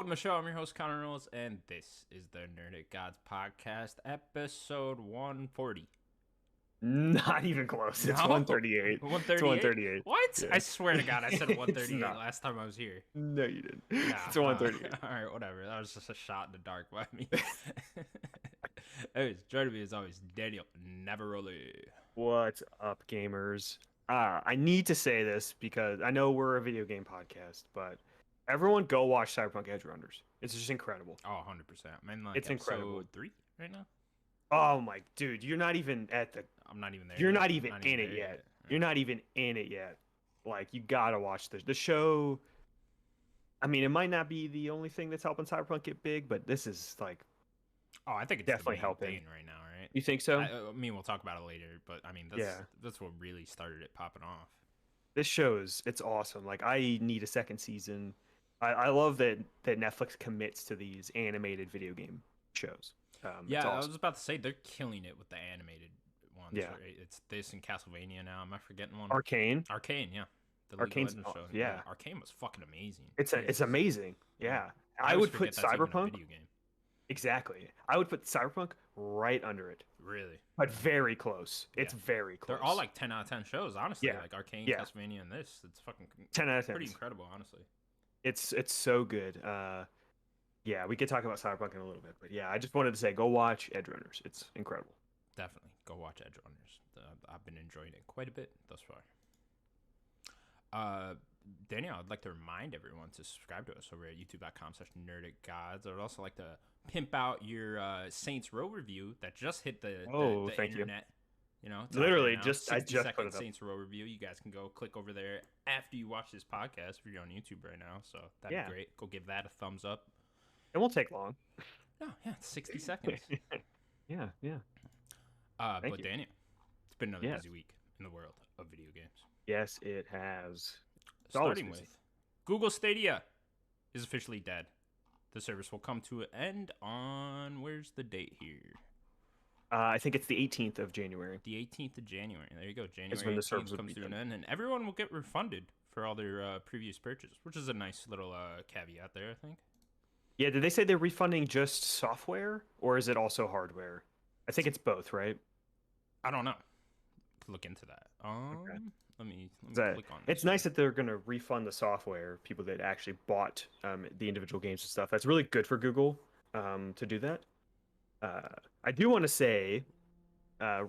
Welcome to the show. I'm your host, Connor Knowles, and this is the Nerdic Gods Podcast, episode 140. Not even close. It's No? 138. It's 138? 138. What? Yeah. I swear to God, I said It's 138 not. last time I was here. No, you didn't. Nah. It's 138. Alright, whatever. That was just a shot in the dark by me. Anyways, joining me as always, Daniel Navaroli. What's up, gamers? I need to say this because I know we're a video game podcast, but everyone go watch Cyberpunk Edge Runners. It's just incredible. Oh, 100%. I'm in like It's episode incredible. 3 right now. Oh my dude, you're not even at the I'm not even there. You're yet. not even I'm in it there yet. You're not even in it yet. Like, you gotta watch the show. I mean, it might not be the only thing that's helping Cyberpunk get big, but this is like Oh, I think it's definitely the main helping thing right now, right? You think so? I mean, we'll talk about it later, but I mean, Yeah. that's what really started it popping off. This show it's awesome. Like, I need a second season. I love that Netflix commits to these animated video game shows. Yeah, it's I awesome. was about to say they're killing it with the animated ones. Yeah. Right? It's this and Castlevania now. Am I forgetting one? Arcane. Arcane, yeah. The Arcane's League of Legends show. yeah. Arcane was fucking amazing. It's amazing. Yeah. I always would put forget that's even a Cyberpunk video game. exactly. I would put Cyberpunk right under it, Really? but very close. It's Yeah. very close. They're all like 10 out of 10 shows, honestly. Yeah. Like Arcane, Yeah. Castlevania, and this. It's fucking 10 out of 10. pretty incredible, honestly. It's so good. Yeah, we could talk about Cyberpunk in a little bit, but yeah, I just wanted to say go watch Edge Runners. It's incredible. Definitely go watch Edge Runners. I've been enjoying it quite a bit thus far. Daniel, I'd like to remind everyone to subscribe to us over at youtube.com/nerdicgods. I would also like to pimp out your Saints Row review that just hit the Thank you. internet. You know, it's out Literally, there now. just I 60 just second put it up. Saints Row review. You guys can go click over there after you watch this podcast if you're on YouTube right now. So that'd Yeah. be great. Go give that a thumbs up. It won't take long. No, yeah, it's 60 seconds. Yeah. But Thank you. Daniel, it's been another Yes. busy week in the world of video games. Yes, it has. It's always Starting busy. with Google Stadia is officially dead. The service will come to an end on, where's the date here? I think it's the 18th of January. The 18th of January. There you go. when January the 18th service would comes be to an done. end, and everyone will get refunded for all their previous purchases, which is a nice little caveat there, I think. Yeah, did they say they're refunding just software or is it also hardware? I think it's both, right? I don't know. Look into that. Let me click on It's this nice one. that they're going to refund the software, people that actually bought the individual games and stuff. That's really good for Google to do that. I do want to say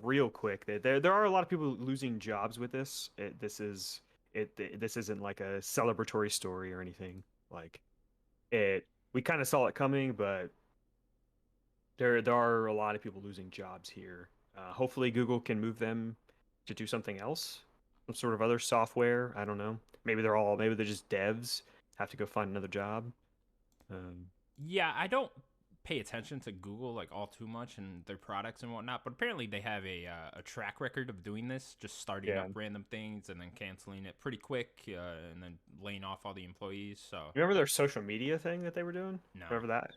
real quick that there are a lot of people losing jobs with this. This isn't like a celebratory story or anything. Like we kind of saw it coming, but there are a lot of people losing jobs here. Hopefully Google can move them to do something else, some sort of other software. I don't know. Maybe they're just devs, have to go find another job. Yeah, I don't pay attention to Google like all too much and their products and whatnot, but apparently they have a track record of doing this, just starting Yeah. up random things and then canceling it pretty quick, and then laying off all the employees. So Remember their social media thing that they were doing? no, Remember that?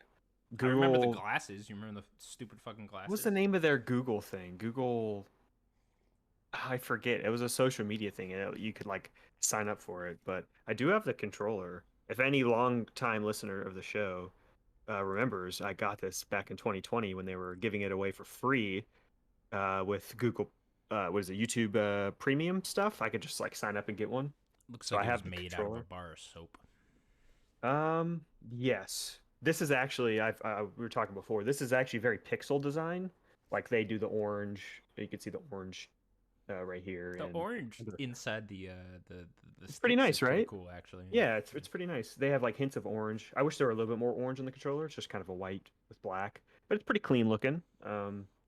I remember the glasses. You remember the stupid fucking glasses? What's the name of their Google thing? Google. I forget. It was a social media thing. You could like sign up for it, but I do have the controller. If any long time listener of the show remembers, I got this back in 2020 when they were giving it away for free with Google. What is it? YouTube Premium stuff. I could just like sign up and get one. Looks So like I it have was the made out of a controller. bar of soap. Yes. This is actually we were talking before. This is actually very pixel design. Like they do the orange. You can see the orange right here. The and orange inside the It's pretty sticks nice, is pretty right? cool, actually. Yeah, it's pretty nice. They have like hints of orange. I wish there were a little bit more orange in the controller. It's just kind of a white with black, but it's pretty clean looking.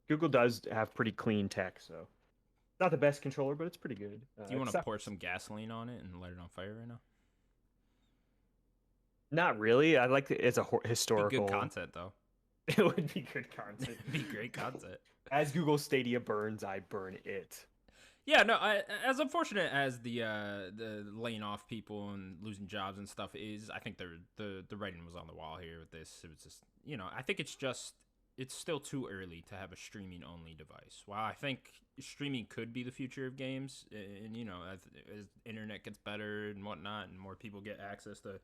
Google does have pretty clean tech, so not the best controller, but it's pretty good. Do you want to except- pour some gasoline on it and light it on fire right now? Not really. I like it's a Be historical. good content though. It would be good content. Be great content. As Google Stadia burns, I burn it. Yeah, no. As unfortunate as the laying off people and losing jobs and stuff is, I think the writing was on the wall here with this. It was just, I think it's still too early to have a streaming only device. While I think streaming could be the future of games, and as internet gets better and whatnot, and more people get access to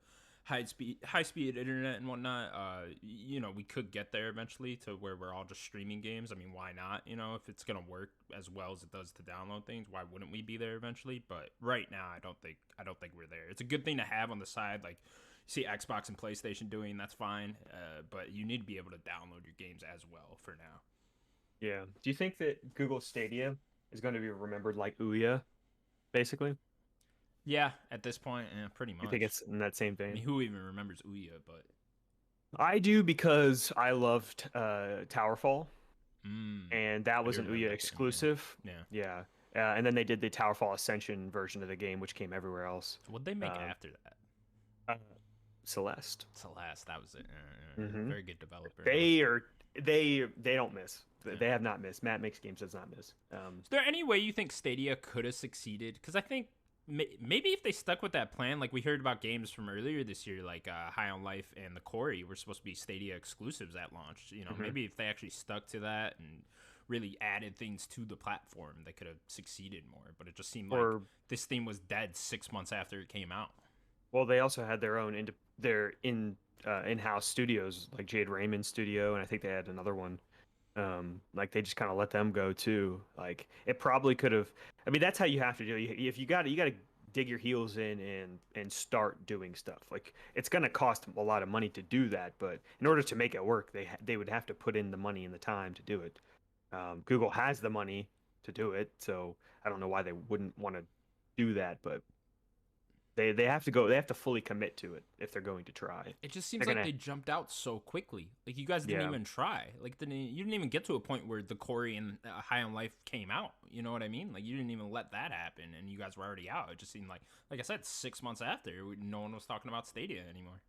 high speed internet and whatnot, we could get there eventually to where we're all just streaming games. I mean, why not? If it's gonna work as well as it does to download things, why wouldn't we be there eventually? But right now, I don't think we're there. It's a good thing to have on the side, like you see Xbox and PlayStation doing. That's fine, but you need to be able to download your games as well for now. Yeah. Do you think that Google Stadia is going to be remembered like Ouya, basically? Yeah, at this point, yeah, pretty You think much. it's in that same I mean, vein? who even remembers Ouya? But I do because I loved Towerfall, and that I was do an remember Ouya that game. exclusive. Yeah. Yeah. And then they did the Towerfall Ascension version of the game, which came everywhere else. What'd they make Uh, after that? uh, Celeste. Celeste. That was it. Hmm. Very good developer. They are they don't miss. Yeah. They have not missed. Matt makes games does not miss. Is there any way you think Stadia could have succeeded? Because I think maybe if they stuck with that plan, like we heard about games from earlier this year, like High on Life and the Quarry were supposed to be Stadia exclusives at launch. Mhm. Maybe if they actually stuck to that and really added things to the platform, they could have succeeded more. But it just seemed like Or this thing was dead 6 months after it came out. well, they also had their own in-house studios, like Jade Raymond's studio, and I think they had another one. Like they just kind of let them go too. Like it probably could have. I mean, that's how you have to do it. If you got to dig your heels in and start doing stuff. Like it's gonna cost a lot of money to do that, but in order to make it work, they would have to put in the money and the time to do it. Google has the money to do it, so I don't know why they wouldn't want to do that, but they have to go. They have to fully commit to it if they're going to try. It just seems They're like gonna, they jumped out so quickly. Like you guys didn't yeah. even try. Like you didn't even get to a point where the Quarry and High on Life came out. You know what I mean? Like you didn't even let that happen, and you guys were already out. It just seemed like I said, 6 months after, no one was talking about Stadia anymore.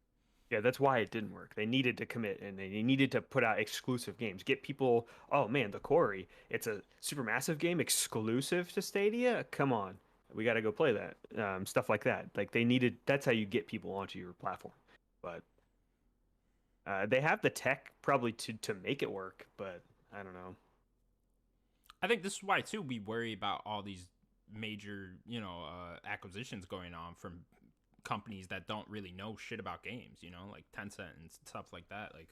Yeah, that's why it didn't work. They needed to commit and they needed to put out exclusive games. Get people, oh man, The Quarry, it's a super massive game exclusive to Stadia? Come on. We got to go play that. Stuff like that. Like they needed, that's how you get people onto your platform. But they have the tech probably to make it work, but I don't know. I think this is why too we worry about all these major, acquisitions going on from companies that don't really know shit about games. Like Tencent and stuff like that. Like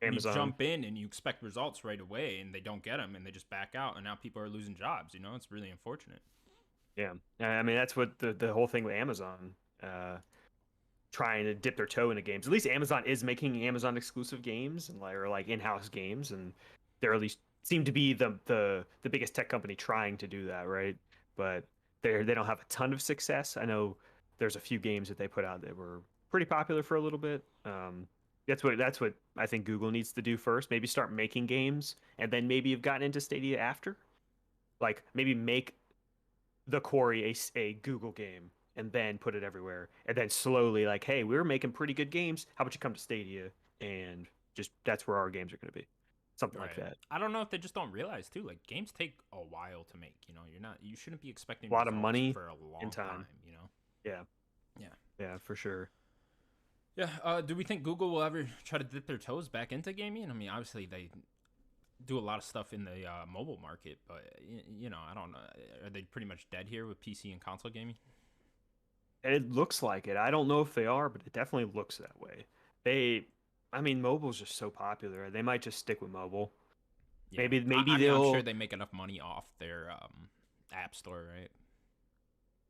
when you Amazon. jump in and you expect results right away and they don't get them and they just back out and now people are losing jobs. It's really unfortunate. Yeah. I mean, that's what the whole thing with Amazon trying to dip their toe into games. At least Amazon is making Amazon exclusive games and like in-house games, and they're at least seem to be the biggest tech company trying to do that, right? But they don't have a ton of success. I know there's a few games that they put out that were pretty popular for a little bit. That's what I think Google needs to do first. Maybe start making games, and then maybe you've gotten into Stadia after. Like maybe make the Quarry a Google game and then put it everywhere, and then slowly like, hey, we're making pretty good games. How about you come to Stadia and just that's where our games are going to be, something like Right. that. I don't know if they just don't realize too. Like games take a while to make. You shouldn't be expecting A lot of results money for a and long time. time. Yeah, Yeah. yeah, for sure. Yeah. Do we think Google will ever try to dip their toes back into gaming? I mean, obviously they do a lot of stuff in the mobile market, but I don't know. Are they pretty much dead here with PC and console gaming? It looks like it. I don't know if they are, but it definitely looks that way. I mean, mobile's just so popular. They might just stick with mobile. Yeah. Maybe I mean, I'm they'll. sure they make enough money off their app store, right?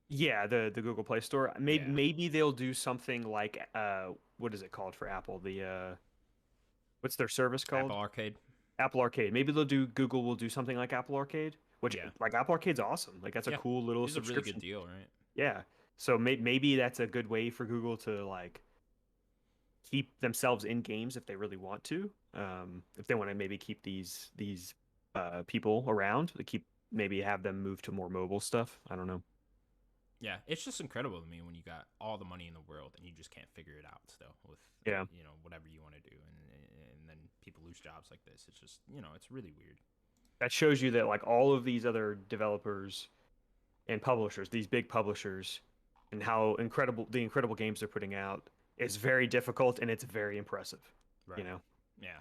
Yeah, the Google Play Store. Yeah. Maybe they'll do something like what is it called for Apple? What's their service called? Apple Arcade. Apple Arcade. Maybe Google will do something like Apple Arcade, which Yeah. like Apple Arcade's awesome. Like that's a Yeah. cool little It's a really subscription. good deal, right? Yeah. So maybe that's a good way for Google to like keep themselves in games if they really want to. If they want to maybe keep these people around, to keep maybe have them move to more mobile stuff. I don't know. Yeah, it's just incredible to me when you got all the money in the world and you just can't figure it out still with Yeah. whatever you want to do, and then people lose jobs like this. It's just it's really weird. That shows you that like all of these other developers and publishers, these big publishers, and how the incredible games they're putting out is very difficult and it's very impressive. Right. You know. Yeah,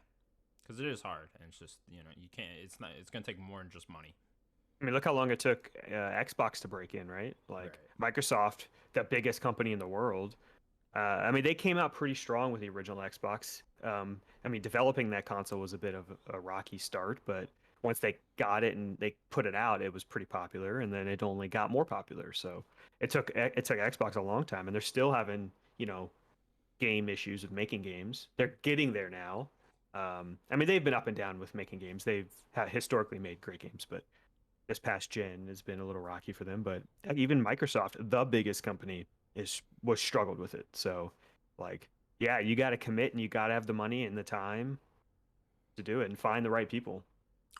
because it is hard, and it's just you can't. It's not. It's gonna take more than just money. I mean, look how long it took Xbox to break in, right? Like Microsoft, the biggest company in the world, I mean, they came out pretty strong with the original Xbox. I mean, developing that console was a bit of a rocky start, but once they got it and they put it out, it was pretty popular, and then it only got more popular. So it took Xbox a long time, and they're still having, game issues with making games. They're getting there now. I mean, they've been up and down with making games. They've historically made great games, but this past gen has been a little rocky for them. But even Microsoft, the biggest company, was struggled with it. So, like, yeah, you got to commit and you got to have the money and the time to do it and find the right people.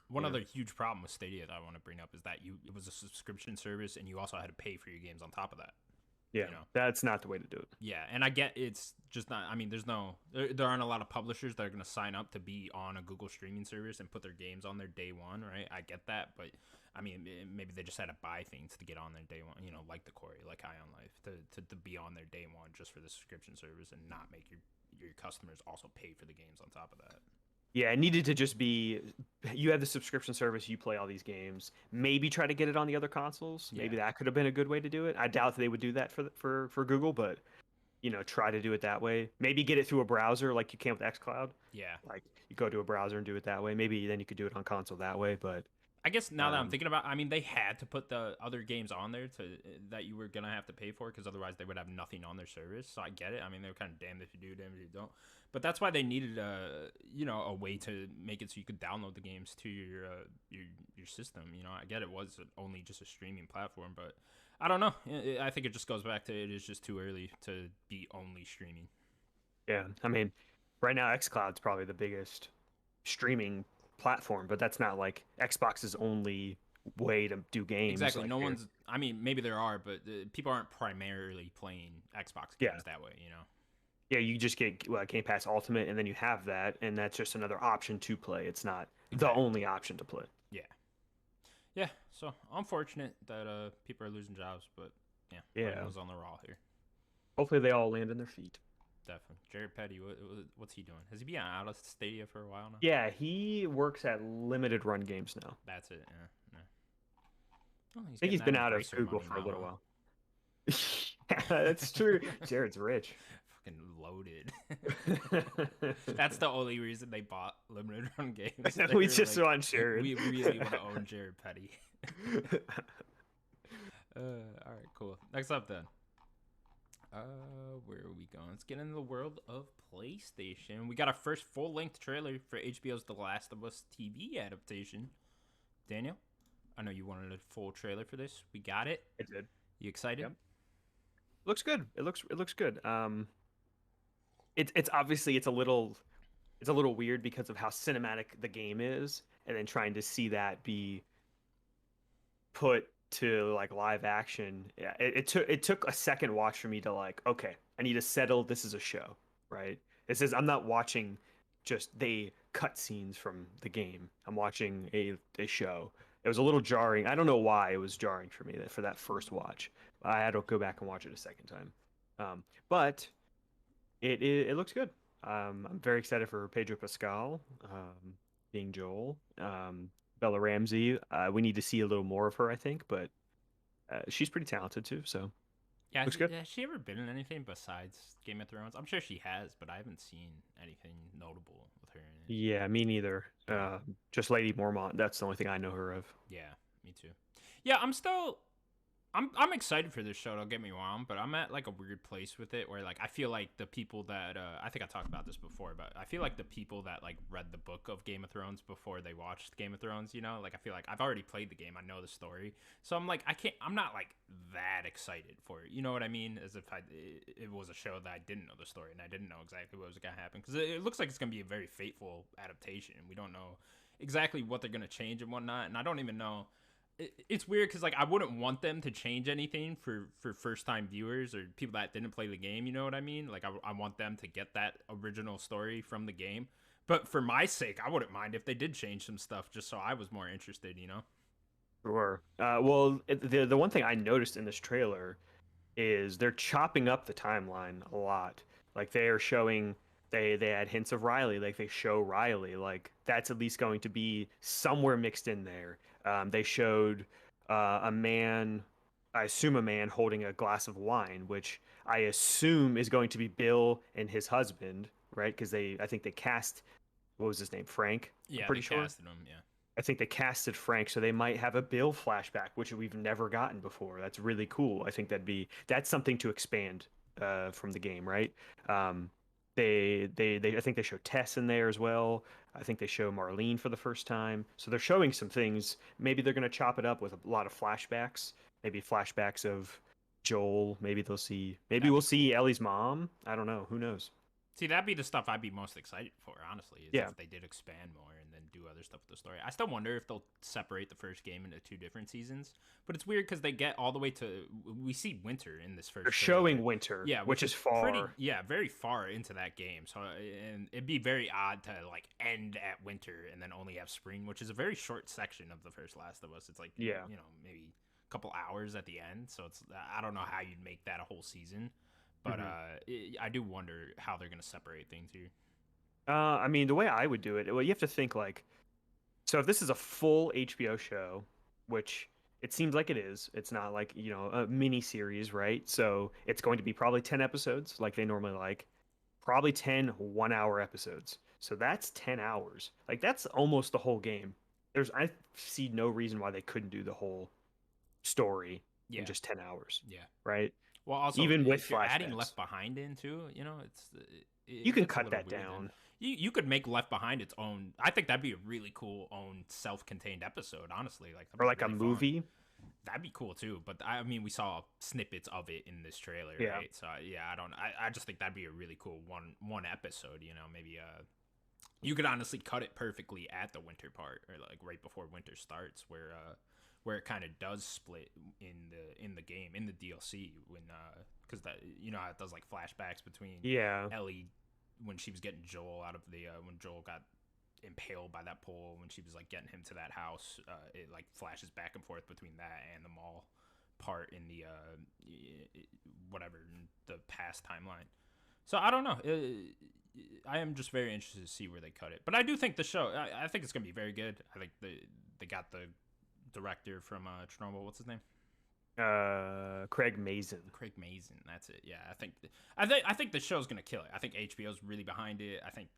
One other huge problem with Stadia that I want to bring up is that it was a subscription service and you also had to pay for your games on top of that. Yeah, that's not the way to do it. Yeah, and I get it's just not. I mean, there aren't a lot of publishers that are going to sign up to be on a Google streaming service and put their games on there day one, right? I get that, but I mean, maybe they just had to buy things to get on their day one, like the Quarry, like High on Life, to be on their day one just for the subscription service and not make your customers also pay for the games on top of that. Yeah, it needed to just be you have the subscription service, you play all these games. Maybe try to get it on the other consoles. Yeah. Maybe that could have been a good way to do it. I doubt they would do that for Google, but try to do it that way. Maybe get it through a browser like you can with xCloud. Yeah. Like you go to a browser and do it that way. Maybe then you could do it on console that way, but I guess now that I'm thinking about, I mean, they had to put the other games on there that you were gonna have to pay for because otherwise they would have nothing on their service. So I get it. I mean, they're kind of damned if you do, damned if you don't. But that's why they needed a way to make it so you could download the games to your system. I get it was only just a streaming platform, but I don't know. I think it just goes back to it is just too early to be only streaming. Yeah, I mean, right now xCloud's probably the biggest streaming platform, but that's not like Xbox's only way to do games. Exactly. Like, No one's. I mean, maybe there are, but people aren't primarily playing Xbox games that way. Yeah, you just get Game Pass Ultimate, and then you have that, and that's just another option to play. It's not the only option to play. Yeah. So unfortunate that people are losing jobs, but yeah, was on the raw here. Hopefully, they all land on their feet. Definitely. Jared Petty, what's he doing? Has he been out of Stadia for a while now? Yeah, he works at Limited Run Games now. That's it. Yeah. Well, I think he's been out of Google for a little while. Yeah, that's true. Jared's rich. Fucking loaded. That's the only reason they bought Limited Run Games. We just want Jared. We really want to own Jared Petty. All right, cool. Next up then. Where are we going? Let's get into the world of PlayStation. We got our first full-length trailer for HBO's The Last of Us TV adaptation. Daniel, I know you wanted a full trailer for this. We got it. I did. You excited? Yep. Looks good. It looks good. It's obviously it's a little weird because of how cinematic the game is, and then trying to see that be put to like live action. Yeah, it took a second watch for me to like, okay, I need to settle this is a show, right? It says I'm not watching just the cutscenes from the game. I'm watching a show. It was a little jarring. I don't know why it was jarring for me for that first watch. I had to go back and watch it a second time. But it looks good. I'm very excited for Pedro Pascal being Joel. Bella Ramsey, we need to see a little more of her, I think, but she's pretty talented too. So yeah, looks good. Has she ever been in anything besides Game of Thrones? I'm sure she has, but I haven't seen anything notable with her in it. Yeah, me neither. Just Lady Mormont. That's the only thing I know her of. Yeah, me too. Yeah, I'm excited for this show, don't get me wrong, but I'm at like a weird place with it where like I feel like the people that I think I talked about this before, but I feel like the people that like read the book of Game of Thrones before they watched Game of Thrones, like I feel like I've already played the game, I know the story, so I'm like I'm not like that excited for it, you know what I mean? As if it was a show that I didn't know the story and I didn't know exactly what was gonna happen, because it looks like it's gonna be a very fateful adaptation. We don't know exactly what they're gonna change and whatnot, and I don't even know. It's weird because like I wouldn't want them to change anything for first time viewers or people that didn't play the game, you know what I mean? Like I want them to get that original story from the game, but for my sake I wouldn't mind if they did change some stuff just so I was more interested. Sure. Well, the one thing I noticed in this trailer is they're chopping up the timeline a lot. Like they are showing they had hints of Riley, like they show Riley, like that's at least going to be somewhere mixed in there. They showed a man I assume a man holding a glass of wine, which I assume is going to be Bill and his husband, right? Because I think they cast, what was his name, Frank? I'm Yeah, they pretty sure. casted him. Yeah. I think they casted Frank, so they might have a Bill flashback, which we've never gotten before. That's really cool. I think that's something to expand from the game, right? Um, I think they show Tess in there as well. I think they show Marlene for the first time. So they're showing some things. Maybe they're gonna chop it up with a lot of flashbacks. Maybe flashbacks of Joel. Maybe they'll see. Maybe That'd we'll be cool. see Ellie's mom. I don't know. Who knows? See, that'd be the stuff I'd be most excited for, honestly, is Yeah, if they did expand more and then do other stuff with the story. I still wonder if they'll separate the first game into two different seasons. But it's weird because they get all the way to. We see winter in this they're first showing trailer. Winter, Yeah, which is pretty, far. yeah, very far into that game. So, and it'd be very odd to like end at winter and then only have spring, which is a very short section of the first Last of Us. It's like, Yeah. maybe a couple hours at the end. So it's, I don't know how you'd make that a whole season. But Mhm. I do wonder how they're going to separate things here. I mean, the way I would do it, well, you have to think like, so if this is a full HBO show, which it seems like it is, it's not like, a mini series, right? So it's going to be probably 10 episodes like they normally like, probably 10 1-hour episodes. So that's 10 hours. Like that's almost the whole game. I see no reason why they couldn't do the whole story in Yeah, just 10 hours, yeah. right? Well, also, Even with if you're adding flashbacks. Left Behind into, You it can gets a cut little that weird then. down. You could make Left Behind its own. I think that'd be a really cool own self-contained episode. Honestly, like that'd Or be like a really fun. movie. That'd be cool too. But I mean, we saw snippets of it in this trailer, Yeah. right? So yeah, I don't. I just think that'd be a really cool one episode. Maybe you could honestly cut it perfectly at the winter part, or like right before winter starts, where it kind of does split in the game in the DLC when because that how it does like flashbacks between Yeah. Ellie when she was getting Joel out of the when Joel got impaled by that pole when she was like getting him to that house. It like flashes back and forth between that and the mall part in the whatever the past timeline. So I don't know. I am just very interested to see where they cut it. But I do think the show. I think it's gonna be very good. I think they got the director from Chernobyl. What's his name? Craig Mazin. Craig Mazin. That's it. Yeah, I think the show's gonna kill it. I think HBO's really behind it. I think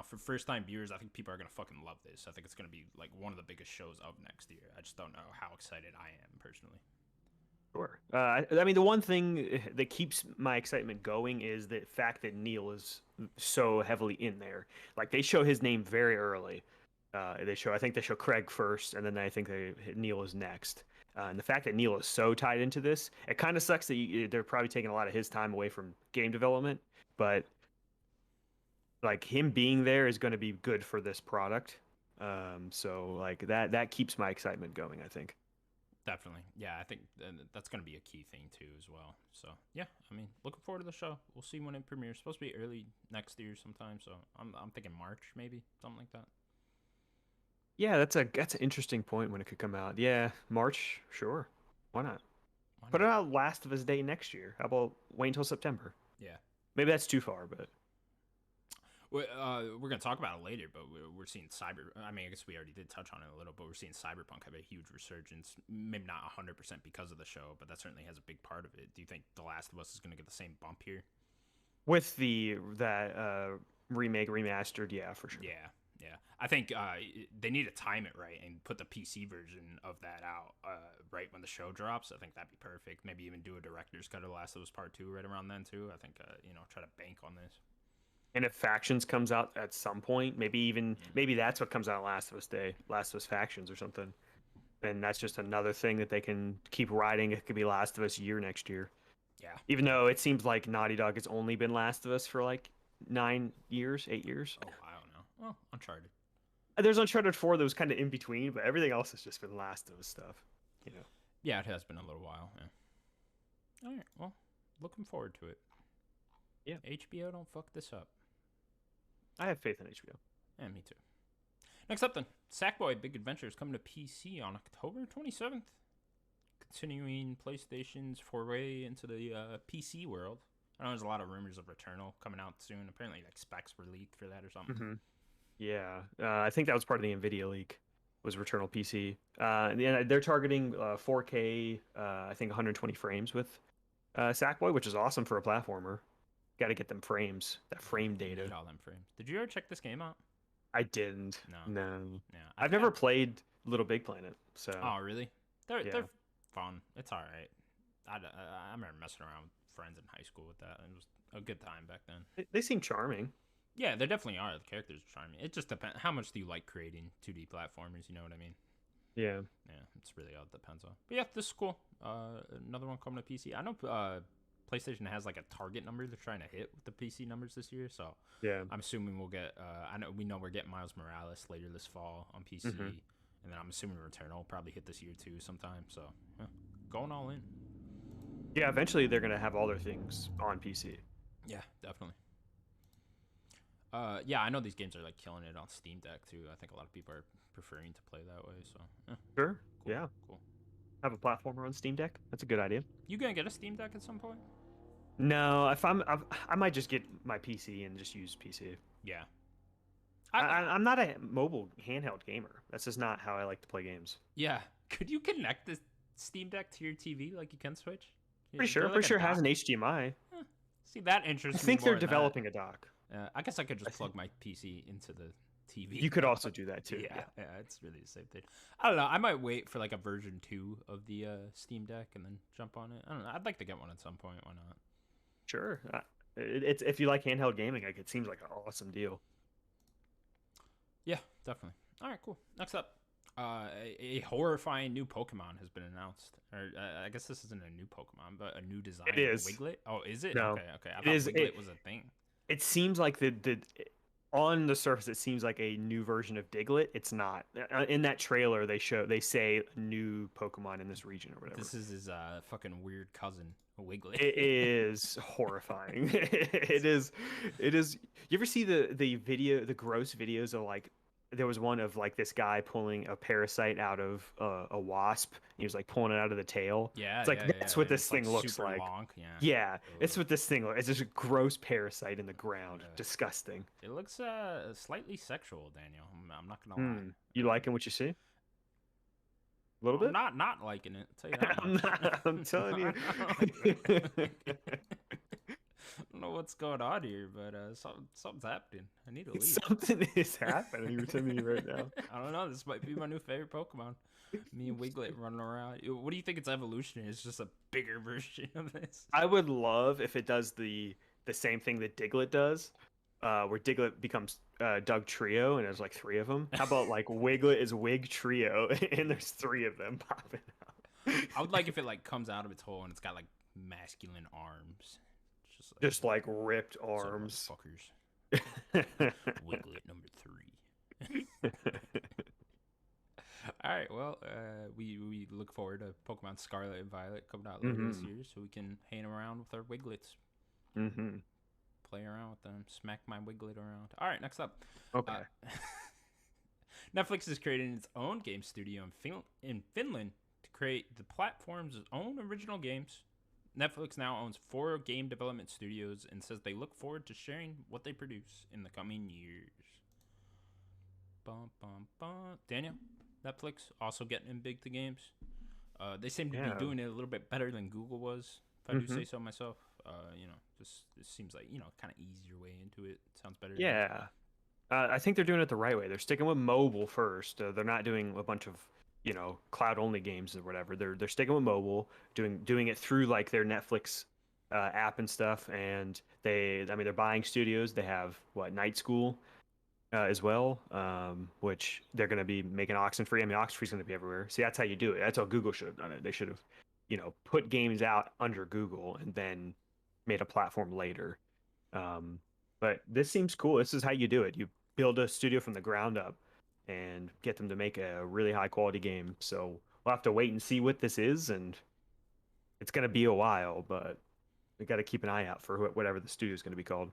for first time viewers, I think people are gonna fucking love this. I think it's gonna be like one of the biggest shows of next year. I just don't know how excited I am personally. Sure. I mean, the one thing that keeps my excitement going is the fact that Neil is so heavily in there. Like they show his name very early. I think they show Craig first, and then I think Neil is next. And the fact that Neil is so tied into this, it kind of sucks that they're probably taking a lot of his time away from game development. But like him being there is going to be good for this product. So like that keeps my excitement going, I think. Definitely. Yeah, I think that's going to be a key thing too as well. So, yeah, I mean, looking forward to the show. We'll see when it premieres. It's supposed to be early next year sometime, so I'm thinking March maybe, something like that. Yeah, that's an interesting point when it could come out. Yeah, March, sure. Why not? Why Put it not? out Last of Us Day next year. How about wait until September? Yeah. Maybe that's too far, but We're going to talk about it later, but we're seeing I mean, I guess we already did touch on it a little, but we're seeing Cyberpunk have a huge resurgence. Maybe not 100% because of the show, but that certainly has a big part of it. Do you think The Last of Us is going to get the same bump here? with that remake remastered, yeah, for sure. Yeah. Yeah, I think they need to time it right and put the PC version of that out right when the show drops. I think that'd be perfect. Maybe even do a director's cut of The Last of Us Part 2 right around then, too. I think, try to bank on this. And if Factions comes out at some point, maybe that's what comes out Last of Us Day, Last of Us Factions or something. And that's just another thing that they can keep riding. It could be Last of Us year next year. Yeah. Even though it seems like Naughty Dog has only been Last of Us for like 9 years, 8 years. Oh, I don't know. Well, Uncharted. There's Uncharted 4 that was kind of in between, but everything else has just been Last of Us stuff. Yeah, it has been a little while. Yeah. All right. Well, looking forward to it. Yeah. HBO, don't fuck this up. I have faith in HBO. Yeah, me too. Next up, then, Sackboy Big Adventure is coming to PC on October 27th. Continuing PlayStation's foray into the PC world. I know there's a lot of rumors of Returnal coming out soon. Apparently, like specs were leaked for that or something. Mm-hmm. Yeah, I think that was part of the Nvidia leak. was Returnal PC. And they're targeting 4K, I think 120 frames with Sackboy, which is awesome for a platformer. Got to get them frames, that frame You data. need all them frames. Did you ever check this game out? I didn't. No. No. Yeah. I've never played Little Big Planet, so Oh, really? They're yeah. they're fun. It's all right. I remember messing around with friends in high school with that. It was a good time back then. They seem charming. Yeah, they definitely are. The characters are charming. It just depends. How much do you like creating 2D platformers? You know what I mean? Yeah. Yeah, it's really all it depends on. But yeah, this is cool. Another one coming to PC. I know PlayStation has like a target number they're trying to hit with the PC numbers this year. So Yeah. I'm assuming we'll get. We know we're getting Miles Morales later this fall on PC, and then I'm assuming Returnal will probably hit this year too sometime. So yeah, going all in. Yeah, eventually they're gonna have all their things on PC. Yeah, definitely. Yeah, I know these games are like killing it on Steam Deck too. I think a lot of people are preferring to play that way. So yeah, Sure. cool, Yeah. cool. Have a platformer on Steam Deck. That's a good idea. You gonna get a Steam Deck at some point? No, if I might just get my PC and just use PC. Yeah. I'm not a mobile handheld gamer. That's just not how I like to play games. Yeah. Could you connect the Steam Deck to your TV like you can Switch? Pretty sure. Pretty sure it has an HDMI. See, that I interests me think they're more than developing a dock. that. I guess I could just plug my PC into the TV. You could also do that too. Yeah, it's really the same thing. I don't know. I might wait for like a version 2 of the Steam Deck and then jump on it. I don't know. I'd like to get one at some point. Why not? Sure. It's if you like handheld gaming, like it seems like an awesome deal. Yeah, definitely. All right, cool. Next up, a horrifying new Pokemon has been announced. Or I guess this isn't a new Pokemon, but a new design. It is. Wiglet. Oh, is it? No. Okay. I thought Wiglet was a thing. It seems like the on the surface it seems like a new version of Diglett. It's not. In that trailer they say new Pokemon in this region or whatever. This is his fucking weird cousin, Wiglet. It is horrifying. It is. You ever see the video, the gross videos of like, there was one of like this guy pulling a parasite out of a wasp. He was like pulling it out of the tail. Yeah, it's like that's what this thing looks super like. long. Yeah, it's what this thing looks. It's just a gross parasite in the ground. Yeah. Disgusting. It looks slightly sexual, Daniel. I'm not gonna lie. You liking what you see? A little bit. I'm not liking it. I'll tell you that I'm telling you. I don't know what's going on here, but something's happening. I need to leave. Something is happening to me right now. I don't know. This might be my new favorite Pokemon. Me and Wiglet running around. What do you think its evolution is? Just a bigger version of this? I would love if it does the same thing that Diglett does, where Diglett becomes Doug Trio, and there's like 3 of them. How about like Wiglet is Wig Trio, and there's 3 of them popping out? I would like if it like comes out of its hole and it's got like masculine arms. Just like ripped arms. Fuckers. Wiglet number 3. All right, well, we look forward to Pokemon Scarlet and Violet coming out later this year, so we can hang around with our Wiglets. Play around with them, smack my Wiglet around. All right, next up. Okay. Netflix is creating its own game studio in Finland to create the platform's own original games. Netflix now owns 4 game development studios and says they look forward to sharing what they produce in the coming years. Bum, bum, bum. Daniel, Netflix also getting in big to games. They seem to be doing it a little bit better than Google was, if I do say so myself. Just it seems like, kind of easier way into it. Sounds better. Yeah. I think they're doing it the right way. They're sticking with mobile first. They're not doing a bunch of cloud only games or whatever. They're sticking with mobile, doing it through like their Netflix app and stuff. And they're buying studios. They have Night School as well, which they're going to be making Oxenfree. Oxenfree's going to be everywhere. See, that's how you do it. That's how Google should have done it. They should have, put games out under Google and then made a platform later. But this seems cool. This is how you do it. You build a studio from the ground up and get them to make a really high quality game. So we'll have to wait and see what this is, and it's going to be a while, but we got to keep an eye out for whatever the studio is going to be called.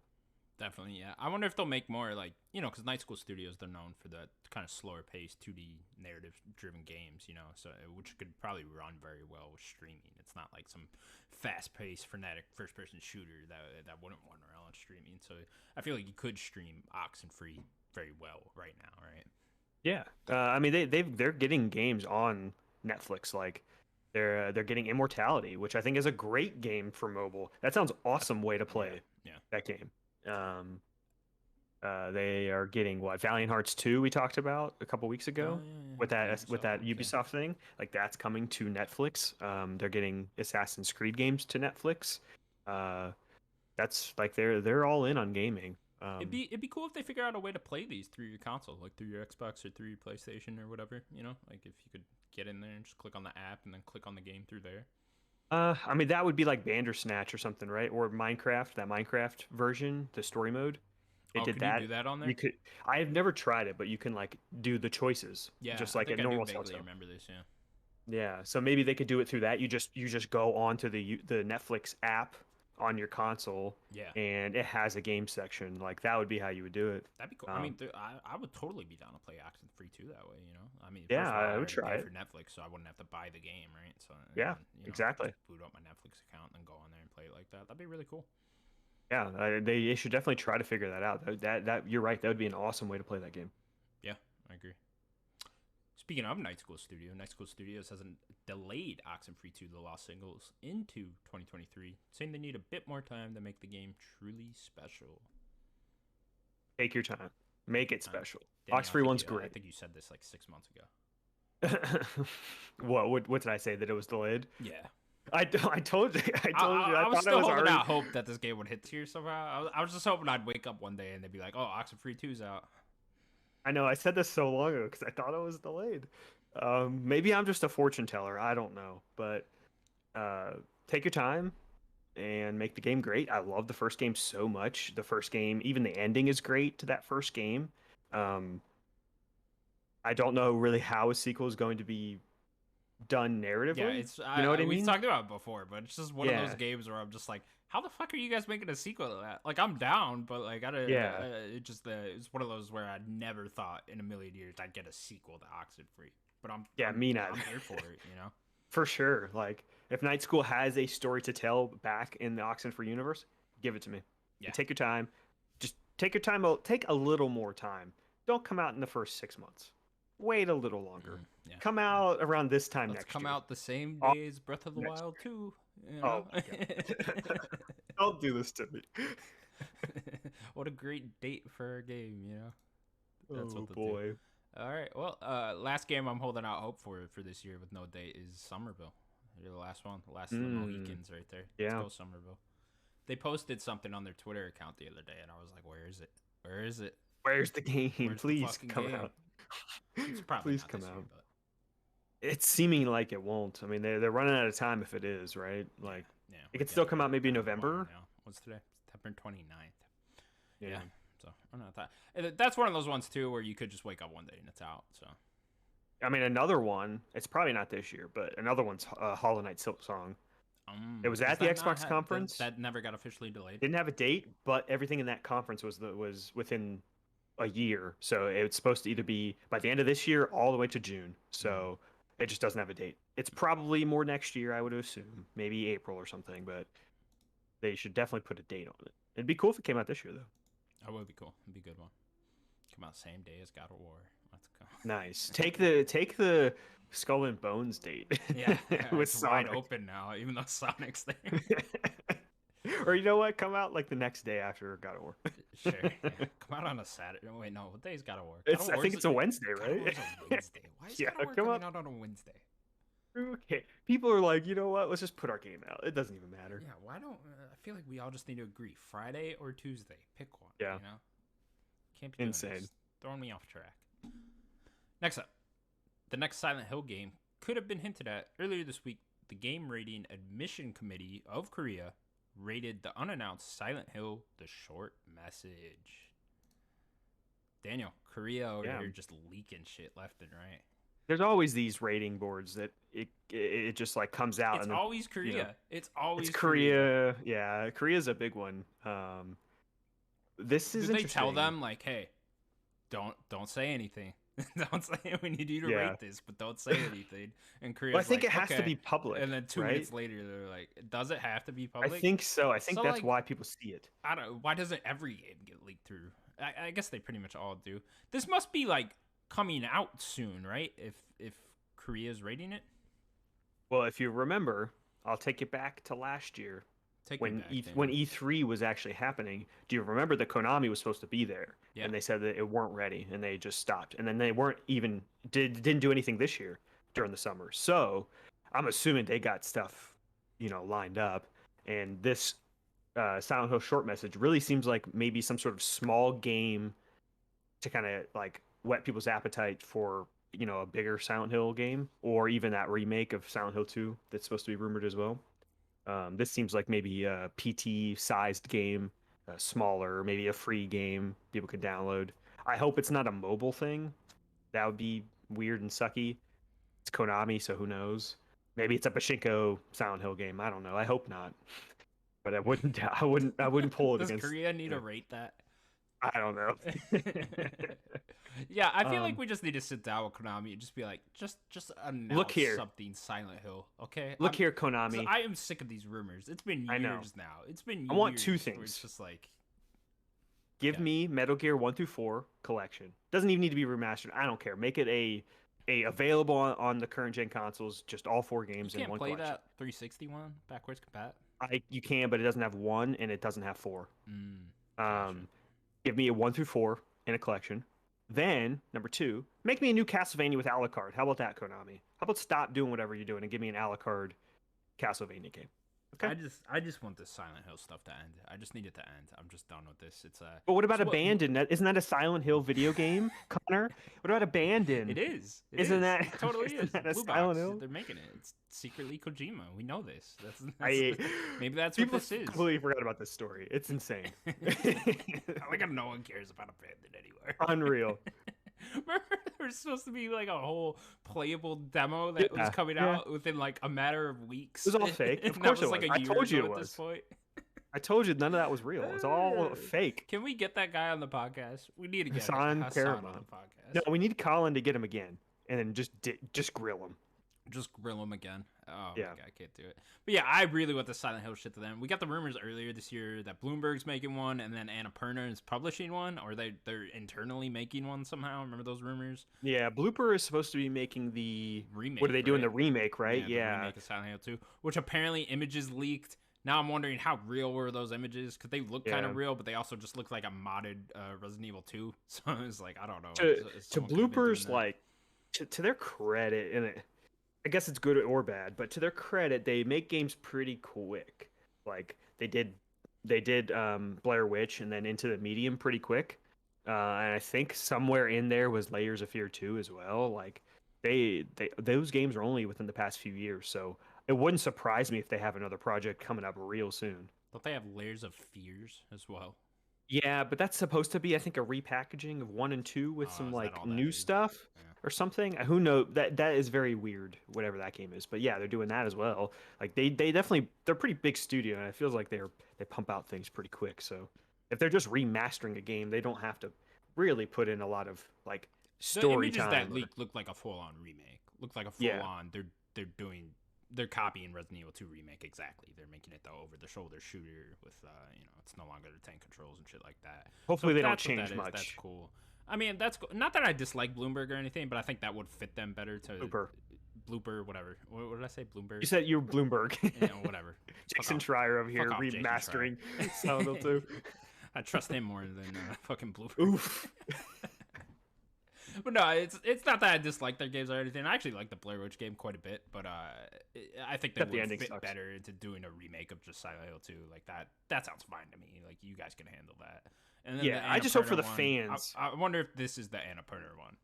Definitely, yeah. I wonder if they'll make more because Night School Studios, they're known for the kind of slower paced 2D narrative driven games, so which could probably run very well with streaming. It's not like some fast paced frenetic first person shooter that wouldn't run around on streaming. So I feel like you could stream Oxenfree very well right now, right? Yeah. I mean they're getting games on Netflix. Like they're getting Immortality, which I think is a great game for mobile. That sounds awesome way to Yeah, play yeah. that game. Um, they are getting what Valiant Hearts 2 we talked about a couple weeks Oh ago yeah, with yeah. that Ubisoft ones, yeah. Ubisoft thing. Like that's coming to Netflix. They're getting Assassin's Creed games to Netflix. Uh, that's like they're all in on gaming. It'd be cool if they figure out a way to play these through your console, like through your Xbox or through your PlayStation or whatever. You know, like if you could get in there and just click on the app and then click on the game through there. I mean that would be like Bandersnatch or something, right? Or Minecraft, that Minecraft version, the story mode. It Oh, did could you that. do that on You there? could. I have never tried it, but you can like do the choices Yeah, just I like a think I do normal vaguely Telltale. remember this. Yeah. Yeah, so maybe they could do it through that. You just go onto the Netflix app on your console, Yeah. and it has a game section. Like that would be how you would do it. That'd be cool. I Um, mean, I would totally be down to play Oxenfree too that way. You know, I mean, yeah, first of all, I I would already try pay it. for Netflix, so I wouldn't have to buy the game, right? So, and Yeah, then, exactly. just boot up my Netflix account and then go on there and play it like that. That'd be really cool. Yeah, they should definitely try to figure that out. That you're right. That would be an awesome way to play that game. Yeah, I agree. Speaking of Night School Studios has delayed Oxenfree 2 The Lost Singles into 2023, saying they need a bit more time to make the game truly special. Take your time. Make it Uh, special. Daniel, Oxfree one's I great. think you said this like 6 months ago. What did I say that it was delayed? Yeah. I told you. I told you. I I was thought I still was holding already. out hope that this game would hit tier somehow. I was just hoping I'd wake up one day and they'd be like, "Oh, Oxenfree 2's out." I know. I said this so long ago because I thought it was delayed. Maybe I'm just a fortune teller. I don't know. But uh, take your time and make the game great. I love the first game so much. The first game, even the ending is great to that first game. Um, I don't know really how a sequel is going to be done Yeah, narratively. it's You know what I we've mean? talked about it before, but it's just one of those Yeah. games where I'm just like, how the fuck are you guys making a sequel to that? Like, I'm down, but like, Yeah. it's one of those where I never thought in a million years I'd get a sequel to Oxenfree, but Yeah, me neither. I'm here for it, you know. For sure. Like, if Night School has a story to tell back in the Oxenfree universe, give it to me. Yeah. Take your time. Just take your time. Take a little more time. Don't come out in the first 6 months. Wait a little longer. Yeah. Come out around this time Let's next come year. out the same Au- day as Breath of the next Wild year. 2. You Oh know? my god. Don't do this to me. What a great date for a game, you know? That's Oh what they'll do. boy. All right. Well, last game I'm holding out hope for this year with no date is Somerville. You're the last one. The last of the Mohicans right there. Yeah. Let's go, Somerville. They posted something on their Twitter account the other day, and I was like, where is it? Where is it? Where's the game? Where's the Please fucking come game? out. It's probably Please not come this year, out. but It's seeming like it won't. I mean, they're running out of time if it is, right? Like, yeah, it could still come out maybe in November. Now. What's today? September 29th. Yeah. Yeah. So I'm not that. That's one of those ones too where you could just wake up one day and it's out. So I mean, another one. It's probably not this year, but another one's Hollow Knight Silk Song. It was does at the that not Xbox conference. That never got officially delayed. Didn't have a date, but everything in that conference was within a year. So it's supposed to either be by the end of this year all the way to June. So it just doesn't have a date. It's probably more next year, I would assume, maybe April or something. But they should definitely put a date on it. It'd be cool if it came out this year, though. That would be cool. It'd be a good one. Come out same day as God of War. Let's go. Nice. Take the Skull and Bones date. Yeah, with it's wide Sonic. open now, even though Sonic's there. Or you know what? Come out like the next day after God of War. Sure. Yeah. Come out on a Saturday. Oh, wait, no. What day is God of War? I think it's a Wednesday, God of right? War's a Wednesday. Why is Yeah, God of War come coming up. out on a Wednesday? Okay. People are like, you know what? Let's just put our game out. It doesn't even matter. Yeah, why don't I feel like we all just need to agree Friday or Tuesday. Pick one. Yeah. You know? Can't be doing Insane. this. Throwing me off track. Next up, the next Silent Hill game could have been hinted at earlier this week. The Game Rating Admission Committee of Korea rated the unannounced Silent Hill The Short Message. Daniel, Korea over here just leaking shit left and right. There's always these rating boards that it just like comes out. It's and then, always Korea. you know, It's always it's Korea. Yeah, Korea's a big one. This is Did they interesting. tell them like, hey, don't say anything. Don't say we need you to rate this, but don't say anything. And Korea's Well, I think like, it has to okay. be public. And then 2 right? minutes later, they're like, does it have to be public? I think so. I think So, that's like, why people see it. I don't. Why doesn't every game get leaked through? I guess they pretty much all do. This must be like coming out soon, right? If Korea's rating it. Well, if you remember, I'll take you back to last year Take me back, when Daniel. E3 was actually happening. Do you remember that Konami was supposed to be there, Yeah. and they said that it weren't ready, and they just stopped, and then they weren't even didn't do anything this year during the summer. So I'm assuming they got stuff, lined up, and this Silent Hill short message really seems like maybe some sort of small game to kind of like whet people's appetite for a bigger Silent Hill game, or even that remake of Silent Hill 2 that's supposed to be rumored as well. This seems like maybe a PT sized game, smaller, maybe a free game people could download. I hope it's not a mobile thing. That would be weird and sucky. It's Konami, so who knows? Maybe it's a Pachinko Silent Hill game. I don't know. I hope not. But I wouldn't pull it Does against. Korea need to rate that? I don't know. Yeah, I feel like we just need to sit down with Konami and just be like, just announce Look here. something Silent Hill, okay? Look here, Konami. I am sick of these rumors. It's been I know. years now. It's been years. I want two where things. It's just like, Give me Metal Gear 1 through 4 collection. Doesn't even need to be remastered. I don't care. Make it a available on the current gen consoles, just all 4 games you in can't one play collection. that 360 one backwards compat. You can, but it doesn't have 1 and it doesn't have 4. Gotcha. Give me a 1 through 4 in a collection. Then, number 2, make me a new Castlevania with a la carte. How about that, Konami? How about stop doing whatever you're doing and give me an a la carte Castlevania game? Okay. I just want this Silent Hill stuff to end. I just need it to end. I'm just done with this. It's But what about so Abandoned? Isn't that a Silent Hill video game, Connor? What about Abandoned? It is. Isn't that It totally isn't is? that a Blue Silent Box, He'll? they're making it. It's secretly Kojima. We know this. Maybe that's People what this is. completely forgot about this story. It's insane. Like no one cares about Abandoned anywhere. Unreal. Remember, there was supposed to be like a whole playable demo that was coming out within like a matter of weeks. It was all fake. Of course it was. I told you it was. At this point. I told you none of that was real. It was all fake. Can we get that guy on the podcast? We need to get Hassan Hassan on Paramount. the podcast. No, we need Colin to get him again, and then just grill him. Just grill him again. Oh Yeah. my god, I can't do it. But yeah, I really want the Silent Hill shit to them. We got the rumors earlier this year that Bloomberg's making one, and then Annapurna is publishing one, or they're internally making one somehow. Remember those rumors? Yeah, Blooper is supposed to be making the Remake. What are they doing? right? The remake, right? The remake of Silent Hill 2, which apparently images leaked. Now I'm wondering how real were those images, because they look kind Yeah. of real, but they also just look like a modded Resident Evil 2. So it's like, I don't know. To Someone could've been doing Bloopers, that. like to their credit, and I guess it's good or bad, but to their credit, they make games pretty quick. Like they did Blair Witch, and then Into the Medium pretty quick. And I think somewhere in there was Layers of Fear 2 as well. Like those games are only within the past few years, so it wouldn't surprise me if they have another project coming up real soon. Don't they have Layers of Fears as well? Yeah, but that's supposed to be, I think, a repackaging of 1 and 2 with Oh, some is that like all that new is? stuff Yeah. or something. Who knows? That is very weird, whatever that game is. But yeah, they're doing that as well. Like they definitely, they're a pretty big studio, and it feels like they pump out things pretty quick. So if they're just remastering a game, they don't have to really put in a lot of like The story images time. that leaked look like a full-on remake. Look like a Yeah. full-on. They're copying Resident Evil 2 remake exactly. They're making it the over-the-shoulder shooter with it's no longer the tank controls and shit like that. Hopefully they don't that's what change that is. much. That's cool. I mean, that's cool. Not that I dislike Bloomberg or anything, but I think that would fit them better to Blooper, whatever. What did I say? Bloomberg. You said you're Bloomberg. Yeah, whatever. Jason Fuck off. Schreier over here Fuck off, Jason remastering Schreier. Silent Hill 2. I trust him more than fucking Bloomberg. Oof. But no, it's not that I dislike their games or anything. I actually like the Blair Witch game quite a bit, but I think they Except the would ending fit sucks. better into doing a remake of just Silent Hill 2. Like that sounds fine to me. Like you guys can handle that. And then Yeah, the I just hope for Annapurna the one, fans. I wonder if this is the Annapurna one.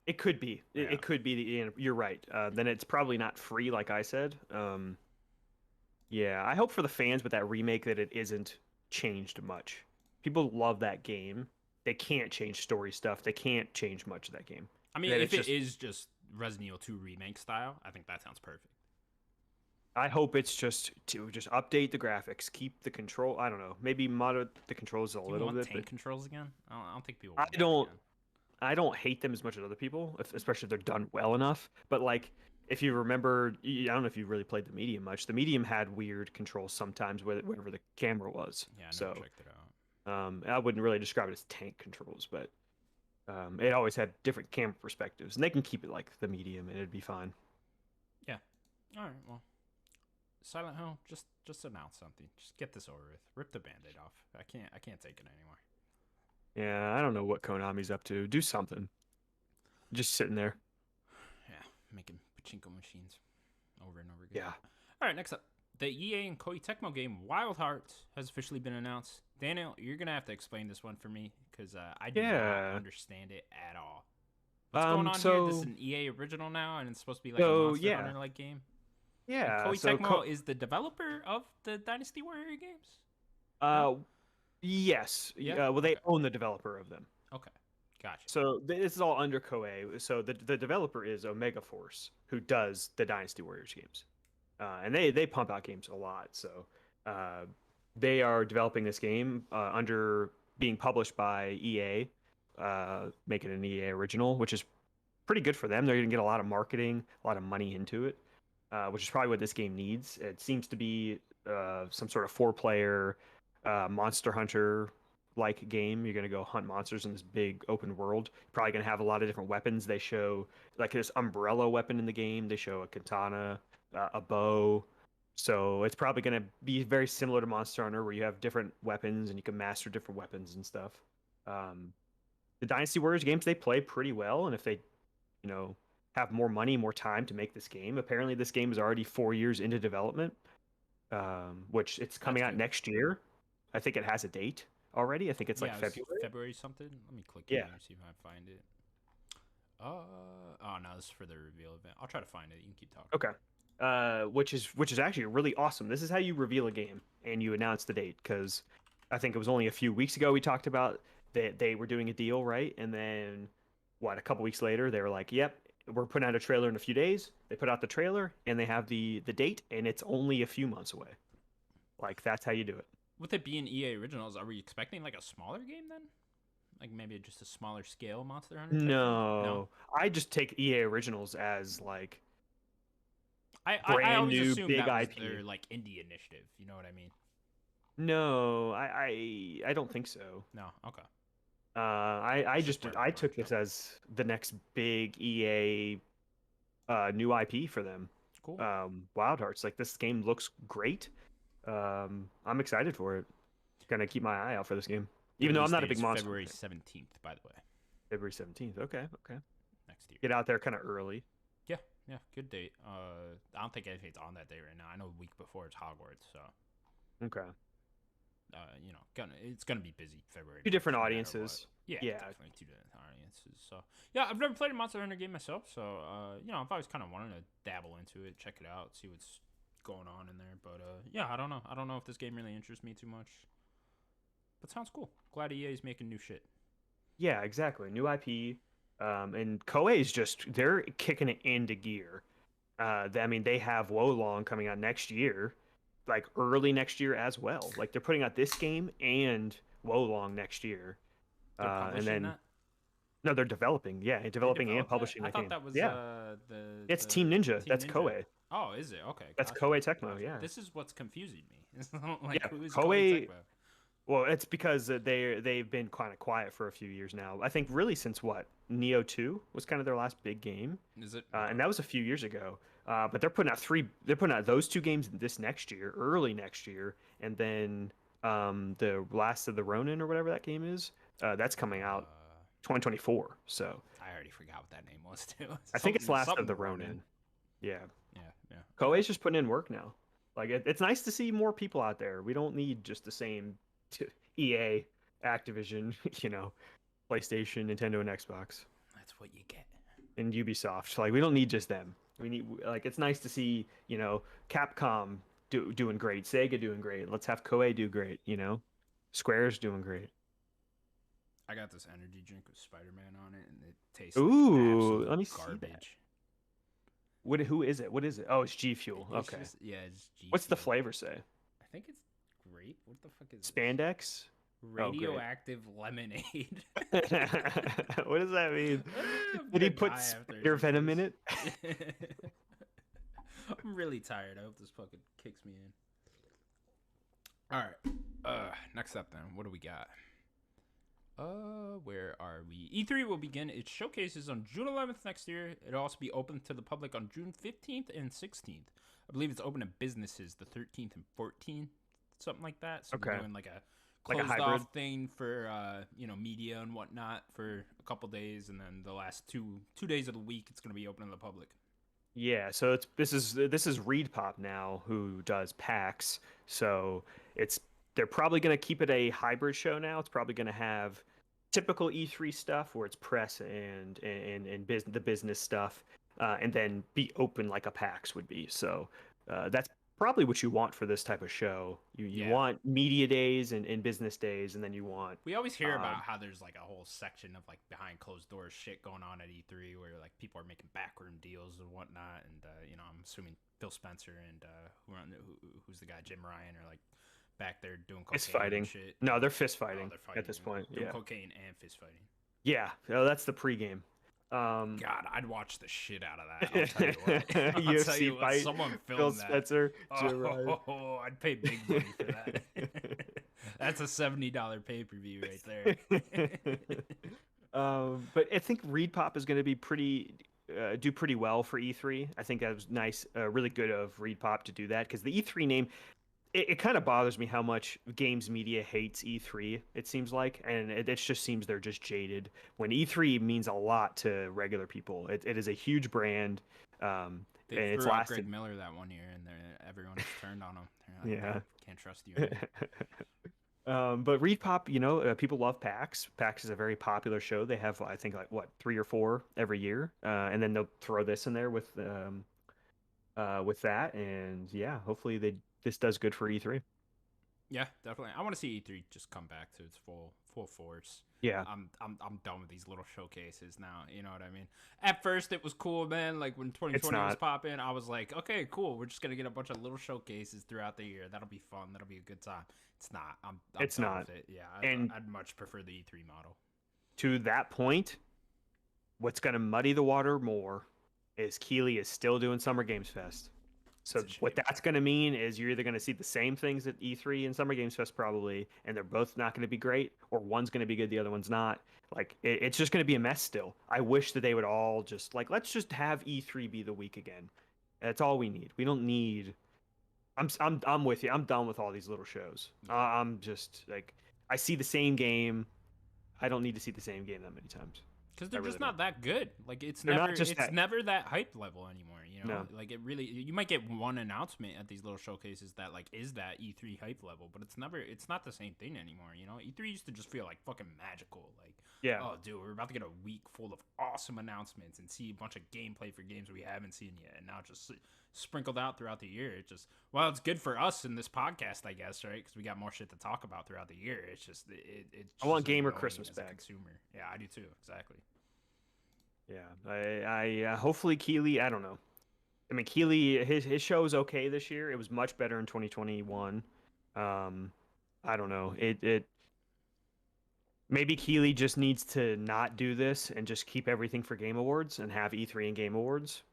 It could be. Yeah. It could be you're right. Then it's probably not free, like I said. Yeah, I hope for the fans with that remake that it isn't changed much. People love that game. They can't change story stuff. They can't change much of that game. I mean, That if it's it is just Resident Evil 2 remake style, I think that sounds perfect. I hope it's just to just update the graphics, keep the control. I don't know, maybe moderate the controls a Do you little want bit. tank But controls again? I don't think people. I want that don't- again. I don't hate them as much as other people, especially if they're done well enough. But like, if you remember, I don't know if you really played the medium much. The medium had weird controls sometimes, wherever the camera was. Yeah, I never so checked it out. I wouldn't really describe it as tank controls, but It always had different camera perspectives, and they can keep it like the medium, and it'd be fine. Yeah. All right. Well, Silent Hill, just announce something. Just get this over with. Rip the Band-Aid off. I can't take it anymore. Yeah, I don't know what Konami's up to. Do something. Just sitting there. Yeah, making pachinko machines over and over again. Yeah. All right, next up. The EA and Koei Tecmo game Wild Hearts has officially been announced. Daniel, you're going to have to explain this one for me because I do not understand it at all. What's going on here? This is an EA original now, and it's supposed to be like a Monster Hunter-like game? Yeah. And Koei Tecmo is the developer of the Dynasty Warrior games? Yes. Yeah? Well, they own the developer of them. Okay. Gotcha. So this is all under Koei. So the developer is Omega Force, who does the Dynasty Warriors games. And they pump out games a lot. So they are developing this game under being published by EA, making an EA original, which is pretty good for them. They're going to get a lot of marketing, a lot of money into it, which is probably what this game needs. It seems to be some sort of 4-player Monster Hunter like game. You're going to go hunt monsters in this big open world. You're probably going to have a lot of different weapons. They show like this umbrella weapon in the game. They show a katana, a bow. So it's probably going to be very similar to Monster Hunter, where you have different weapons and you can master different weapons and stuff. The Dynasty Warriors games, they play pretty well, and if they, have more money, more time to make this game, apparently this game is already 4 years into development, which it's coming out next year. I think it has a date already. I think it's like February. February something. Let me click here and see if I find it. Oh no, this is for the reveal event. I'll try to find it. You can keep talking. Okay. Which is actually really awesome. This is how you reveal a game and you announce the date, because I think it was only a few weeks ago we talked about that they were doing a deal, right? And then a couple weeks later they were like, "Yep, we're putting out a trailer in a few days." They put out the trailer and they have the date, and it's only a few months away. Like, that's how you do it. With it being EA Originals, are we expecting like a smaller game then? Like maybe just a smaller scale Monster Hunter? No, I just take EA Originals as like I brand new big that was IP. Their like indie initiative. You know what I mean? No, I don't think so. No, okay. I took this as the next big EA new IP for them. Cool. Wild Hearts. Like, this game looks great. I'm excited for it. Gonna keep my eye out for this game, even though I'm not a big monster. February 17th, by the way. February 17th. Okay. Next year. Get out there kind of early. Yeah, good date. I don't think anything's on that day right now. I know a week before it's Hogwarts, so. Okay. It's gonna be busy February. Two different audiences. Yeah, definitely two different audiences. So yeah, I've never played a Monster Hunter game myself, so I've always kind of wanted to dabble into it, check it out, see what's going on in there. But yeah, I don't know if this game really interests me too much. But sounds cool. Glad EA is making new shit. Yeah, exactly. New IP. And Koei's they're kicking it into gear. They have Wolong coming out next year, like early next year as well. Like, they're putting out this game and Wolong next year. And then that? No, they're developing. Yeah, developing and publishing. I thought that was it's Team Ninja. That's Ninja. Koei. Oh, is it? Okay. That's Koei Tecmo. Yeah. This is what's confusing me. Who is Koei Tecmo? Well, it's because they've been kind of quiet for a few years now. I think really since Neo 2 was kind of their last big game. Is it? And that was a few years ago. But they're putting out those two games this next year, early next year, and then the Last of the Ronin or whatever that game is, that's coming out 2024. So I already forgot what that name was too. I think it's Last of the Ronin. Yeah. Koei's just putting in work now. Like, it's nice to see more people out there. We don't need just the same EA, Activision, PlayStation, Nintendo, and Xbox. That's what you get. And Ubisoft. Like, we don't need just them. We need, like, it's nice to see, Capcom doing great, Sega doing great. Let's have Koei do great, Square's doing great. I got this energy drink with Spider-Man on it, and it tastes let me see garbage. Who is it? What is it? Oh, it's G Fuel. Okay. It's G What's the flavor say? I think it's grape. What the fuck is Spandex? Radioactive lemonade. What does that mean? Did he put spider venom in it? I'm really tired. I hope this fucking kicks me in. All right. Next up then, what do we got? Where are we? E3 will begin its showcases on June 11th next year. It'll also be open to the public on June 15th and 16th. I believe it's open to businesses the 13th and 14th, something like that. So Okay. they're doing like a Like a closed hybrid? off thing for media and whatnot for a couple days, and then the last two days of the week it's going to be open to the public. Yeah, so this is ReedPop now who does PAX. So they're probably going to keep it a hybrid show now. It's probably going to have typical E3 stuff where it's press and the business stuff, and then be open like a PAX would be. So that's probably what you want for this type of show. You want media days and business days, and then you want. We always hear about how there's like a whole section of like behind closed doors shit going on at E3 where like people are making backroom deals and whatnot, and I'm assuming Phil Spencer and who's the guy, Jim Ryan, are like back there doing cocaine Fist fighting. and shit. No, they're fist fighting, they're fighting at this point. doing Yeah, cocaine and fist fighting. yeah. Oh, that's the pregame. God, I'd watch the shit out of that. I'll tell you what. I'll UFC tell you what, fight. someone Phil filmed that. Spencer, Jim Ryan. Oh, I'd pay big money for that. That's a $70 pay-per-view right there. But I think ReedPop is going to be do pretty well for E3. I think that was nice, really good of ReedPop to do that, because the E3 name, it kind of bothers me how much games media hates E3, it seems like, and it just seems they're just jaded when E3 means a lot to regular people. It is a huge brand. They and threw it's out lasted. Greg Miller that one year, and everyone just turned on him. They're like, Yeah. "Man, can't trust you anymore." But ReedPop, people love PAX. PAX is a very popular show. They have, I think, like 3 or 4 every year, and then they'll throw this in there with that, and yeah, hopefully this does good for E3. Yeah, definitely. I want to see E3 just come back to its full force. Yeah, I'm done with these little showcases now. You know what I mean? At first, it was cool, man. Like when 2020 was popping, I was like, okay, cool. We're just gonna get a bunch of little showcases throughout the year. That'll be fun. That'll be a good time. It's not. I'm it's done not. with it. Yeah, And I'd much prefer the E3 model. To that point, what's gonna muddy the water more is Keighley is still doing Summer Games Fest. So what that's going to mean is you're either going to see the same things at E3 and Summer Games Fest probably, and they're both not going to be great, or one's going to be good, the other one's not. Like it's just going to be a mess still. I wish that they would all just let's just have E3 be the week again. That's all we need. We don't need. I'm with you. I'm done with all these little shows. I'm just like I see the same game. I don't need to see the same game that many times. Because they're just not that good. Like it's never that hype level anymore. You know, like it really. You might get one announcement at these little showcases that like is that E3 hype level, but it's not the same thing anymore. You know, E3 used to just feel like fucking magical. Like, oh, dude, we're about to get a week full of awesome announcements and see a bunch of gameplay for games we haven't seen yet, and now just sprinkled out throughout the year. It just it's good for us in this podcast, I guess, right? Because we got more shit to talk about throughout the year. It's just I want gamer Christmas back. Consumer, yeah, I do too. Exactly. Yeah, I hopefully Keighley. I don't know. I mean, Keighley, his show is okay this year. It was much better in 2021. I don't know. It maybe Keighley just needs to not do this and just keep everything for Game Awards and have E3 and Game Awards.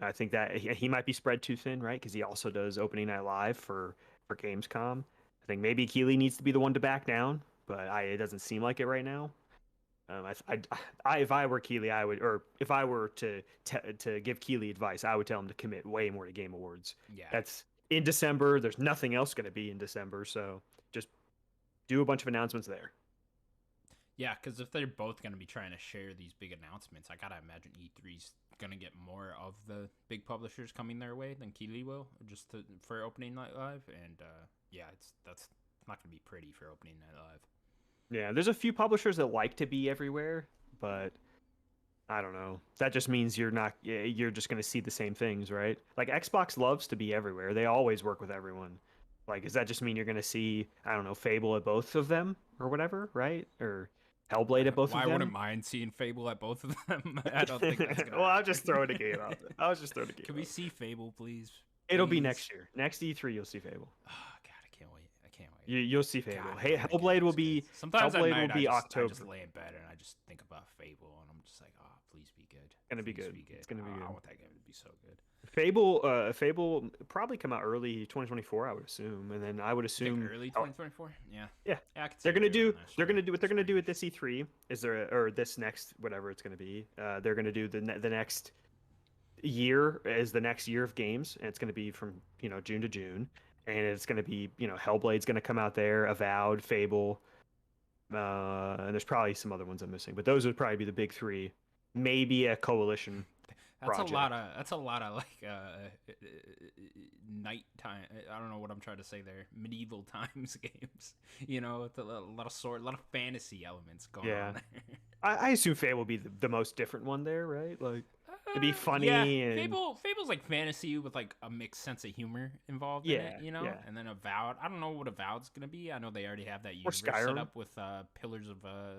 I think that he might be spread too thin, right? Because he also does Opening Night Live for Gamescom. I think maybe Keighley needs to be the one to back down, but it doesn't seem like it right now. If I were Keighley, I would, or if I were to give Keighley advice, I would tell him to commit way more to Game Awards. Yeah, that's in December. There's nothing else going to be in December, so just do a bunch of announcements there. Yeah, because if they're both going to be trying to share these big announcements, I gotta imagine E3's going to get more of the big publishers coming their way than Keighley will, for Opening Night Live, and that's not going to be pretty for Opening Night Live. Yeah, there's a few publishers that like to be everywhere, but I don't know. That just means you're just going to see the same things, right? Like Xbox loves to be everywhere. They always work with everyone. Like, does that just mean you're going to see, I don't know, Fable at both of them or whatever, right? Or Hellblade at both of them? I wouldn't mind seeing Fable at both of them. I don't think that's going to Well, I'll just throw it a game out there. Can we see Fable, please? It'll be next year. Next E3, you'll see Fable. Oh, God, I can't wait. You'll see Fable. God, Hey, that game is good. Sometimes at Hellblade will night be I just October. lay in bed and I just think about Fable and I'm just like, oh, please be good. Gonna be Please good. be good. It's gonna be I good. want that game to be so good. Fable probably come out early 2024, I would assume, and then I would You think assume early 2024? Yeah. yeah, Yeah, I could see they're gonna it early do next they're year. gonna do what they're gonna do Spring. at this E3 is there or this next whatever it's gonna be. They're gonna do the next year is the next year of games, and it's gonna be from June to June, and it's gonna be Hellblade's gonna come out there, Avowed, Fable, and there's probably some other ones I'm missing, but those would probably be the big three. Maybe a coalition project. That's a lot of like nighttime. I don't know what I'm trying to say there. Medieval times games. With a lot of sword, a lot of fantasy elements going Yeah. on there. I assume Fable will be the most different one there, right? Like it'd be funny Yeah, and Fable's like fantasy with like a mixed sense of humor involved in yeah, it, yeah. And then Avowed. I don't know what Avowed's gonna be. I know they already have that Or universe set Skyrim. up with Pillars of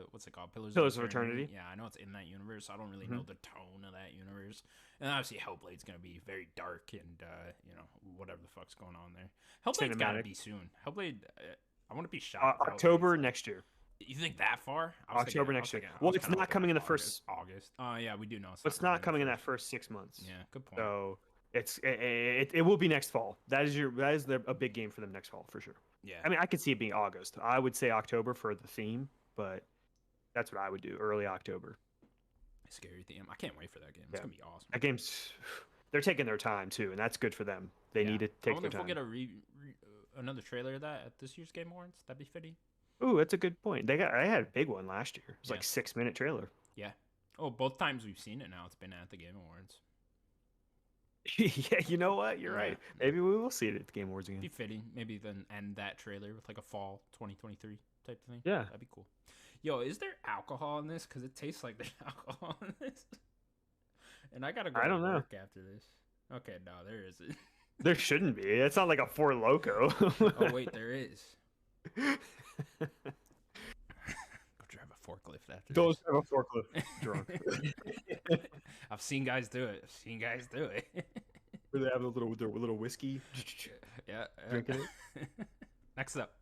what's it called? Pillars of Eternity. Yeah, I know it's in that universe. I don't really Mhm. know the tone of that universe. And obviously Hellblade's gonna be very dark and whatever the fuck's going on there. Hellblade's gotta Cinematic. be soon. Hellblade. I want to be shocked. if October Hellblade's- next year. You think that far? October next year. I Well, was it's kinda not hoping, coming in like, the first. August. Oh yeah, we do know It's not coming in that first. first 6 months. Yeah, good point. So it will be next fall. That is a big game for them next fall for sure. Yeah. I mean, I could see it being August. I would say October for the theme, but that's what I would do. Early October. Scary theme. I can't wait for that game. It's Yeah. gonna be awesome. That game's they're taking their time too, and that's good for them. They need to I take wonder their if we'll time. get another trailer of that at this year's Game Awards. That'd be fitting. Ooh, that's a good point. I had a big one last year. It was Yeah. like 6 minute trailer. Yeah. Oh, both times we've seen it now. It's been at the Game Awards. Yeah, you know what? You're Yeah. right. Maybe we will see it at the Game Awards Be again. fitting. Maybe then end that trailer with like a fall 2023 type of thing. Yeah. That'd be cool. Yo, is there alcohol in this? Because it tastes like there's alcohol in this. And I gotta go I to don't know. work after this. Okay, no, there isn't. There shouldn't be. It's not like a Four Loco. Oh wait, there is. Go drive a forklift after Don't this. have a forklift drunk. I've seen guys do it. Where they have a little whiskey. Yeah. Drinking Next up,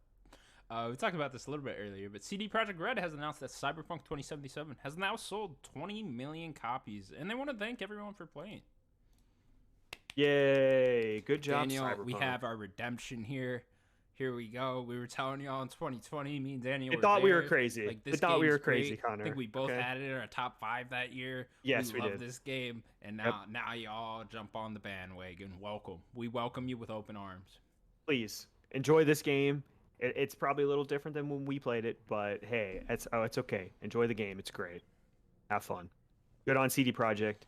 we talked about this a little bit earlier, but CD Projekt Red has announced that Cyberpunk 2077 has now sold 20 million copies, and they want to thank everyone for playing. Yay! Good job, Daniel, Cyberpunk. we have our redemption here. Here we go. We were telling y'all in 2020, me and Daniel They were thought we there. were crazy. Like, They this thought we game's were crazy, great. Connor. I think we both okay? had it in our top 5 that year. Yes, we love did. this game, and Yep. now y'all jump on the bandwagon. Welcome. We welcome you with open arms. Please enjoy this game. It's probably a little different than when we played it, but hey, it's okay. Enjoy the game. It's great. Have fun. Good on CD Projekt.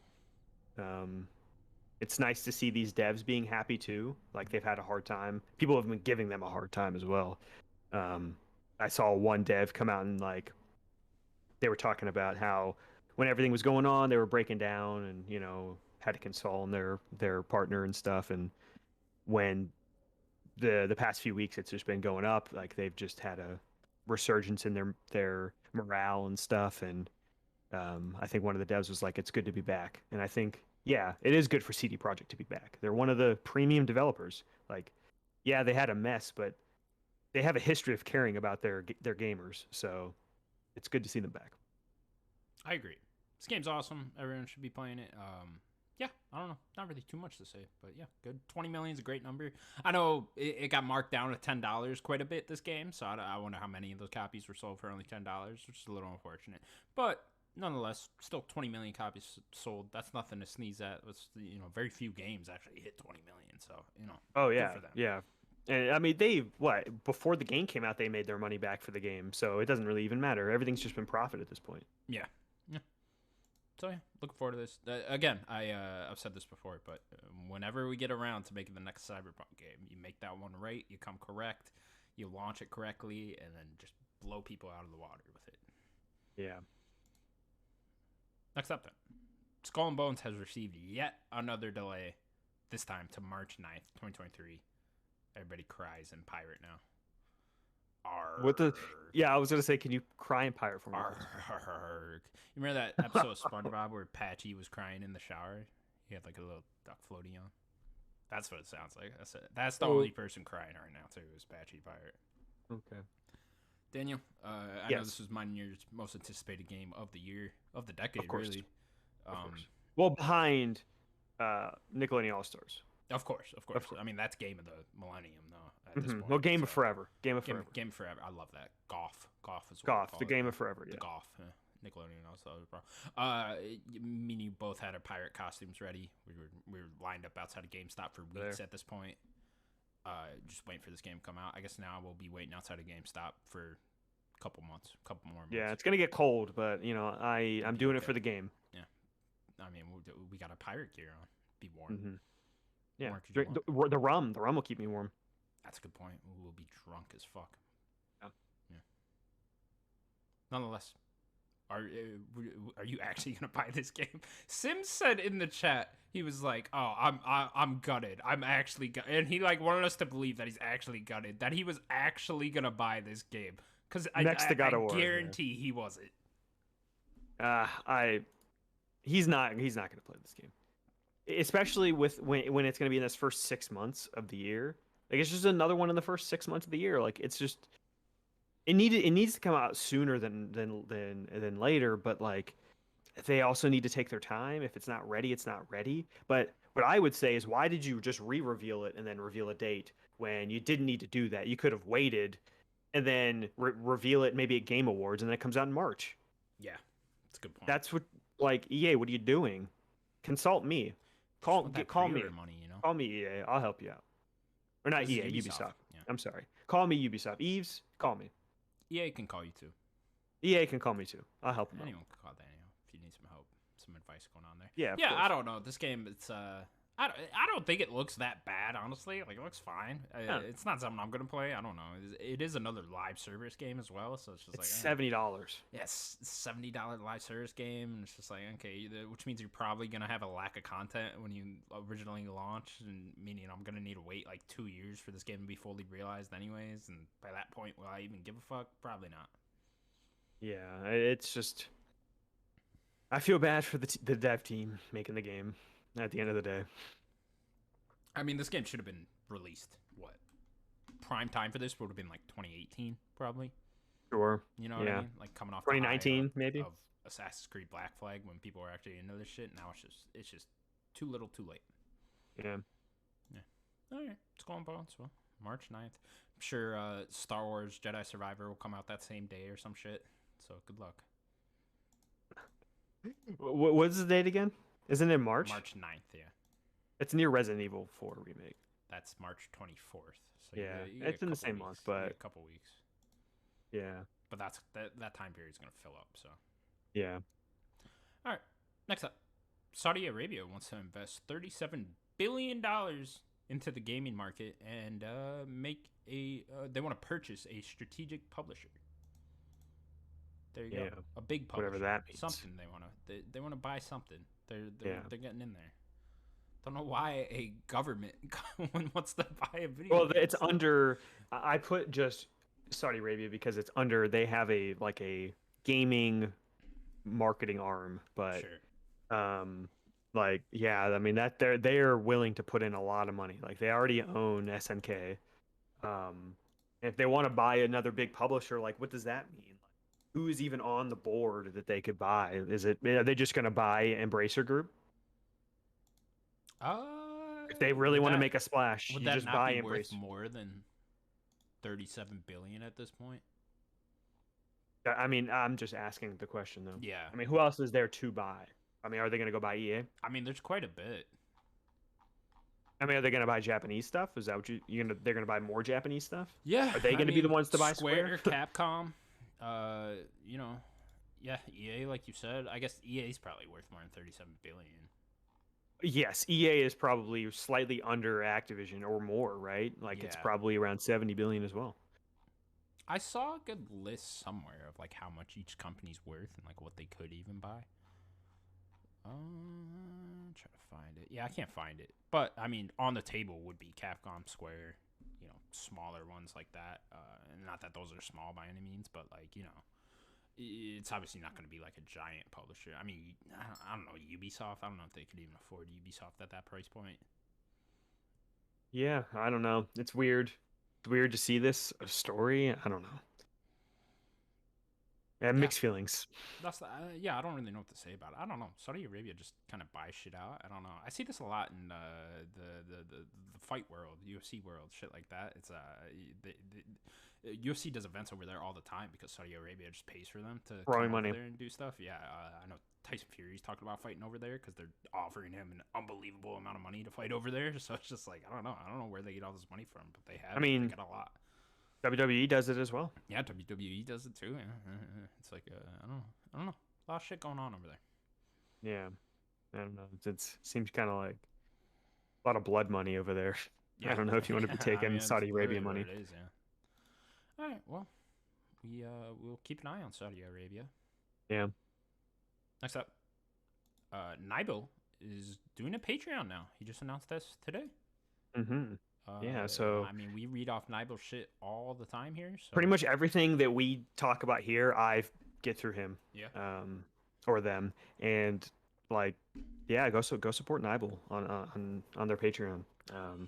It's nice to see these devs being happy too. Like they've had a hard time. People have been giving them a hard time as well. I saw one dev come out and like they were talking about how when everything was going on, they were breaking down and had to console on their partner and stuff. And when the past few weeks it's just been going up, like they've just had a resurgence in their morale and stuff. And I think one of the devs was like, it's good to be back. And I think, yeah, it is good for CD Projekt to be back. They're one of the premium developers. Like, yeah, they had a mess, but they have a history of caring about their gamers. So it's good to see them back. I agree. This game's awesome. Everyone should be playing it. Yeah, I don't know. Not really too much to say, but yeah, good. 20 million is a great number. I know it got marked down to $10 quite a bit this game, so I wonder how many of those copies were sold for only $10, which is a little unfortunate. But nonetheless, still 20 million copies sold. That's nothing to sneeze at. It's, very few games actually hit 20 million, so Oh good yeah, for them. yeah. And I mean, before the game came out, they made their money back for the game, so it doesn't really even matter. Everything's just been profit at this point. Yeah. So yeah, looking forward to this. Again, I've said this before, but whenever we get around to making the next Cyberpunk game, you make that one right, you come correct, you launch it correctly, and then just blow people out of the water with it. Yeah. Next up, then, Skull and Bones has received yet another delay, this time to March 9th, 2023. Everybody cries in pirate now. Arrgh. What the? Yeah, I was gonna say, can you cry in pirate for me? Arrgh. You remember that episode of SpongeBob where Patchy was crying in the shower? He had like a little duck floaty on. That's what it sounds like. That's the only person crying right now too is Patchy Pirate. Okay. Daniel, I know this Yes. was mine and yours most anticipated game of the year, of the Of decade, course. really. Of Um, course. Well, behind Nickelodeon All Stars. of course, of Of course. course. I mean, that's game of the millennium, though, at this Well, point. Game So, of Forever. Game of Forever. game forever. I love that. Golf is what we Goth. call The it. Game of Forever. The Yeah. golf. Nickelodeon also, bro. Me and you both had our pirate costumes ready. We were lined up outside of GameStop for weeks at this point. Just waiting for this game to come out. I guess now we'll be waiting outside of GameStop for a couple more months. Yeah, it's gonna get cold, but I'm doing it okay. for the game. Yeah, I mean we got a pirate gear on. Be warm. Mm-hmm. Yeah. Warm 'cause you Drink want. the rum. The rum will keep me warm. That's a good point. We'll be drunk as fuck. Yeah. Yeah. Nonetheless, are you actually gonna buy this game? Sims said in the chat he was like, "Oh, I'm gutted. I'm actually gutted," and he like wanted us to believe that he's actually gutted, that he was actually gonna buy this game. Because I God of War, guarantee he wasn't. He's not gonna play this game, especially with when it's gonna be in this first 6 months of the year. Like it's just another one in the first 6 months of the year. Like it's just it needs to come out sooner than later. But like they also need to take their time. If it's not ready, it's not ready. But what I would say is, why did you just re-reveal it and then reveal a date when you didn't need to do that? You could have waited and then reveal it maybe at Game Awards, and then it comes out in March. Yeah, that's a good point. That's what, like, EA, what are you doing? Consult me. Call me. Money, you know? Call me, EA. I'll help you out. Or not EA, Ubisoft. Yeah. I'm sorry. Call me Ubisoft. Eves, call me. EA can call you too. EA can call me too. I'll help them Anyone out. can call Daniel if you need some help, some advice going on there. Yeah, of yeah. course. I don't know. This game, it's I don't think it looks that bad, honestly. Like, it looks fine. Yeah. It's not something I'm gonna play. I don't know. It is another live service game as well, so it's just It's like $70. yes, $70 live service game, and it's just like, okay, which means you're probably gonna have a lack of content when you originally launch, and meaning I'm gonna need to wait like 2 years for this game to be fully realized, anyways. And by that point, will I even give a fuck? Probably not. Yeah, it's just. I feel bad for the dev team making the game at the end of the day. I mean, this game should have been released. What prime time for this would have been like 2018, probably. Sure. You know what I mean? Like coming off 2019, the high maybe of Assassin's Creed Black Flag when people were actually into this shit. Now it's just too little, too late. Yeah. All right, it's going well. So March 9th. I'm sure Star Wars Jedi Survivor will come out that same day or some shit. So good luck. What's the date again? Isn't it March? March 9th, yeah. It's near Resident Evil 4 remake. That's March 24th. So Yeah, you get it's in the same weeks. month, You but get a couple weeks. Yeah. But that time period is gonna fill up. So Yeah. all right. Next up, Saudi Arabia wants to invest $37 billion into the gaming market and they want to purchase a strategic publisher. There you go. A big publisher. Whatever that means. Something they want to buy something. They're getting in there. Don't know why a government wants to buy a video. Well, it's under. I put just Saudi Arabia because it's under. They have a gaming marketing arm, but I mean that they're willing to put in a lot of money. Like they already own SNK. If they want to buy another big publisher, like what does that mean? Who is even on the board that they could buy? Are they just going to buy Embracer Group? If they really want to make a splash, would you that just not buy be Embracer. worth more than $37 billion at this point? I mean, I'm just asking the question though. Yeah. I mean, who else is there to buy? I mean, are they going to go buy EA? I mean, there's quite a bit. I mean, are they going to buy Japanese stuff? Is that what they're going to buy more Japanese stuff? Yeah. Are they going to be the ones to buy Square? Capcom, yeah, EA, like you said. I guess EA is probably worth more than $37 billion. Yes, EA is probably slightly under Activision or more, right? Like it's probably around 70 billion as well. I saw a good list somewhere of like how much each company's worth and like what they could even buy. Try to find it. Yeah, I can't find it. But I mean, on the table would be Capcom, Square, smaller ones like that. Not that those are small by any means, but like, it's obviously not going to be like a giant publisher. I mean, I don't know, Ubisoft. I don't know if they could even afford Ubisoft at that price point. Yeah, I don't know. It's weird. weird to see this story. I don't know. I have Yeah, mixed feelings. that's the, yeah. I don't really know what to say about it. I don't know. Saudi Arabia just kind of buys shit out. I don't know. I see this a lot in the fight world, UFC world, shit like that. It's UFC does events over there all the time because Saudi Arabia just pays for them to Throwing come over money. there and do stuff. Yeah, I know Tyson Fury's talking about fighting over there because they're offering him an unbelievable amount of money to fight over there. So it's just like I don't know where they get all this money from, but they have I it. They mean, get a lot. WWE does it as well. Yeah, WWE does it too. Yeah. It's like I don't know, a lot of shit going on over there. Yeah, I don't know. Seems kind of like a lot of blood money over there. I Yeah, don't know if you want to be I mean taking it's Saudi literally Arabia what money. it is. Yeah. All right. Well, we'll keep an eye on Saudi Arabia. Yeah. Next up, Nibel is doing a Patreon now. He just announced this today. Mm-hmm. Yeah. So I mean, we read off Nibel shit all the time here. So pretty much everything that we talk about here, I get through him. yeah. Or them, and like, yeah, go support Nibel on their Patreon.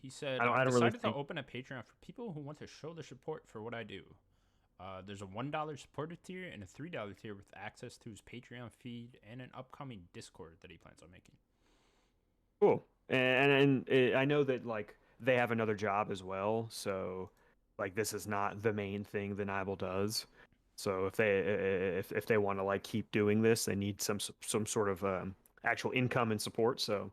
He said, I I've don't really decided to think. open a Patreon for people who want to show their support for what I do. There's a $1 supporter tier and a $3 tier with access to his Patreon feed and an upcoming Discord that he plans on making. Cool. And I know that like they have another job as well, so like this is not the main thing that Nibel does. So if they want to like keep doing this, they need some sort of actual income and support. So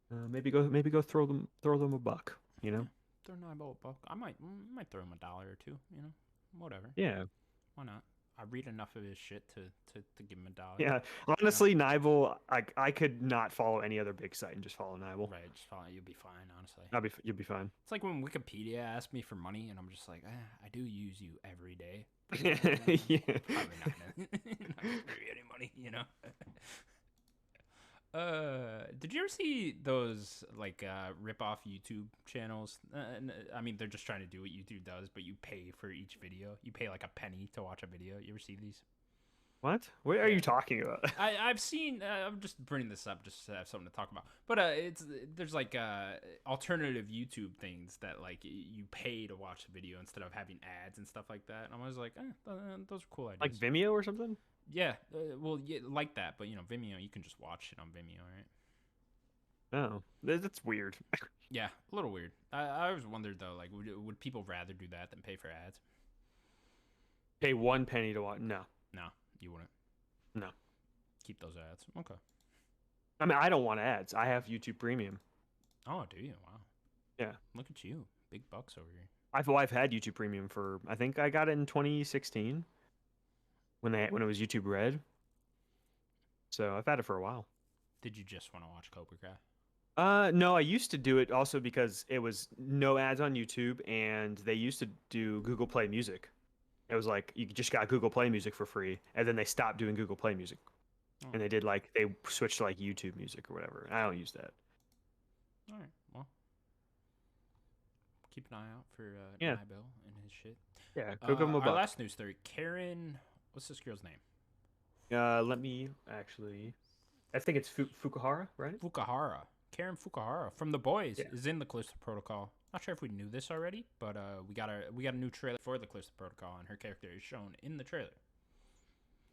maybe go throw them a buck. You Yeah, know? throw Nibel a buck. I might throw him $1 or two. You know, whatever. Yeah. Why not? I read enough of his shit to give him $1. Yeah. You know? Honestly, Nibel, I could not follow any other big site and just follow Nibel. Right, just follow, you'll be fine. Honestly, You'll be fine. it's like when Wikipedia asks me for money, and I'm just like, I do use you every day. Yeah. Probably not gonna give you any money, you know. Did you ever see those like rip off YouTube channels? I mean, they're just trying to do what YouTube does, but you pay for each video. You pay like a penny to watch a video. You ever see these? What? What are Yeah. you talking about? I've seen. I'm just bringing this up just to have something to talk about. But there's like alternative YouTube things that like you pay to watch the video instead of having ads and stuff like that. And I was like, those are cool ideas. Like Vimeo or something? Yeah, well, yeah, like that. But you know, Vimeo, you can just watch it on Vimeo, right? Oh, that's weird. Yeah, a little weird. I always wondered though, like, would people rather do that than pay for ads? Pay 1 penny to watch? No, No, you wouldn't. no. Keep those ads. Okay. I mean, I don't want ads. I have YouTube Premium. Oh, do you? Wow. Yeah, Look at you, big bucks over here. I've had YouTube Premium for I think I got it in 2016 when it was YouTube Red. So I've had it for a while. Did you just want to watch Cobra Kai? No, I used to do it also because it was no ads on YouTube, and they used to do Google Play Music. It was like you just got Google Play Music for free, and then they stopped doing Google Play Music, Oh. and they switched to like YouTube Music or whatever. I don't use that. All right. Well, keep an eye out for Yeah. Nibel and his shit. Yeah, go give them a Our buck. last news story, Karen. What's this girl's name? Let me actually. I think it's Fukuhara, right? Fukuhara. Karen Fukuhara from The Boys Yeah. is in the Callisto Protocol. Not sure if we knew this already, but we got a new trailer for the Callisto Protocol, and her character is shown in the trailer.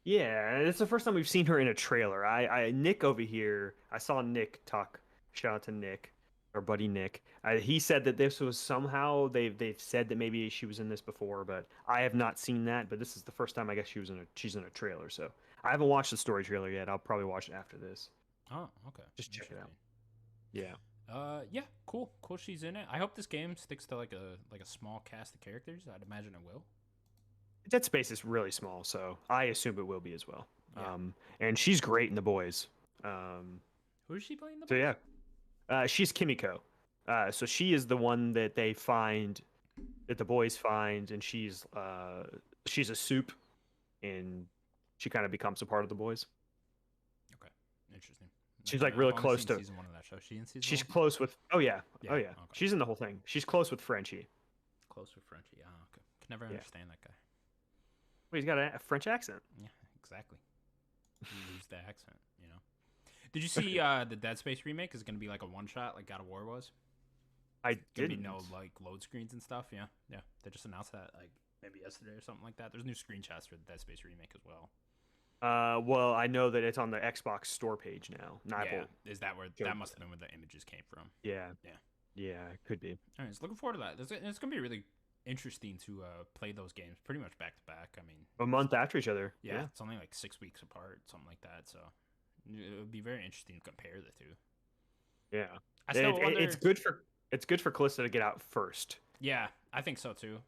Yeah, and it's the first time we've seen her in a trailer. Nick over here, I saw Nick talk. Shout out to Nick, our buddy Nick. He said that this was somehow they've said that maybe she was in this before, but I have not seen that. But this is the first time I guess she's in a trailer. So I haven't watched the story trailer yet. I'll probably watch it after this. Oh, okay. Just check it out. Interesting. Yeah. Yeah, cool. She's in it. I hope this game sticks to like a small cast of characters. I'd imagine it will. Dead Space is really small, so I assume it will be as well. Yeah. And she's great in The Boys. Who is she playing? So yeah, she's Kimiko. So she is the one that they find, that the boys find, and she's a soup, and she kind of becomes a part of the boys. Okay, interesting. She's like really I've only close seen to. season one of that show. She in season She's one? close with. Oh yeah. Yeah, Oh yeah. okay. She's in the whole thing. She's close with Frenchie. Close with Frenchie. Oh, okay. Can never Yeah. understand that guy. Well, he's got a French accent. Yeah, exactly. You lose the accent, you know. Did you see the Dead Space remake is going to be like a one shot, like God of War was? I Gonna be no didn't. like load screens and stuff. Yeah, yeah. They just announced that like maybe yesterday or something like that. There's new screenshots for the Dead Space remake as well. Well, I know that it's on the Xbox store page now. Yeah, Nival is that where showed that me must have that. been where the images came from? Yeah, Yeah. yeah, it could be. All right, so looking forward to that. It's gonna be really interesting to play those games pretty much back to back. I mean, A month after each other. yeah, Yeah, it's only like 6 weeks apart, something like that. So it would be very interesting to compare the two. yeah. I still It's wonder. good for Calista to get out first. Yeah, I think so too.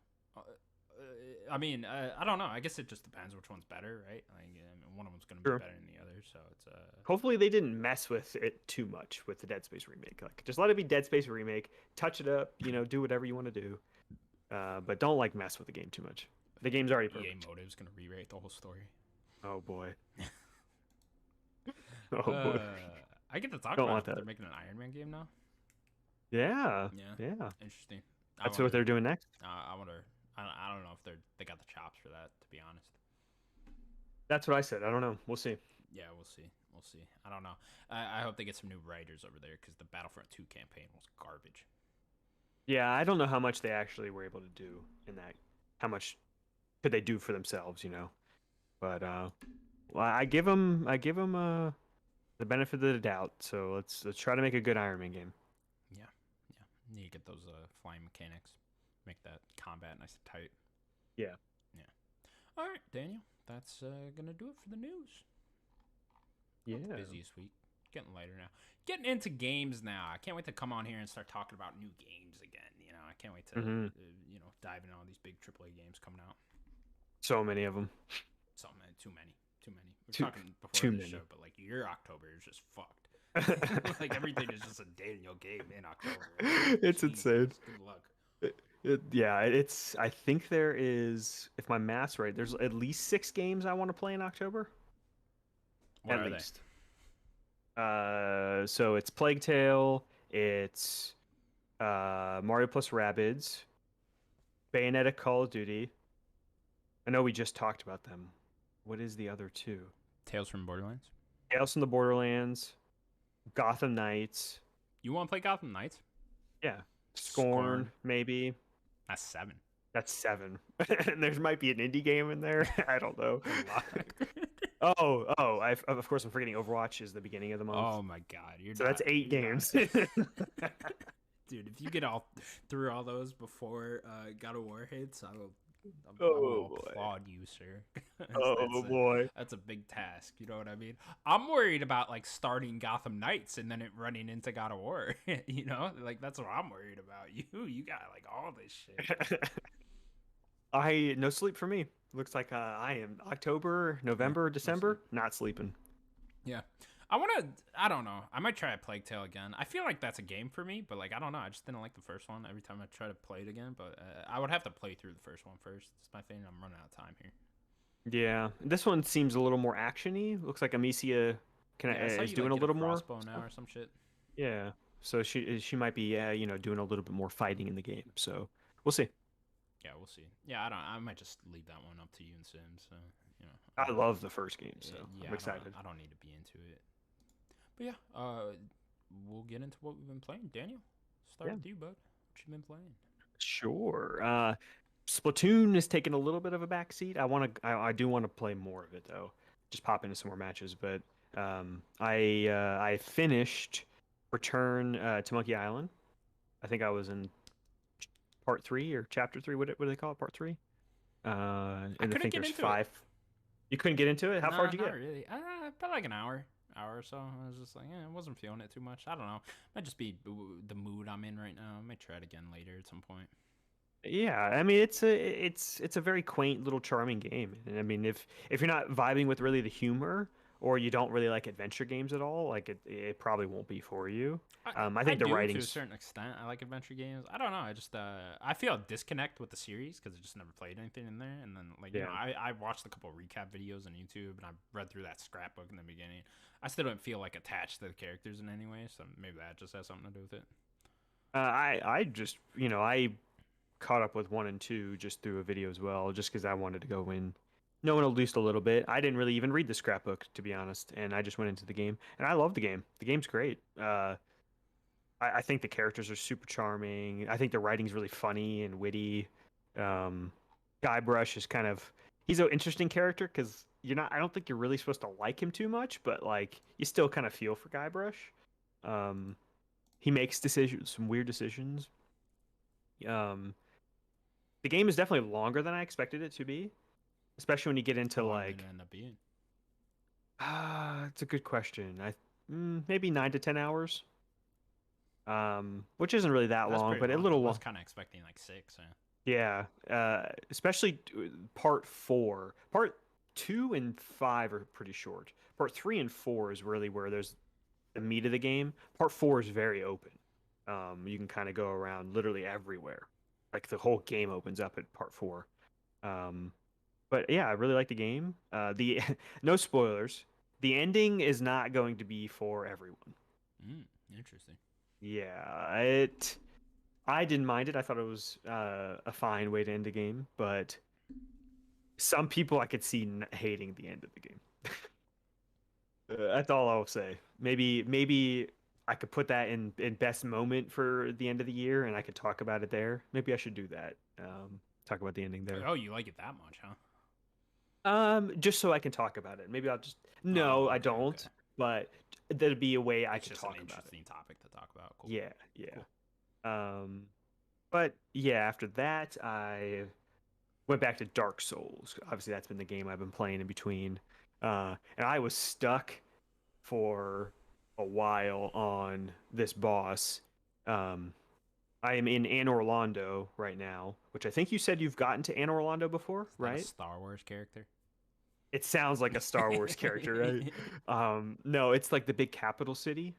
I mean, I don't know. I guess it just depends which one's better, right? Like, one of them's gonna be True. better than the other, so it's Hopefully they didn't mess with it too much with the Dead Space remake. Like, just let it be Dead Space remake. Touch it up. Do whatever you want to do. But don't like mess with the game too much. The game's already EA perfect. Motive's gonna rewrite the whole story. Oh boy. Oh Uh, boy. I get to talk Don't about want it. that. They're making an Iron Man game now. Yeah. Yeah, Yeah. interesting. I That's what wonder. they're doing next. I wonder. I don't know if they got the chops for that. To be honest. That's what I said. I don't know. We'll see. Yeah, we'll see. We'll see. I don't know. I hope they get some new writers over there because the Battlefront 2 campaign was garbage. Yeah, I don't know how much they actually were able to do in that. How much could they do for themselves? But well, I give them the benefit of the doubt. So let's try to make a good Iron Man game. Yeah, yeah. Need to get those flying mechanics. Make that combat nice and tight. Yeah. Yeah. All right, Daniel. That's gonna do it for the news. Yeah. Not the busiest week. Getting lighter now. Getting into games now. I can't wait to come on here and start talking about new games again. I can't wait to dive into all these big AAA games coming out. So many of them. So many, too many, too many. We Too- were talking before too the many. show, but like your October is just fucked. Like everything is just a Daniel game in October. It's Jesus, insane. Good luck. Yeah, it's. I think there is, if my math's right, there's at least 6 games I want to play in October. What At are least. So it's Plague Tale. It's Mario plus Rabbids, Bayonetta, Call of Duty. I know we just talked about them. What is the other two? they? Tales from Borderlands. Tales from the Borderlands, Gotham Knights. You want to play Gotham Knights? Yeah, Scorn, Scorn. maybe. That's 7. That's 7. And there might be an indie game in there. I don't know. Good luck. Of course I'm forgetting Overwatch is the beginning of the month. Oh my god, you're So not, that's 8 you're games. not- dude. If you get all through all those before God of War hits, I will boy. applaud you, sir. Oh boy. That's a big task. You know what I mean? I'm worried about like starting Gotham Knights and then it running into God of War. Like that's what I'm worried about. You got like all this shit. No sleep for me. Looks like I am October, November, December, not sleeping. Yeah. I don't know. I might try a Plague Tale again. I feel like that's a game for me, but like I don't know. I just didn't like the first one every time I try to play it again, but I would have to play through the first one first. It's my thing. I'm running out of time here. Yeah, this one seems a little more actiony. Looks like Amicia I saw is you, doing like, a get little more. crossbow now or some shit. Yeah, so she might be doing a little bit more fighting in the game. So we'll see. Yeah, we'll see. Yeah, I might just leave that one up to you and Sims. So I love the first game, so yeah, I'm excited. I don't need to be into it. But yeah, we'll get into what we've been playing. Daniel, start with you, bud. What you been playing? Sure. Splatoon is taking a little bit of a backseat. I do want to play more of it though. Just pop into some more matches, but I finished Return to Monkey Island. I think I was in part 3 or chapter 3. What do they call it? Part 3. And I think there's 5. You couldn't get into it. How far did you get? Not really. About like an hour or so. I was just like, I wasn't feeling it too much. I don't know. Might just be the mood I'm in right now. I might try it again later at some point. Yeah, I mean it's a very quaint little charming game. And I mean if you're not vibing with really the humor or you don't really like adventure games at all, like it probably won't be for you. I think the writing to a certain extent. I like adventure games. I don't know. I just I feel a disconnect with the series because I just never played anything in there. And then I watched a couple of recap videos on YouTube and I read through that scrapbook in the beginning. I still don't feel like attached to the characters in any way. So maybe that just has something to do with it. I just I caught up with 1 and 2 just through a video as well, just because I wanted to go in knowing at least a little bit. I didn't really even read the scrapbook, to be honest, and I just went into the game, and I love the game. The game's great. I I think the characters are super charming. I think the writing's really funny and witty. Um, Guybrush is kind of he's an interesting character because you're not. I don't think you're really supposed to like him too much, but like you still kind of feel for Guybrush. Um, he makes decisions, some weird decisions. Um, the game is definitely longer than I expected it to be, especially when you get into How long did like it end up being? it's a good question. Maybe 9 to 10 hours. Which isn't really that That's long, pretty but a long. I little was long. kind of expecting like 6. Yeah, especially part four. Part two and five are pretty short. Part three and four is really where there's the meat of the game. Part four is very open. You can kind of go around literally everywhere. Like the whole game opens up at part four. Um, but yeah, I really like the game. The no spoilers. The ending is not going to be for everyone. Interesting. Yeah, it. I didn't mind it. I thought it was a fine way to end the game, but some people I could see hating the end of the game. That's all I'll say. Maybe I could put that in best moment for the end of the year, and I could talk about it there. Maybe I should do that. Talk about the ending there. Oh, you like it that much, huh? Just so I can talk about it. Maybe I'll just. No, Oh, I okay, okay. don't. But there'd be a way I It's could just an talk about it. interesting topic to talk about. Cool. Yeah, yeah. Cool. But yeah, after that, I went back to Dark Souls. Obviously, that's been the game I've been playing in between. And I was stuck for a while on this boss. Um, I am in Anne Orlando right now, which I think you said you've gotten to Anne Orlando before, Is that a right? Star Wars character? It sounds like a Star Wars character, right? No, it's like the big capital city.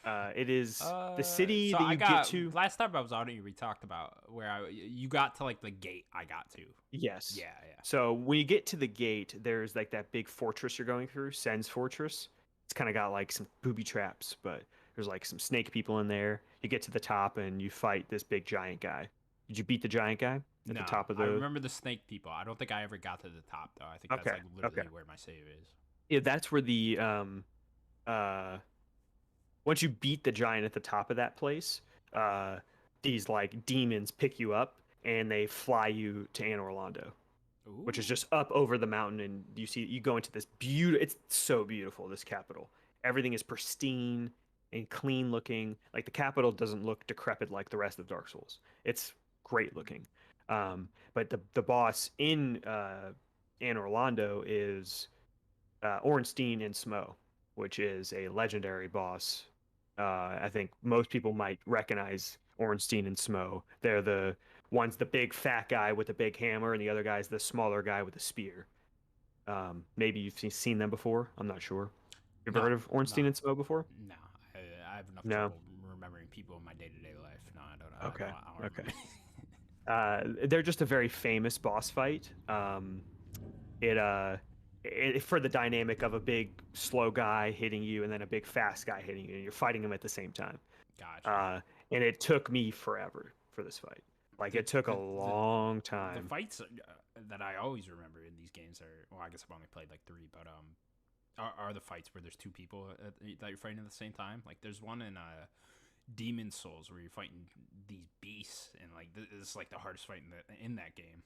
It is the city So that I you get got to. last time I was on it, we talked about where you got to like the gate I got to. Yes. Yeah, yeah. So when you get to the gate, there's like that big fortress you're going through, Sen's Fortress. It's kind of got like some booby traps, but there's like some snake people in there. You get to the top and you fight this big giant guy. Did you beat the giant guy at the No, top of I the? remember the snake people. I don't think I ever got to the top though. I think that's Okay. like Okay. literally where my save is. Yeah, that's where the uh once you beat the giant at the top of that place, uh these like demons pick you up and they fly you to Anne Orlando, which is Ooh, just up over the mountain, and you go into this beautiful. It's so beautiful, this capital. Everything is pristine and clean looking. Like the capital doesn't look decrepit like the rest of Dark Souls. It's great looking. But the boss in Anne Orlando is Ornstein and Smo, which is a legendary boss. I think most people might recognize Ornstein and Smo. They're the one's the big fat guy with the big hammer, and the other guy's the smaller guy with the spear. Maybe you've seen them before. I'm not sure. You ever no, heard of no, Ornstein and Smo before? no. I have enough No. trouble remembering people in my day to day life. No, I don't. Okay. I don't Okay. remember. They're just a very famous boss fight. It for the dynamic of a big slow guy hitting you and then a big fast guy hitting you, and you're fighting them at the same time. Gotcha. And it took me forever for this fight. Like The it took a the the, long the time. fights that I always remember in these games are well, I guess I've only played like 3, but are the fights where there's 2 people that you're fighting at the same time. Like there's one in Demon Souls where you're fighting these beasts, and like this is like the hardest fight in that game.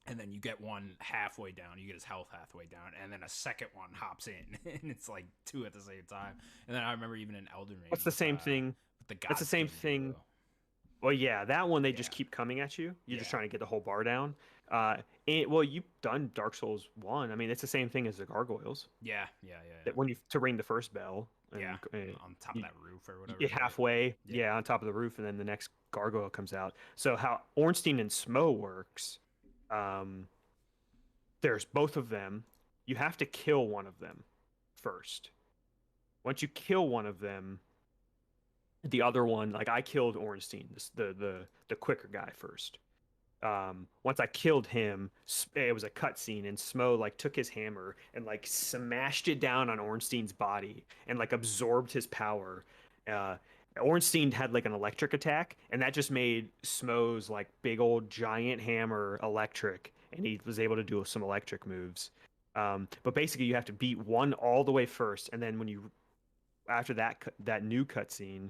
And then you get one halfway down, you get his health halfway down, and then a second one hops in, and it's like 2 at the same time. And then I remember even in Elden Ring, What's the same thing? with the That's the God's same King thing. duo. Well, yeah, that one they just Yeah, keep coming at you. You're just yeah, trying to get the whole bar down. Well, you've done Dark Souls 1. I mean, it's the same thing as the gargoyles. yeah, yeah, yeah, That when you to ring the first bell, and yeah. On top of you, that roof or whatever, you right? halfway, Yeah. yeah, on top of the roof, and then the next gargoyle comes out. So how Ornstein and Smo works, um, there's both of them. You have to kill one of them first. Once you kill one of them, the other one, like I killed Ornstein, the quicker guy first. Once I killed him, it was a cutscene, and Smo like took his hammer and like smashed it down on Ornstein's body and like absorbed his power. Uh, Ornstein had like an electric attack, and that just made Smo's like big old giant hammer electric, and he was able to do some electric moves. But basically, you have to beat one all the way first, and then when you after that new cutscene,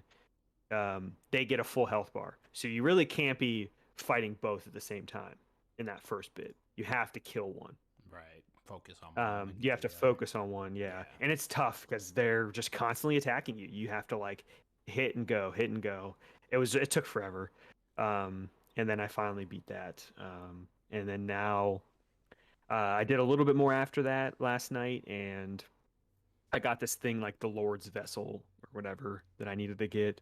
they get a full health bar. So you really can't be fighting both at the same time in that first bit. You have to kill one. Right. Focus on one and You get have to to the other. focus on one, yeah. Yeah. And it's tough because they're just constantly attacking you. You have to like hit and go, hit and go. It took forever. And then I finally beat that. And then now I did a little bit more after that last night, and I got this thing like the Lord's Vessel or whatever that I needed to get.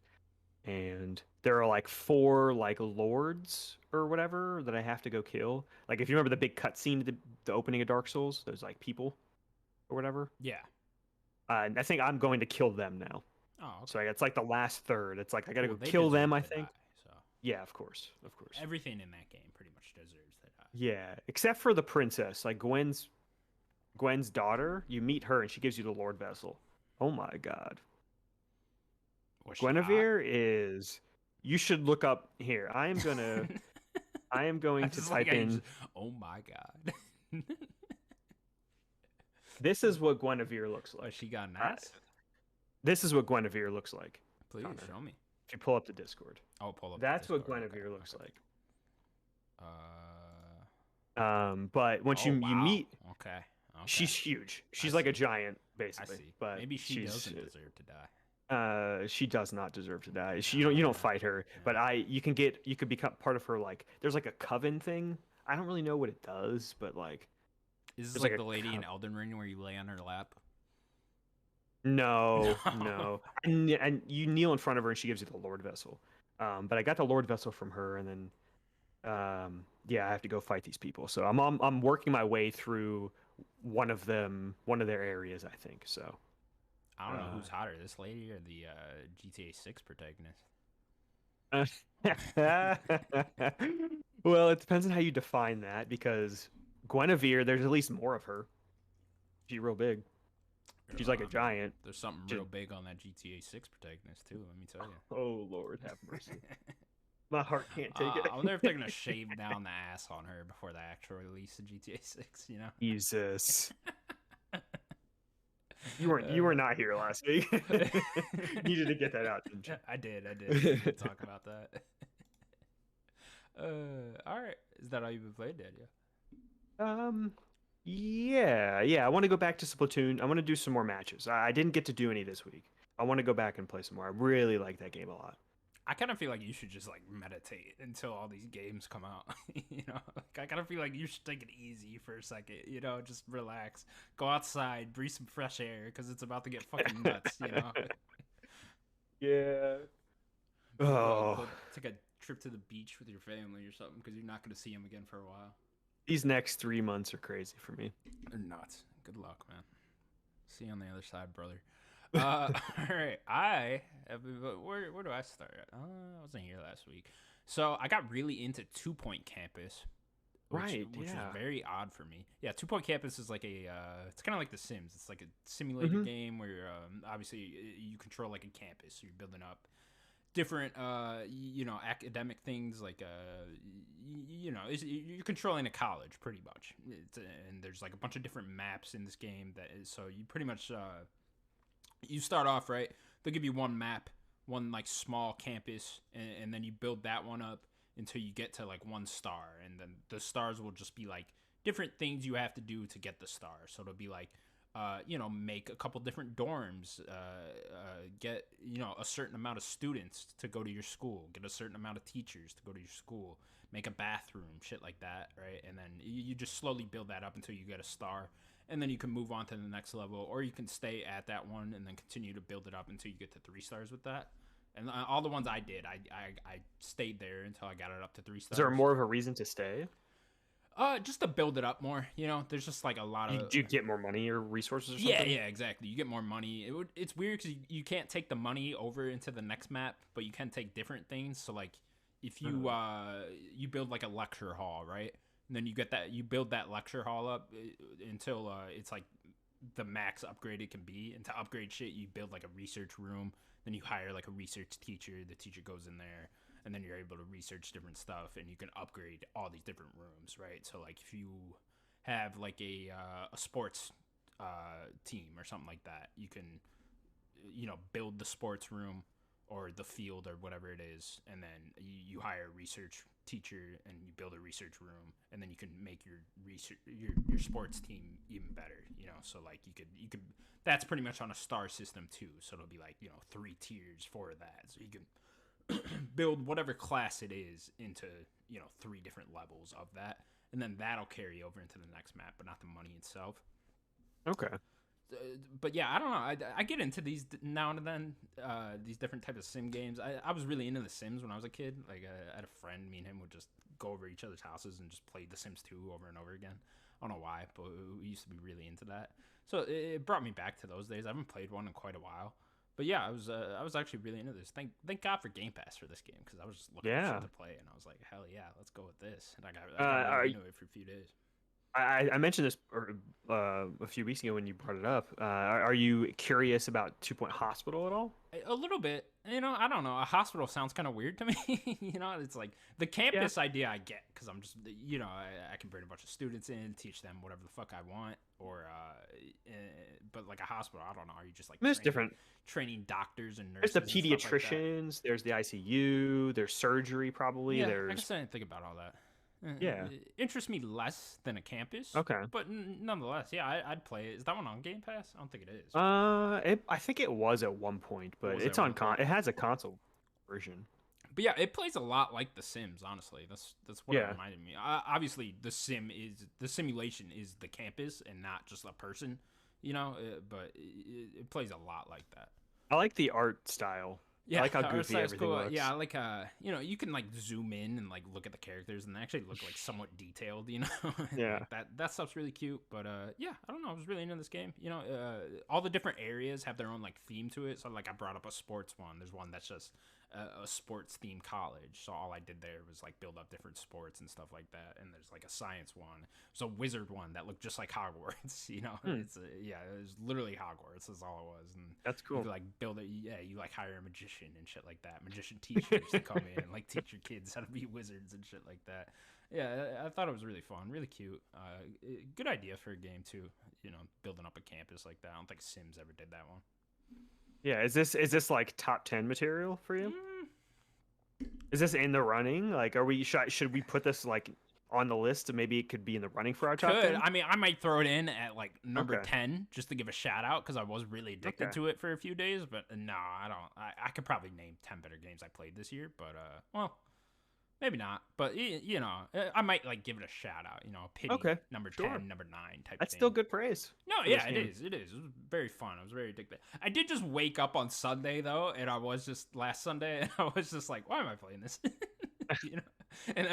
And there are like four like lords or whatever that I have to go kill. Like if you remember the big cutscene, the opening of Dark Souls, those like people or whatever. Yeah. I think I'm going to kill them now. Oh, So okay. it's like the last third. It's like I gotta Well, go they kill them. deserve I to die. think. So Yeah, of course, of course. everything in that game pretty much deserves to die. Yeah, except for the princess, like Gwen's daughter. You meet her and she gives you the Lord Vessel. Oh my God, Was she hot? Guinevere is. You should look up here. I am I going to just like type how you in. just. Oh my god. This is what Guinevere looks Was like. she got an Uh, ass? this is what Guinevere looks like. Please Connor, show me. if you pull up the Discord, Oh, pull up the that's what Discord. Okay. Guinevere looks Okay. like. Uh. But once Oh you wow. meet, Okay. Okay. she's huge. I She's like a see. giant, I basically. see. But Maybe she she's doesn't deserve to die. she does not deserve to die. You don't Okay. fight her, but Yeah. you could become part of her. Like there's like a coven thing. I don't really know what it does, but like Is this there's like like a the lady in Elden Ring where you lay on her lap? no, No. no, and you kneel in front of her and she gives you the Lord Vessel. But I got the Lord Vessel from her, and then yeah, I have to go fight these people. So I'm working my way through one of their areas, I think. So I don't know uh, who's hotter, this lady or the GTA 6 protagonist. well, it depends on how you define that because Guinevere, there's at least more of her. She's real big. She's like a giant. There's something Just, real big on that GTA 6 protagonist too. Let me tell you. oh Lord, have mercy. My heart can't take it. I wonder if they're gonna shave down the ass on her before the actual release of GTA 6. You know. Jesus. You were not here last week. Needed to get that out, didn't you? I did. I did. We'll talk about that. All right. Is that all you've been playing, Daniel? Yeah. I want to go back to Splatoon. I want to do some more matches. I didn't get to do any this week. I want to go back and play some more. I really like that game a lot. I kind of feel like you should just like meditate until all these games come out. You know, like, I kind of feel like you should take it easy for a second. You know, just relax, go outside, breathe some fresh air because it's about to get fucking nuts. You know. Yeah. Go Oh, take a trip to the beach with your family or something because you're not going to see them again for a while. these next 3 months are crazy for me. They're nuts. Good luck, man. See you on the other side, brother. All right. Where do I start? I wasn't here last week, so I got really into 2 Point Campus, which was very odd for me. Yeah, 2 Point Campus is like it's kind of like The Sims. It's like a simulator game where obviously you control like a campus, so you're building up different academic things like you're controlling a college pretty much. And there's like a bunch of different maps in this game so you pretty much you start off right. They'll give you one map, one like small campus, and then you build that one up until you get to like 1 star, and then the stars will just be like different things you have to do to get the star. So it'll be like make a couple different dorms, get a certain amount of students to go to your school, get a certain amount of teachers to go to your school, make a bathroom, shit like that, right? And then you just slowly build that up until you get a star, and then you can move on to the next level, or you can stay at that one and then continue to build it up until you get to 3 stars with that. And all the ones I did, I stayed there until I got it up to 3 Is there stars. more of a reason to stay? Just to build it up more. There's just like a lot of. Do you get more money or resources or something? Yeah, exactly. You get more money. It's weird because you can't take the money over into the next map, but you can take different things. So like, if you you build like a lecture hall, right? And then you build that lecture hall up until it's like the max upgrade it can be. And to upgrade shit, you build like a research room. Then you hire like a research teacher. The teacher goes in there, and then you're able to research different stuff, and you can upgrade all these different rooms, right? So like if you have like a sports team or something like that, you can build the sports room, or the field or whatever it is, and then you hire a research teacher and you build a research room, and then you can make your research your sports team even better. So like you could that's pretty much on a star system too. So it'll be like 3 tiers for that. So you can build whatever class it is into 3 different levels of that, and then that'll carry over into the next map, but not the money itself. Okay. But yeah, I don't know. I get into these now and then, these different types of sim games. I was really into The Sims when I was a kid. Like, I had a friend, me and him would just go over each other's houses and just play The Sims 2 over and over again. I don't know why, but we used to be really into that. So it brought me back to those days. I haven't played one in quite a while. But yeah, I was actually really into this. Thank God for Game Pass for this game, because I was just looking for shit to play, and I was like, hell yeah, let's go with this. And I got really into it for a few days. I mentioned this a few weeks ago when you brought it up. Are you curious about 2 Point Hospital at all? A little bit. I don't know. A hospital sounds kind of weird to me. It's like the campus idea I get, because I'm just, I can bring a bunch of students in, teach them whatever the fuck I want. Or, but like a hospital, I don't know. Are you just like training doctors and nurses? There's the pediatricians, there's the ICU, there's surgery probably. Yeah, I guess I didn't think about all that. Yeah, it interests me less than a campus. Okay, but nonetheless, yeah, I'd play it. Is that one on Game Pass? I don't think it is. I think it was at one point, but it's on it has a console version. But yeah, it plays a lot like The Sims. Honestly, that's what it reminded me. Obviously, the simulation is the campus and not just a person. But it plays a lot like that. I like the art style. Yeah, I like how goofy everything looks. Yeah, I like you can like zoom in and like look at the characters, and they actually look like somewhat detailed. Yeah, like that stuff's really cute. But yeah, I don't know. I was really into this game. All the different areas have their own like theme to it. So like I brought up a sports one. There's one that's just a sports themed college. So all I did there was like build up different sports and stuff like that. And there's like a science one. There's a wizard one that looked just like Hogwarts. It was literally Hogwarts. That's all it was. And that's cool. You like build it. Yeah, you like hire a magician and shit like that. Magician teachers to come in and like teach your kids how to be wizards and shit like that. Yeah, I thought it was really fun, really cute. Good idea for a game too. Building up a campus like that. I don't think Sims ever did that one. Yeah, is this like top 10 material for you? Is this in the running? Like, should we put this like on the list? Maybe it could be in the running for our top 10? I mean, I might throw it in at like number 10 just to give a shout out, because I was really addicted to it for a few days. But no, I don't. I could probably name 10 better games I played this year, but well, maybe not. But I might like give it a shout out. Pity number 10, number 9 type. That's thing. Still good praise. No, yeah, it is. It was very fun. I was very addicted. I did just wake up on Sunday though, and I was just last Sunday, and I was just like, why am I playing this? And then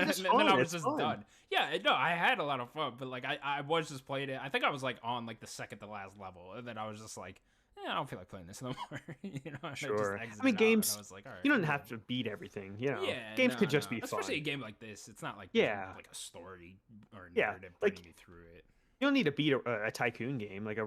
I was just done. Yeah, no, I had a lot of fun, but like I was just playing it. I think I was like on like the second to last level, and then I was just like, I don't feel like playing this no more. Sure. I mean, games. I was like, all right, you don't have to beat everything. Games could just be fun. Especially a game like this. It's not like like a story or narrative bringing me through it. You don't need to beat a tycoon game like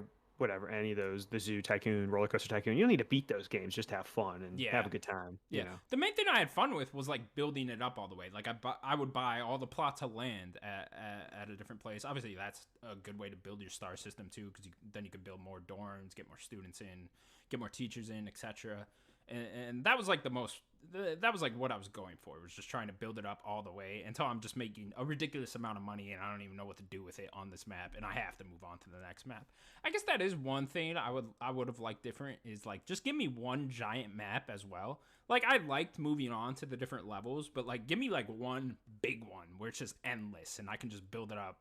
any of those, the Zoo Tycoon, Roller Coaster Tycoon. You don't need to beat those games, just have fun and have a good time. Yeah. The main thing I had fun with was like building it up all the way. Like I would buy all the plots of land at a different place. Obviously, that's a good way to build your star system too, because then you can build more dorms, get more students in, get more teachers in, etc. And that was like that was like what I was going for. Was just trying to build it up all the way until I'm just making a ridiculous amount of money and I don't even know what to do with it on this map, and I have to move on to the next map. I guess that is one thing I would have liked different, is like just give me one giant map as well. Like I liked moving on to the different levels, but like give me like one big one where it's just endless and I can just build it up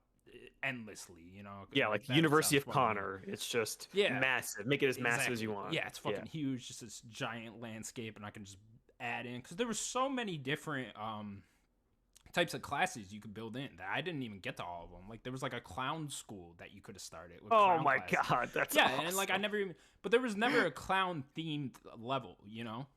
endlessly, Yeah, like University of Connor. It's just massive. Make it as massive as you want. Yeah, it's fucking huge, just this giant landscape, and I can just add in, because there were so many different types of classes you could build in that I didn't even get to all of them. Like there was like a clown school that you could have started with. Oh my god, that's awesome. And like I never even, but there was never a clown themed level,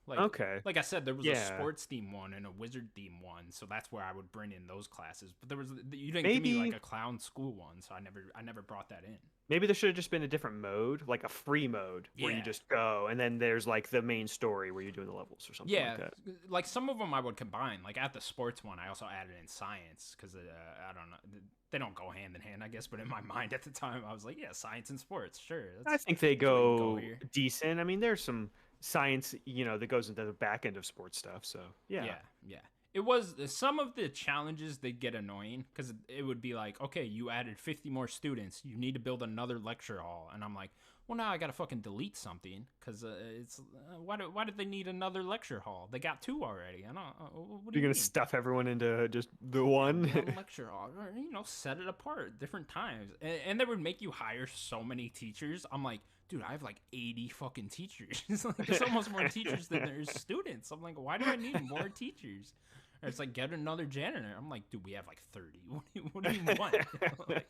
like like I said, there was a sports theme one and a wizard theme one, so that's where I would bring in those classes. But you didn't give me like a clown school one, so I never brought that in. Maybe there should have just been a different mode, like a free mode, where you just go, and then there's like the main story where you're doing the levels or something like that. Yeah, like some of them I would combine. Like at the sports one, I also added in science, because I don't know, they don't go hand in hand, I guess. But in my mind at the time, I was like, yeah, science and sports, sure. I think they go decent. I mean, there's some science, that goes into the back end of sports stuff. So yeah. Yeah. It was some of the challenges they get annoying because it would be like, okay, you added 50 more students, you need to build another lecture hall, and I'm like, well, now I gotta fucking delete something because it's why did they need another lecture hall? They got 2 already. I don't. What do You're you gonna mean? stuff everyone into just the one. One lecture hall, or, set it apart at different times, and they would make you hire so many teachers. I'm like, dude, I have like 80 fucking teachers. It's almost more teachers than there's students. I'm like, why do I need more teachers? Or it's like, get another janitor. I'm like, dude, we have like 30. What do you want? like,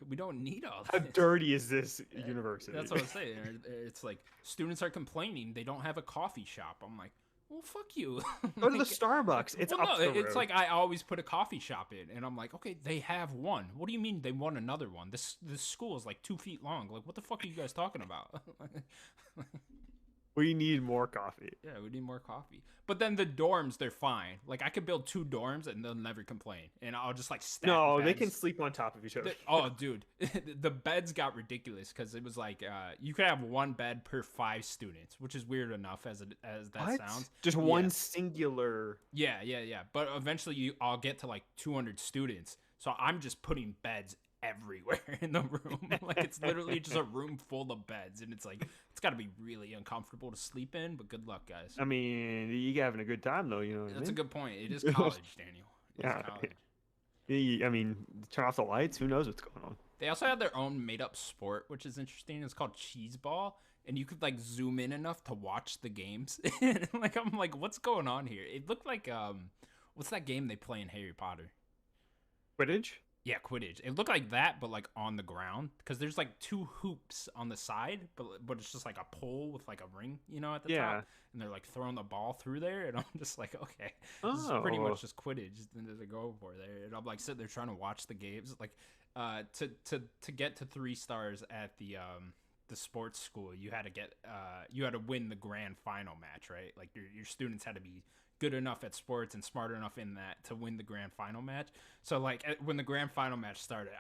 we don't need all that. How dirty is this university? That's what I'm saying. It's like students are complaining they don't have a coffee shop. I'm like, well, fuck you. Go to the Starbucks. It's up the road. It's like I always put a coffee shop in, and I'm like, okay, they have one. What do you mean they want another one? This school is like 2 feet long. Like, what the fuck are you guys talking about? We need more coffee. Yeah, we need more coffee. But then the dorms, they're fine. Like, I could build 2 dorms and they'll never complain. And I'll just like stack No, beds. they can sleep on top of each other. Oh, dude, the beds got ridiculous because it was like you could have 1 bed per 5 students, which is weird enough as that sounds. Just one singular. Yeah. But eventually, I'll get to like 200 students, so I'm just putting beds everywhere in the room. Like, it's literally just a room full of beds, and it's like it's got to be really uncomfortable to sleep in. But good luck, guys. I mean, you having a good time though. That's a good point. It is college, Daniel. It's college. I mean, turn off the lights. Who knows what's going on? They also have their own made-up sport, which is interesting. It's called cheese ball, and you could like zoom in enough to watch the games. Like, I'm like, what's going on here? It looked like what's that game they play in Harry Potter? Quidditch. Yeah, Quidditch. It looked like that, but like on the ground, because there's like 2 hoops on the side, but it's just like a pole with like a ring, at the top, and they're like throwing the ball through there, and I'm just like, okay, this is pretty much just Quidditch to go for there, and I'm like sitting there trying to watch the games, like to get to 3 stars at the sports school, you had to win the grand final match, right? Like your students had to be good enough at sports and smart enough in that to win the grand final match. So like when the grand final match started,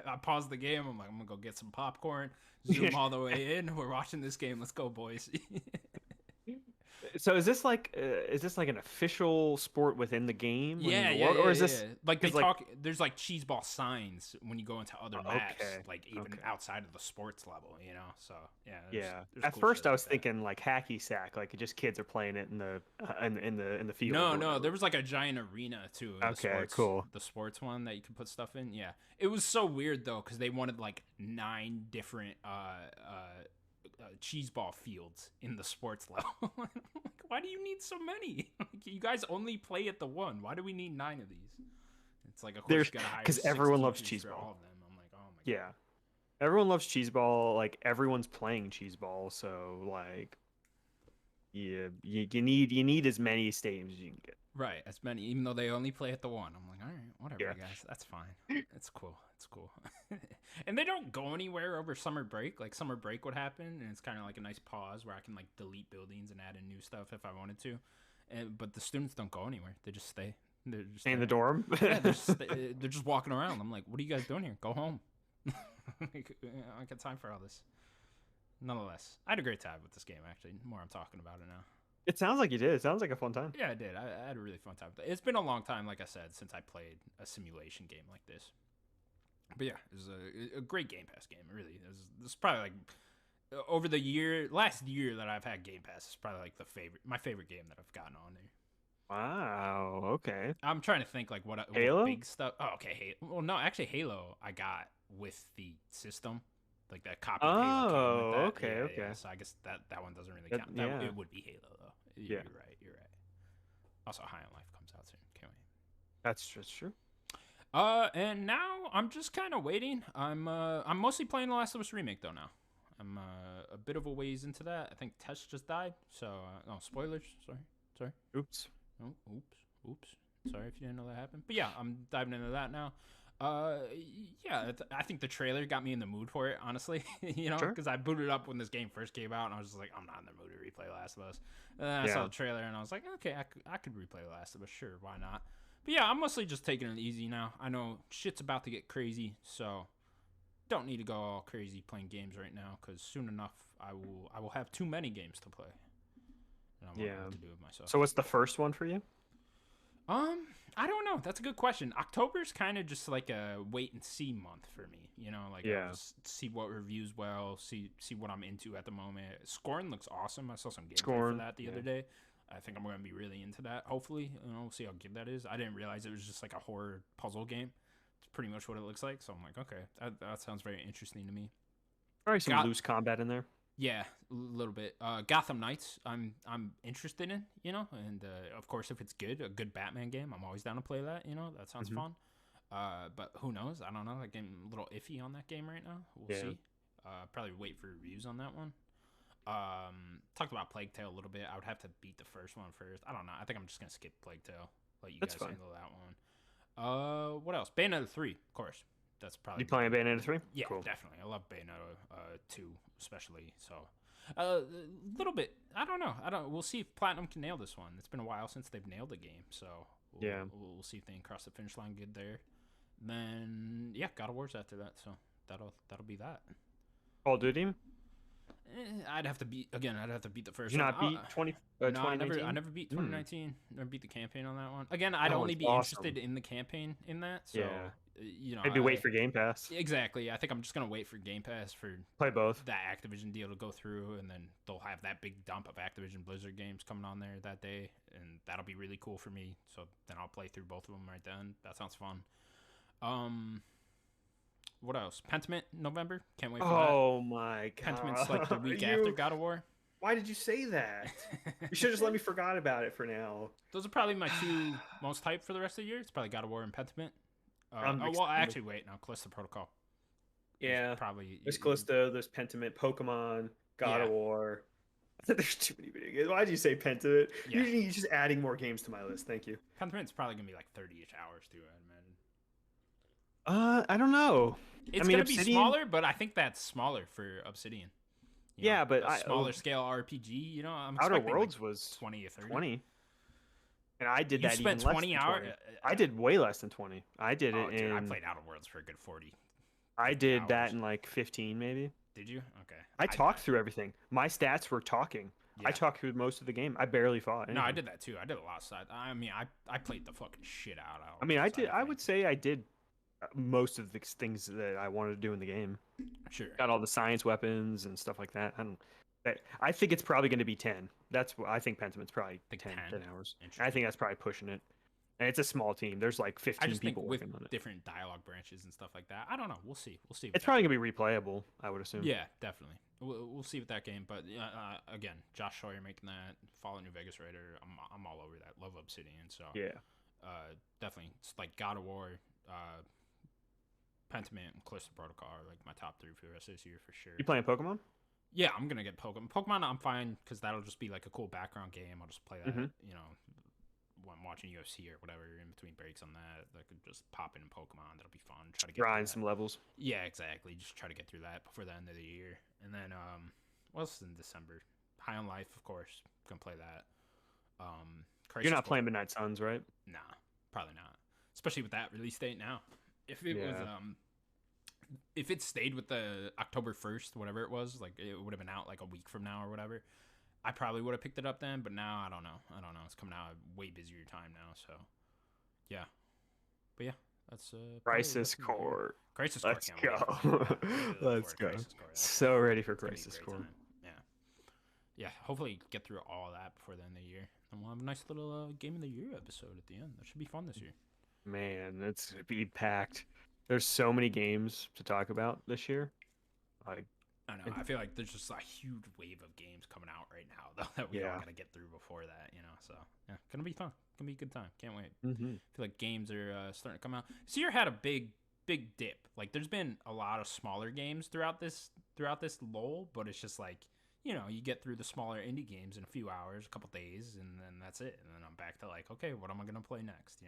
I paused the game. I'm like, I'm gonna go get some popcorn, zoom all the way in. We're watching this game. Let's go, boys. So is this like an official sport within the game? Yeah, or is this like they talk? There's like cheese ball signs when you go into other maps, like even outside of the sports level, So yeah. At first, I was thinking like hacky sack, like just kids are playing it in the field. No, there was like a giant arena too. Cool. The sports one that you could put stuff in. Yeah, it was so weird though because they wanted like 9 different cheese ball fields in the sports level. Why do you need so many? You guys only play at the one. Why do we need 9 of these? It's like, of course, you gotta hire because everyone loves teachers cheese for ball. all of them. I'm like, oh my god. Yeah, everyone loves cheese ball. Like everyone's playing cheese ball, so like, you need as many stadiums as you can get. Right, as many, even though they only play at the one. I'm like, all right, whatever, guys, that's fine. It's cool. And they don't go anywhere over summer break. Like summer break would happen, and it's kind of like a nice pause where I can like delete buildings and add in new stuff if I wanted to. But the students don't go anywhere. They just stay. They're just in the dorm. Yeah, they're just walking around. I'm like, what are you guys doing here? Go home. I don't got time for all this. Nonetheless, I had a great time with this game. Actually, the more I'm talking about it now. It sounds like you did. It sounds like a fun time. Yeah, I did. I had a really fun time. It's been a long time, like I said, since I played a simulation game like this. But yeah, it was a great Game Pass game. Really, this is probably like over the last year that I've had Game Pass. It's probably like my favorite game that I've gotten on there. Wow. Okay. I'm trying to think like what big stuff. Oh, okay. Well, no, actually, Halo I got with the system. Like that copy of Halo came with that. Okay. Yeah, so I guess that one doesn't really count. It would be Halo though. You're right. Also, High on Life comes out soon. Can't wait. That's true. And now I'm just kind of waiting. I'm mostly playing The Last of Us Remake though now. I'm a bit of a ways into that. I think Tess just died. So no spoilers. Sorry. Oops. Oh, oops. Sorry if you didn't know that happened. But yeah, I'm diving into that now. I think the trailer got me in the mood for it, honestly. Because I booted up when this game first came out, and I was just like, I'm not in the mood to replay Last of Us. And then I saw the trailer, and I was like, okay, I could replay Last of Us, sure, why not? But yeah, I'm mostly just taking it easy now. I know shit's about to get crazy, so don't need to go all crazy playing games right now because soon enough I will have too many games to play, and I won't know Yeah. what to do with myself. So what's the first one for you? I don't know. That's a good question. October's kind of just like a wait and see month for me. You know, like Yeah. I'll just see what reviews well, see what I'm into at the moment. Scorn looks awesome. I saw some gameplay for Scorn, that the other day. I think I'm going to be really into that. Hopefully, we'll see how good that is. I didn't realize it was just like a horror puzzle game. It's pretty much what it looks like. So I'm like, okay, that sounds very interesting to me. Probably some loose combat in there. Yeah, a little bit. Gotham Knights, I'm interested in, and of course, if it's good, a good Batman game, I'm always down to play that. That sounds fun. But who knows? I don't know. Like, I'm a little iffy on that game right now. We'll see. Probably wait for reviews on that one. Talked about Plague Tale a little bit. I would have to beat the first one first. I don't know. I think I'm just gonna skip Plague Tale. Let you guys handle that one. What else? Bayonetta 3, of course. That's probably. You playing Bayonetta 3? Yeah, cool. Definitely. I love Bayonetta 2 especially. So a little bit. I don't know. We'll see if Platinum can nail this one. It's been a while since they've nailed the game, so we'll see if they can cross the finish line good there. Then God of War's after that, so that'll be that. Call of Duty. I'd have to beat the first. Did you not beat 2019? I never beat 2019. Never beat the campaign on that one. Again, I'd only be interested in the campaign in that. So maybe wait for Game Pass. Exactly. I think I'm just gonna wait for Game Pass for play both that Activision deal to go through, and then they'll have that big dump of Activision Blizzard games coming on there that day, and that'll be really cool for me. So then I'll play through both of them right then. That sounds fun. What else? Pentiment November. Can't wait for that. Oh my god. Pentiment's like the week after God of War. Why did you say that? You should just let me forgot about it for now. Those are probably my two most hyped for the rest of the year. It's probably God of War and Pentiment. Actually, wait. No, Callisto Protocol. Yeah. Probably. There's Callisto, there's Pentiment, Pokemon, God of War. There's too many video games. Why did you say Pentiment? Yeah. You're just adding more games to my list. Thank you. Pentiment's probably going to be like 30-ish hours too, I'd imagine. I don't know. It's going to be smaller, but I think that's smaller for Obsidian. But a smaller scale RPG. I'm Outer expecting Worlds was 20 or 30. 20. And I did that spent even 20 less than hours. 20. I did way less than 20. I did it in. I played Outer Worlds for a good 40. I did that in like 15, maybe. Did you? Okay. I talked through everything. My stats were talking. Yeah. I talked through most of the game. I barely fought. No, I did that too. I did a lot of side. I mean, I played the fucking shit out of. I mean, I did. I would say I did most of the things that I wanted to do in the game. Sure. Got all the science weapons and stuff like that. I think it's probably going to be 10. That's what I think. Pentiment's probably 10 hours. I think that's probably pushing it. And it's a small team. There's like 15 people working on it. Different dialogue branches and stuff like that. I don't know. We'll see. It's probably going to be replayable, I would assume. Yeah, definitely. We'll see with that game. But again, Josh Sawyer making that, Fallout New Vegas Raider. I'm all over that. Love Obsidian. So definitely. It's like God of War, Pentiment, and Callisto Protocol are like my top 3 for the rest of this year for sure. You playing Pokemon? Yeah, I'm gonna get Pokemon. Pokemon, I'm fine because that'll just be like a cool background game. I'll just play that, when I'm watching UFC or whatever in between breaks on that. I could just pop in Pokemon. That'll be fun. Try to grind some levels. Yeah, exactly. Just try to get through that before the end of the year. And then what else is in December? High on Life, of course. Gonna play that. You're not playing Midnight Suns, right? Nah, probably not. Especially with that release date now. If it was if it stayed with the October 1st, whatever it was, like it would have been out like a week from now or whatever, I probably would have picked it up then. But now I don't know. It's coming out a way busier time now. So yeah, but yeah, that's Crisis Core. Crisis Core. Let's go. Let's go. So ready for Crisis Core. Yeah. Hopefully get through all of that before the end of the year, and we'll have a nice little Game of the Year episode at the end. That should be fun this year. Man, it's gonna be packed. There's so many games to talk about this year. I know. I feel like there's just a huge wave of games coming out right now, though, that we all gotta get through before that. So yeah, gonna be fun. Gonna be a good time. Can't wait. I feel like games are starting to come out. This year had a big dip. Like there's been a lot of smaller games throughout this lull, but it's just like you get through the smaller indie games in a few hours, a couple days, and then that's it. And then I'm back to like, okay, what am I gonna play next?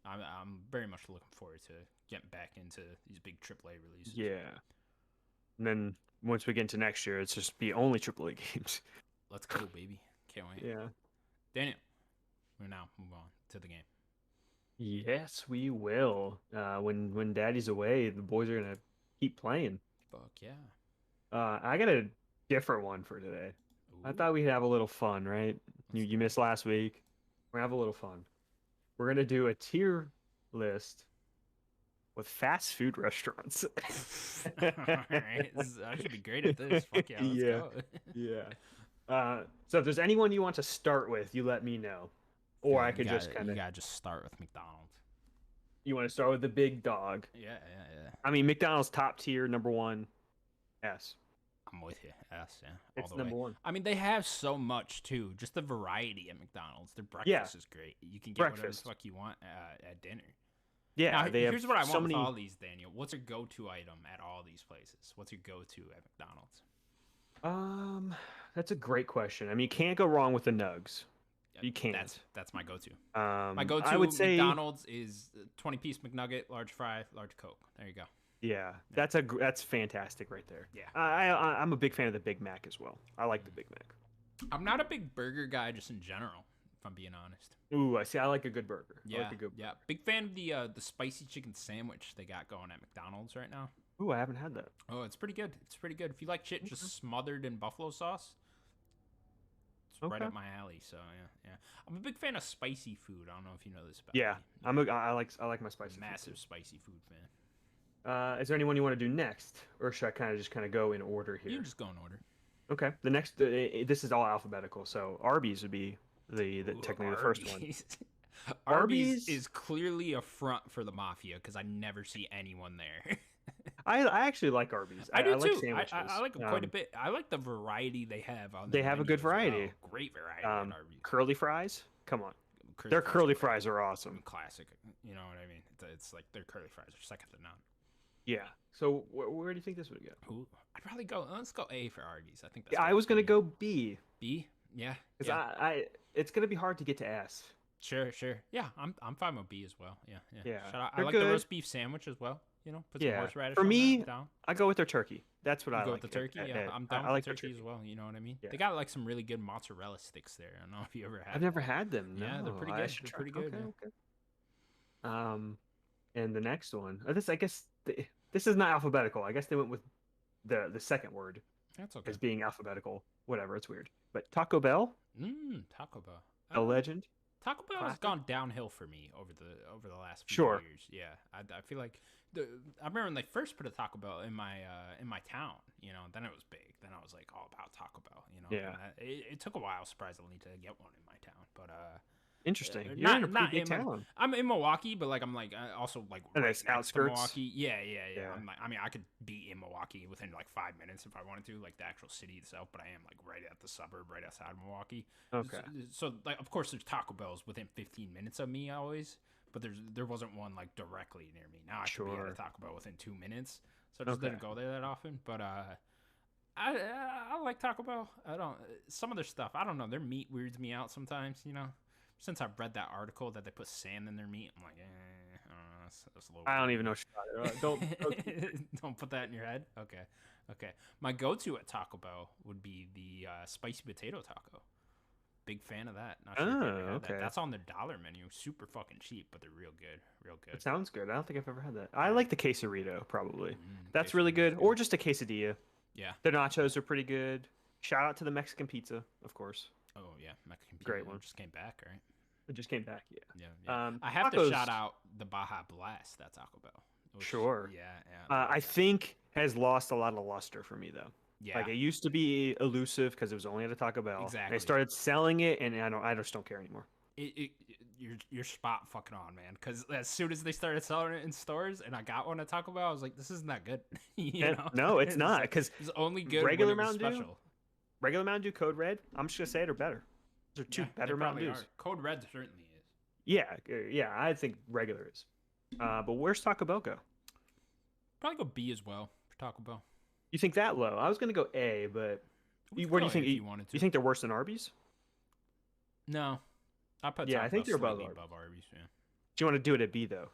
I'm very much looking forward to getting back into these big AAA releases. Yeah. And then once we get into next year, it's just be only AAA games. Let's go, baby. Can't wait. Yeah. Daniel, we'll now move on to the game. Yes, we will. When Daddy's away, the boys are gonna keep playing. Fuck yeah. I got a different one for today. I Ooh, thought we'd have a little fun, right? You let's you do missed last week. We're gonna have a little fun. We're gonna do a tier list with fast food restaurants. it. All right. I should be great at this. Fuck yeah, let's Yeah, go. yeah. So if there's anyone you want to start with, you let me know, or Okay, I could just kind you of. gotta just start with McDonald's. You want to start with the big dog? Yeah, yeah, yeah. I mean, McDonald's top tier, number one. S. I'm with you. Yes, yeah, all It's the way. number one. I mean, they have so much too. Just the variety at McDonald's. Their Yeah, breakfast is great. You can get whatever the breakfast. fuck you want at dinner. Now, Yeah, they have here's what I so want with many. all these, Daniel. What's your go-to item at all these places? What's your go-to at McDonald's? Um, that's a great question. I mean, you can't go wrong with the nugs. You can't. That's my go-to. My I would go-to say, McDonald's is 20-piece McNugget, large fry, large Coke. There you go. yeah, Yeah. that's fantastic right there. Yeah. I'm a big fan of the Big Mac as well. I like the Big Mac. I'm not a big burger guy just in general, if I'm being honest. Ooh, I see. I like a good burger. I Yeah, like a good. yeah. Big fan of the spicy chicken sandwich they got going at McDonald's right now. Ooh, I haven't had that. Oh, it's pretty good. It's pretty good. If you like shit just smothered in buffalo sauce, it's right Okay. up my alley. So yeah, yeah. I'm a big fan of spicy food. I don't know if you know this about Yeah, me. I like my spicy. Massive spicy food fan. Is there anyone you want to do next, or should I kind of go in order You here? can just go in order. Okay. The next, this is all alphabetical, so Arby's would be the Ooh, technically the first one. Arby's. Arby's Arby's is clearly a front for the mafia because I never see anyone there. I actually like Arby's. I do I like too. sandwiches. I like them quite a bit. I like the variety they have on. They their have a menu good as well. variety. Great variety at Arby's. Curly fries. Come on, Curly their fries curly are great. fries are awesome. Classic. You know what I mean? It's like their curly fries are second to none. Yeah. So where do you think this would go? Ooh, I'd probably go. Let's go A for Arby's. I think that's. Yeah, I good was for gonna me. go B B. Yeah. because Yeah. I it's gonna be hard to get to S. Sure. Sure. Yeah. I'm fine with B as well. Yeah. Yeah. Yeah, Shout out. I they're like the good. roast beef sandwich as well. You know, put some Yeah. horseradish For on me, that, down. I go with their turkey. That's what You I go like. with the turkey. Yeah, I'm I down like with their the turkey as well. You know what I mean? Yeah. They got like some really good mozzarella sticks there. I don't know if you ever had. I've never had them. Yeah, they're No, pretty I good. should They're try- pretty good. Okay, Yeah. okay. And the next one. This I guess this is not alphabetical. I guess they went with the second word That's okay. as being alphabetical. Whatever, it's weird. But Taco Bell, Taco Bell. a legend. Taco Bell has Classic. gone downhill for me over the last few Sure. years. Yeah, I feel like I remember when they first put a Taco Bell in my town. You know, then it was big. Then I was like all about Taco Bell. You know, Yeah. And it took a while, surprisingly, to get one in my town. But Interesting. You're not in a not pretty big in town. I'm in Milwaukee, but like I'm like also like Oh, right nice. next to Outskirts? Milwaukee. Yeah, yeah, yeah. Yeah. I'm like, I mean, I could be in Milwaukee within like 5 minutes if I wanted to, like the actual city itself. But I am like right at the suburb, right outside of Milwaukee. Okay. So like, of course, there's Taco Bells within 15 minutes of me always, but there wasn't one like directly near me. Now I could be at Sure. a Taco Bell within 2 minutes, so I just Okay. didn't go there that often. But I like Taco Bell. I don't some of their stuff. I don't know. Their meat weirds me out sometimes. You know, since I've read that article that they put sand in their meat, I'm like, I don't know. That's a little. I don't weird. even know. What you're talking about. Don't. Don't put that in your head. Okay, okay. My go-to at Taco Bell would be the spicy potato taco. Big fan of that. Not sure if you ever had that. Okay. That's on their dollar menu. Super fucking cheap, but they're real good. Real good. It sounds good. I don't think I've ever had that. I like the quesarito probably. Mm, That's really good. quesadillas Or just a quesadilla. yeah. The nachos are pretty good. Shout out to the Mexican pizza, of course. Oh yeah, Mexican pizza. Great one. Just came back, right? It just came back. Yeah. Yeah. Yeah. I have tacos- to shout out the Baja Blast. That Taco Bell. Which- Sure. Yeah. Yeah. I think has lost a lot of luster for me though. Yeah. Like it used to be elusive because it was only at a Taco Bell. Exactly. They started selling it, and I just don't care anymore. You're spot fucking on, man. Because as soon as they started selling it in stores, and I got one at Taco Bell, I was like, "This isn't that good." you And- know? no, it's not, 'cause it's only good regular when it was Mountain Dew, special. Regular Mountain Dew, Code Red. I'm just gonna say it are better. Those are two Yeah, they better Mountain probably Dews. are. Code Red certainly is. Yeah, yeah. I think regular is. But where's Taco Bell go? Probably go B as well for Taco Bell. You think that low? I was gonna go A, but We could where do go you think A if you wanted to? you think they're worse than Arby's? No, I put Yeah, Taco I think Bell they're above slightly Arby's. above Arby's. Yeah. Do you want to do it at B though?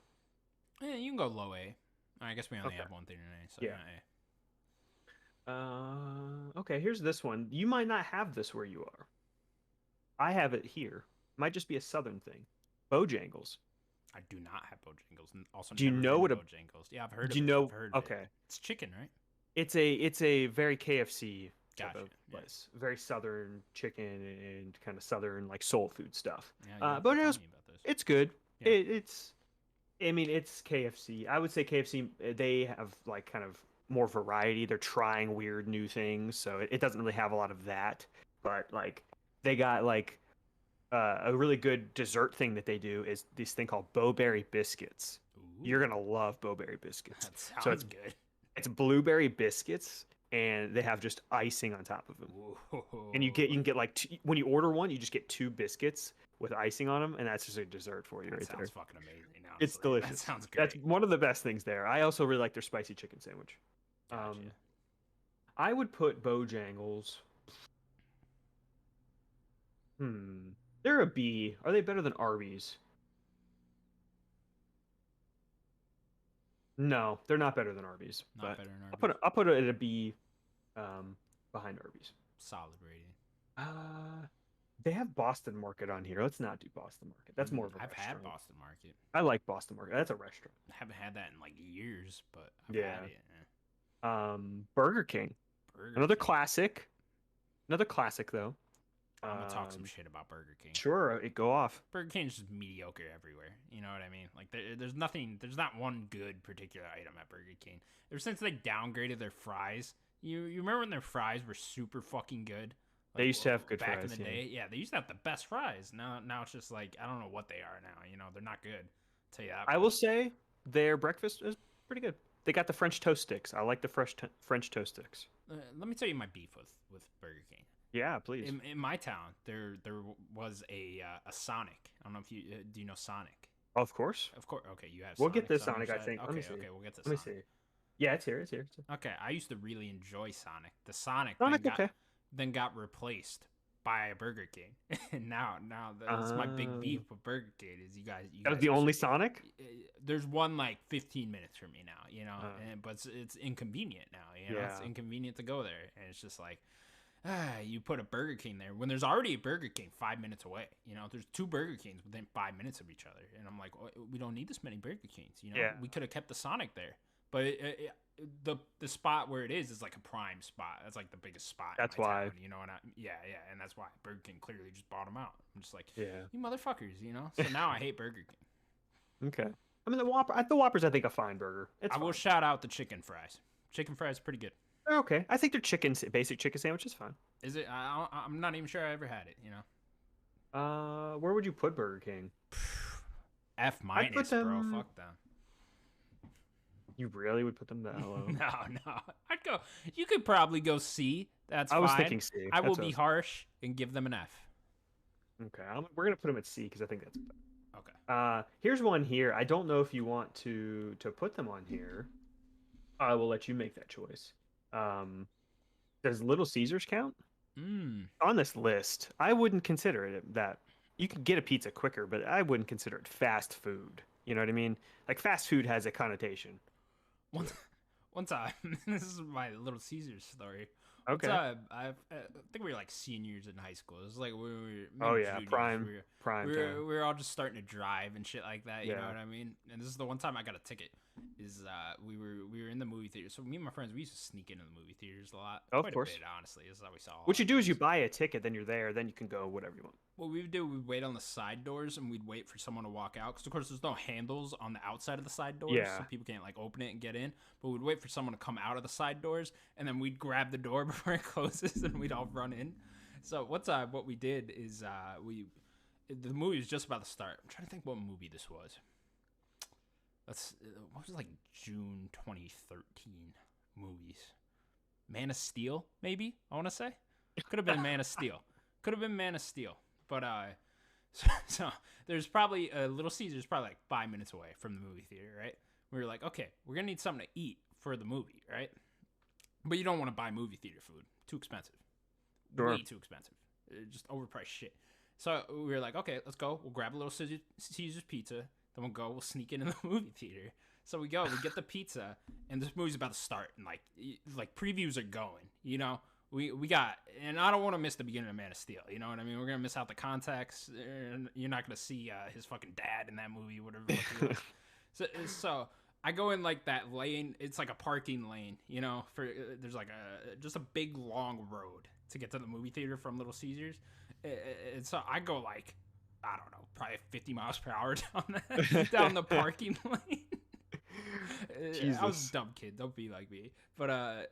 Yeah, you can go low A. I guess we only Okay. have one thing in A, so Yeah. A. Okay. Here's this one. You might not have this where you are. I have it here. Might just be a southern thing. Bojangles. I do not have Bojangles. And also, Do you never know been what to a? Bojangles? Yeah, I've heard Do of you it. know? I've heard of it. Okay, It's chicken, right? it's a very KFC type Gotcha. of Yeah. place. Very southern chicken and kind of southern like soul food stuff. Yeah, you have to tell Bojangles, me about this. it's good. Yeah. It's I mean, it's KFC. I would say KFC, they have like kind of more variety. They're trying weird new things, so it doesn't really have a lot of that. But like, they got like a really good dessert thing that they do is this thing called Bowberry biscuits. Ooh, You're gonna love Bowberry biscuits. that So sounds good. it's blueberry biscuits, and they have just icing on top of them. Whoa. And you can get like when you order one, you just get 2 biscuits with icing on them, and that's just a dessert for you That right sounds there. fucking amazing. Honestly. It's delicious. That sounds great. That's one of the best things there. I also really like their spicy chicken sandwich. Gotcha. I would put Bojangles. They're a B. Are they better than Arby's? No, they're not better than Arby's. Not But better than Arby's. I'll put it at a B, behind Arby's. Solid rating. They have Boston Market on here. Let's not do Boston Market. That's more of a I've restaurant. had Boston Market. I like Boston Market. That's a restaurant. I haven't had that in like years, but I've Yeah. had it. Burger King. Burger Another King. classic. Another classic though. I'm gonna talk some shit about Burger King. Sure, it go off. Burger King's just mediocre everywhere. You know what I mean? Like there's nothing. There's not one good particular item at Burger King. Ever since they downgraded their fries, you remember when their fries were super fucking good? They used to have good back fries, in the day. Yeah, they used to have the best fries. Now it's just like I don't know what they are now. You know, they're not good. I'll tell you that. I will say their breakfast is pretty good. They got the French toast sticks. I like the French toast sticks. Let me tell you my beef with Burger King. Yeah, please. In my town, there was a Sonic. I don't know if you do you know Sonic? Of course. Of course. Okay, you have. We'll get this on your Sonic, I side? think. Let Okay, me see. okay, we'll get to Let me Sonic. see. Yeah, it's here. It's here. Okay, I used to really enjoy Sonic. The Sonic, Sonic, then then got replaced by a Burger King, and now that's my big beef with Burger King is you guys. That was the only Sonic? There's one like 15 minutes for me now, you know, but it's inconvenient now, you know, it's inconvenient to go there, and it's just like. You put a Burger King there when there's already a Burger King 5 minutes away. You know, there's 2 Burger Kings within 5 minutes of each other, and I'm like, we don't need this many Burger Kings. You know, we could have kept the Sonic there, but the spot where it is like a prime spot. That's like the biggest spot. That's in my why. town, you know, and that's why Burger King clearly just bought them out. I'm just like, Yeah. you motherfuckers, you know. So now I hate Burger King. Okay. I mean, the Whopper's, I think, a fine burger. I will shout out the chicken fries. Chicken fries pretty good. They're okay. I think their basic chicken sandwich is fine. Is it? I'm not even sure I ever had it. You know. Where would you put Burger King? F minus, bro. Fuck them. You really would put them that low? No. I'd go. You could probably go C. That's fine. I was thinking C. I will be harsh and give them an F. Okay, we're gonna put them at C because I think that's better. Okay. Here's one here. I don't know if you want to put them on here. I will let you make that choice. Does Little Caesars count? On this list, I wouldn't consider it that. You could get a pizza quicker, but I wouldn't consider it fast food. You know what I mean? Like fast food has a connotation. One time, this is my Little Caesars story. Okay. I think we were like seniors in high school. It was like we were. Prime. We were all just starting to drive and shit like that. You know what I mean? And this is the one time I got a ticket. We were in the movie theater. So me and my friends, we used to sneak into the movie theaters a lot. Of course. A bit, honestly. This is how we saw. What you do is you buy a ticket, then you're there, then you can go whatever you want. What we would do, we'd wait on the side doors and we'd wait for someone to walk out. Because, of course, there's no handles on the outside of the side doors. Yeah. So people can't, like, open it and get in. But we'd wait for someone to come out of the side doors. And then we'd grab the door before it closes and we'd all run in. So what we did is the movie was just about to start. I'm trying to think what movie this was. What was it, like June 2013 movies? Man of Steel, maybe? I want to say. Could have been Man of Steel. But so there's probably Little Caesars probably like 5 minutes away from the movie theater, right? We were like, okay, we're gonna need something to eat for the movie, right? But you don't want to buy movie theater food. Too expensive. Sure. Way too expensive. Just overpriced shit. So we were like, okay, let's go. We'll grab a Little Caesars pizza. Then we'll sneak into the movie theater. So we get the pizza, and this movie's about to start, and like previews are going, you know? we got, and I don't want to miss the beginning of Man of Steel. You know what I mean? We're gonna miss out the context. And you're not gonna see his fucking dad in that movie, whatever. So I go in like that lane. It's like a parking lane, you know. There's like just a big long road to get to the movie theater from Little Caesars, and so I go like, I don't know, probably 50 miles per hour down the parking lane. I was a dumb kid. Don't be like me. But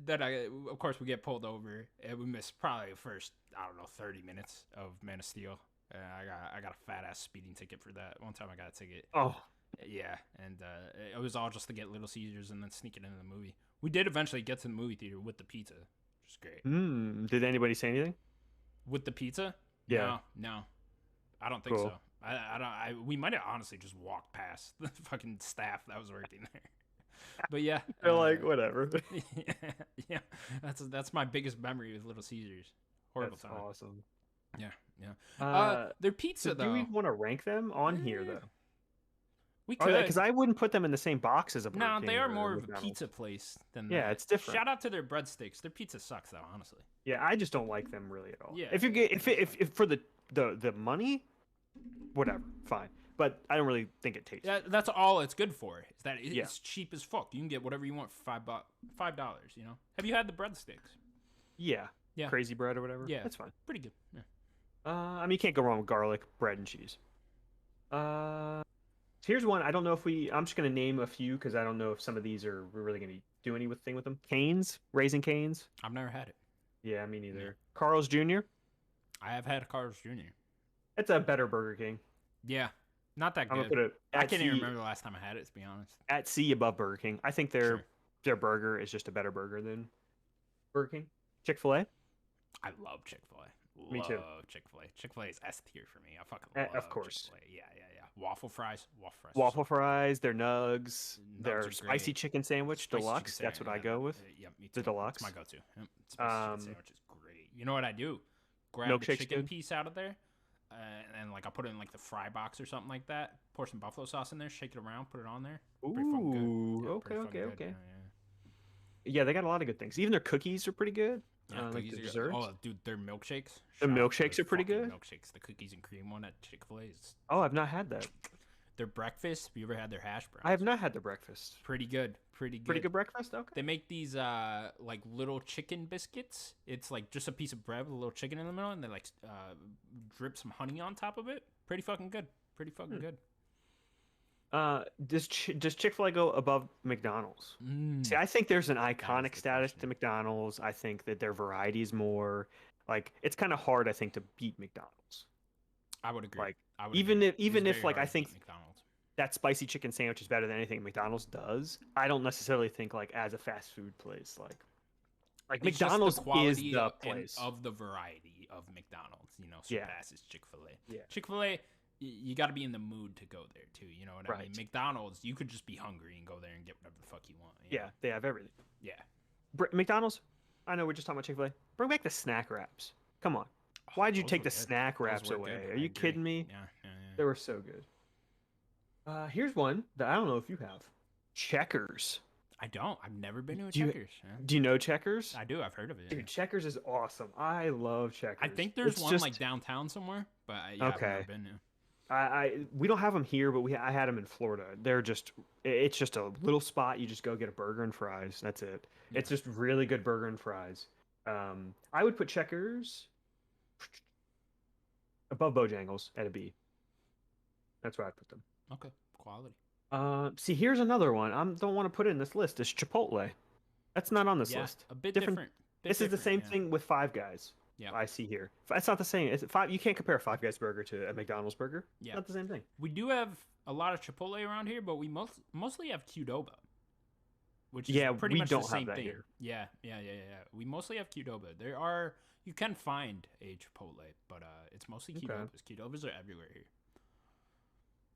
then of course, we get pulled over, and we miss probably the first, I don't know, 30 minutes of Man of Steel. I got a fat ass speeding ticket for that. One time I got a ticket. Oh, yeah, and it was all just to get Little Caesars and then sneak it into the movie. We did eventually get to the movie theater with the pizza, which is great. Did anybody say anything? With the pizza? Yeah. No. I don't think Cool. so. We might have honestly just walked past the fucking staff that was working there. But yeah, They're like, whatever. yeah, that's my biggest memory with Little Caesars. Horrible That's time. awesome. Yeah. Their pizza So though. do we want to rank them on here though? We could. Because I wouldn't put them in the same box as a Burger No, King they are or more of a McDonald's. pizza place than. Yeah, it's different. Shout out to their breadsticks. Their pizza sucks though, honestly. Yeah, I just don't like them really at all. Yeah. If you get if for the money, whatever, fine. But I don't really think it tastes. That's all it's good for. Is that it's Yeah. cheap as fuck. You can get whatever you want for $5. You know. Have you had the breadsticks? Yeah. Yeah. Crazy bread or whatever. Yeah. That's fine. Pretty good. Yeah. I mean, you can't go wrong with garlic, bread, and cheese. Here's one. I don't know if I'm just gonna name a few because I don't know if some of these we're really gonna do anything with them. Cane's, Raising Cane's. I've never had it. Yeah, me neither. Yeah. Carl's Jr. I have had a Carl's Jr. It's a better Burger King. Yeah. Not that I'm good. gonna put it. I can't even remember the last time I had it, to be honest. At C above Burger King. I think Sure. their burger is just a better burger than Burger King. Chick-fil-A. I love Chick-fil-A. Me too. Love Chick-fil-A. Chick-fil-A is S tier for me. I fucking love Of course. Chick-fil-A. Yeah. Waffle fries. Waffle fries, their nugs, their are spicy great. chicken sandwich, Spicy deluxe. chicken That's what I sandwich, go with. Yeah, me The too. deluxe. It's my go-to. Yep. Spicy chicken sandwich is great. You know what I do? Grab the Milkshake's chicken good. piece out of there, and like I'll put it in like the fry box or something like that. Pour some buffalo sauce in there, shake it around, put it on there. Pretty fucking good. Ooh, Yeah, pretty fucking good. okay. Yeah. Yeah, they got a lot of good things. Even their cookies are pretty good. Yeah, Like cookies the are good. desserts. Oh, dude, their milkshakes. The Shout out to milkshakes their are pretty fucking good? Milkshakes, the cookies and cream one at Chick-fil-A is Oh, I've not had that. their breakfast. Have you ever had their hash browns? I have not had the breakfast. Pretty good. Pretty good. Pretty good breakfast. Okay. They make these like little chicken biscuits. It's like just a piece of bread with a little chicken in the middle, and they like drip some honey on top of it. Pretty fucking good. Pretty fucking good. Does Chick-fil-A go above McDonald's? See, I think there's an iconic the status question. to McDonald's. I think that their variety is more like it's kind of hard. I think to beat McDonald's. I would agree. Like, I would even agree. if- even It's if, very like, I hard to beat think- McDonald's. That spicy chicken sandwich is better than anything McDonald's does. I don't necessarily think like as a fast food place like It's just McDonald's the is quality the and place. of the variety of McDonald's. You know, Yeah. surpasses Chick-fil-A. Yeah. Chick-fil-A, you got to be in the mood to go there too. You know what I mean? Right. McDonald's, you could just be hungry and go there and get whatever the fuck you want. you Yeah, know? they have everything. Yeah. McDonald's. I know we're just talking about Chick-fil-A. Bring back the snack wraps. Come on. Why'd you Those take were the good. snack Those wraps were away? good. Are I you agree. kidding me? Yeah. They were so good. Here's one that I don't know if you have. Checkers. I don't. I've never been to a Do you- Checkers. Yeah. Do you know Checkers? I do. I've heard of it. Dude, yeah. Checkers is awesome. I love Checkers. I think there's It's one just- like downtown somewhere, but yeah, I've Okay. never been to. we don't have them here, but I had them in Florida. It's just a little spot. You just go get a burger and fries. That's it. Yeah. It's just really good burger and fries. I would put Checkers above Bojangles at a B. That's where I'd put them. Okay, quality. See, here's another one. I don't want to put it in this list. It's Chipotle. That's not on this Yeah, list. a bit Different- different. This is the same thing with Five Guys. Yeah. I see here. It's not the same. It's five. You can't compare a Five Guys burger to a McDonald's burger. Yeah. Not the same thing. We do have a lot of Chipotle around here, but we mostly have Qdoba, which is Yeah, pretty we much don't the have same that thing. here. Yeah. We mostly have Qdoba. You can find a Chipotle, but it's mostly Okay. Qdobas. Qdobas are everywhere here.